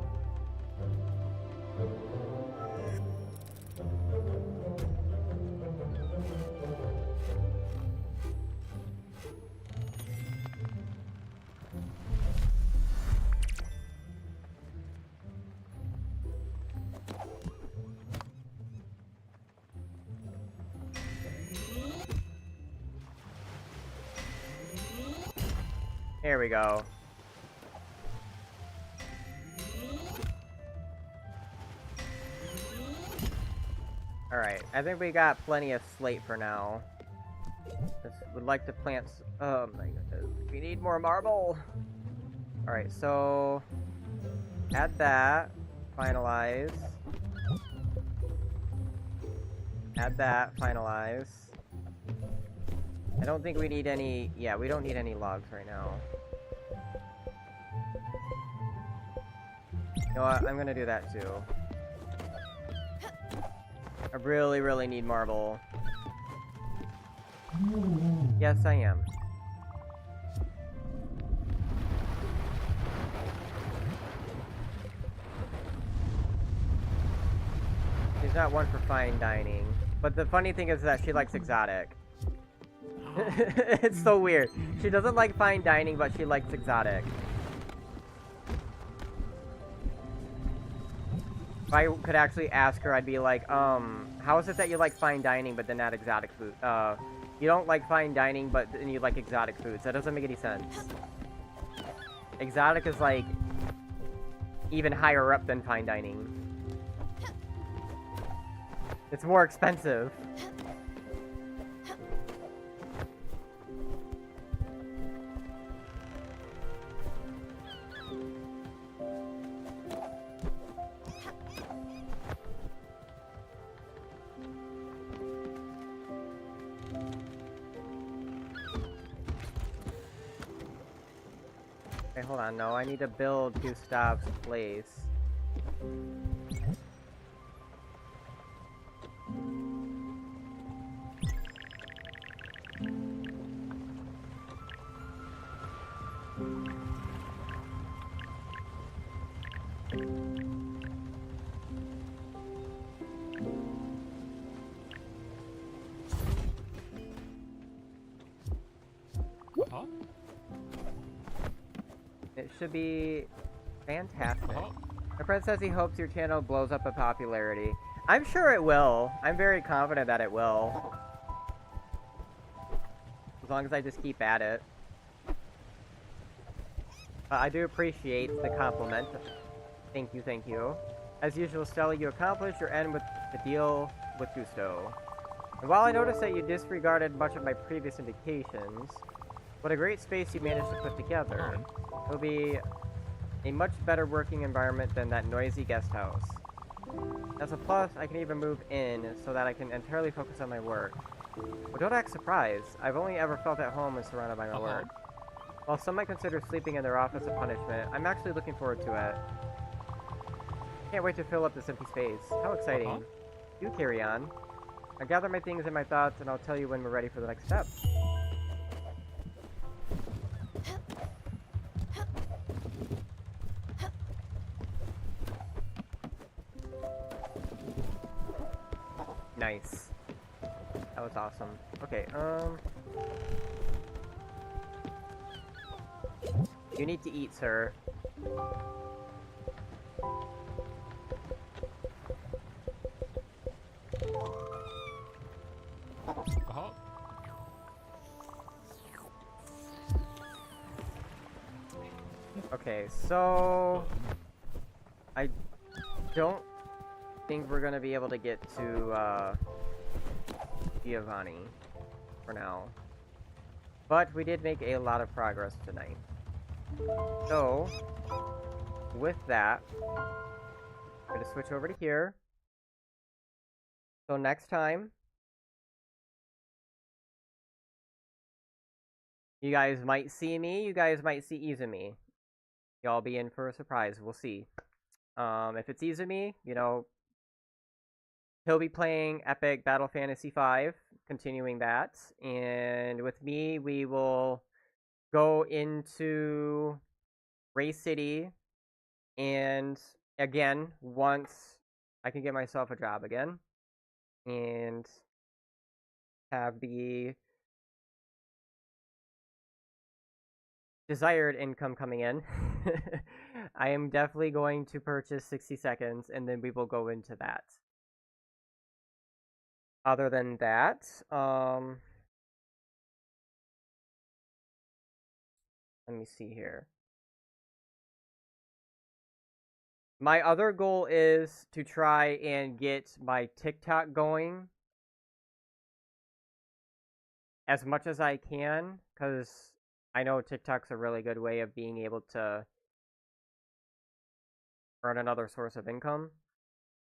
Here we go. Alright, I think we got plenty of slate for now. Just would like to plant oh my goodness. We need more marble! Alright, so... add that. Finalize. Add that. Finalize. I don't think we need any... yeah, we don't need any logs right now. You know what? I'm gonna do that too. I really need marble. Yes, I am. She's not one for fine dining. But the funny thing is that she likes exotic. It's so weird. She doesn't like fine dining, but she likes exotic. If I could actually ask her, I'd be like, how is it that you like fine dining but then not exotic food? You don't like fine dining but then you like exotic foods. That doesn't make any sense. Exotic is like even higher up than fine dining. It's more expensive. Okay, hold on. No, I need to build Gustav's place. Huh? It should be fantastic. Uh-huh. My friend says he hopes your channel blows up in popularity. I'm sure it will. I'm very confident that it will. As long as I just keep at it. But I do appreciate the compliment. Thank you, thank you. As usual, Stella, you accomplished your end with the deal with Gusto. And while I noticed that you disregarded much of my previous indications, what a great space you managed to put together. It'll be a much better working environment than that noisy guest house. As a plus, I can even move in so that I can entirely focus on my work. But don't act surprised. I've only ever felt at home when surrounded by my work. While some might consider sleeping in their office a punishment, I'm actually looking forward to it. Can't wait to fill up this empty space. How exciting. You carry on. I'll gather my things and my thoughts, and I'll tell you when we're ready for the next step. Nice. That was awesome. Okay, you need to eat, sir. Uh-huh. Okay, so I don't think we're gonna be able to get to Giovanni for now, but we did make a lot of progress tonight. So with that, I'm gonna switch over to here. So next time, you guys might see me, you guys might see Izumi. Y'all be in for a surprise, we'll see. If it's Izumi, you know, he'll be playing Epic Battle Fantasy V, continuing that. And with me, we will go into Ray City. And again, once I can get myself a job again. And have the desired income coming in. I am definitely going to purchase 60 seconds, and then we will go into that. Other than that, let me see here. My other goal is to try and get my TikTok going as much as I can, because I know TikTok's a really good way of being able to earn another source of income.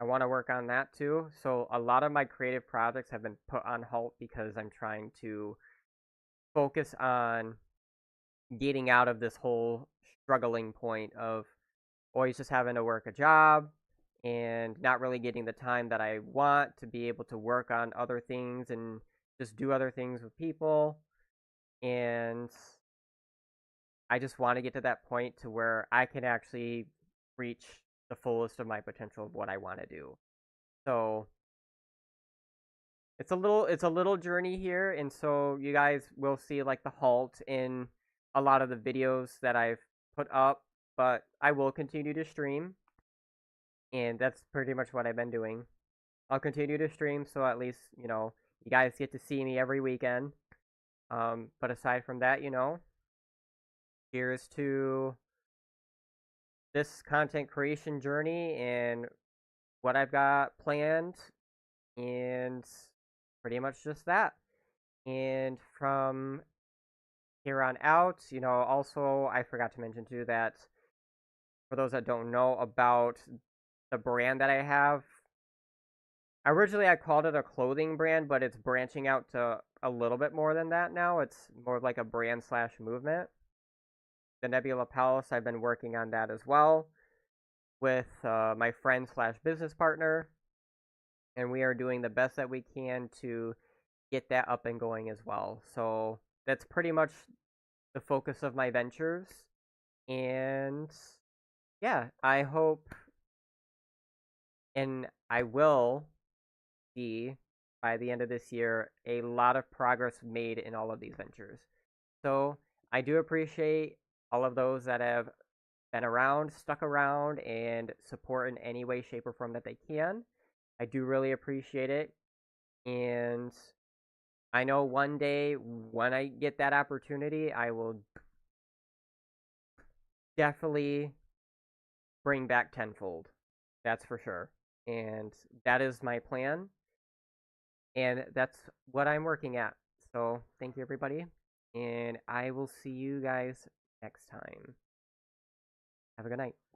I want to work on that too. So a lot of my creative projects have been put on halt because I'm trying to focus on getting out of this whole struggling point of always just having to work a job and not really getting the time that I want to be able to work on other things and just do other things with people. And I just want to get to that point to where I can actually reach the fullest of my potential of what I want to do. So it's a little journey here, and so you guys will see like the halt in a lot of the videos that I've put up, but I will continue to stream, and that's pretty much what I've been doing. I'll continue to stream, so at least, you know, you guys get to see me every weekend. But aside from that, you know, here's to this content creation journey and what I've got planned, and pretty much just that. And from here on out, also I forgot to mention too that for those that don't know about the brand that I have, originally I called it a clothing brand, but it's branching out to a little bit more than that now. It's more of like a brand slash movement. The Nebula Palace, I've been working on that as well with my friend slash business partner, and we are doing the best that we can to get that up and going as well. So that's pretty much the focus of my ventures. And yeah, I hope and I will see by the end of this year a lot of progress made in all of these ventures. So I do appreciate all of those that have been around, stuck around, and support in any way, shape, or form that they can. I do really appreciate it. And I know one day when I get that opportunity, I will definitely bring back tenfold. That's for sure. And that is my plan. And that's what I'm working at. So thank you, everybody. And I will see you guys next time. Have a good night.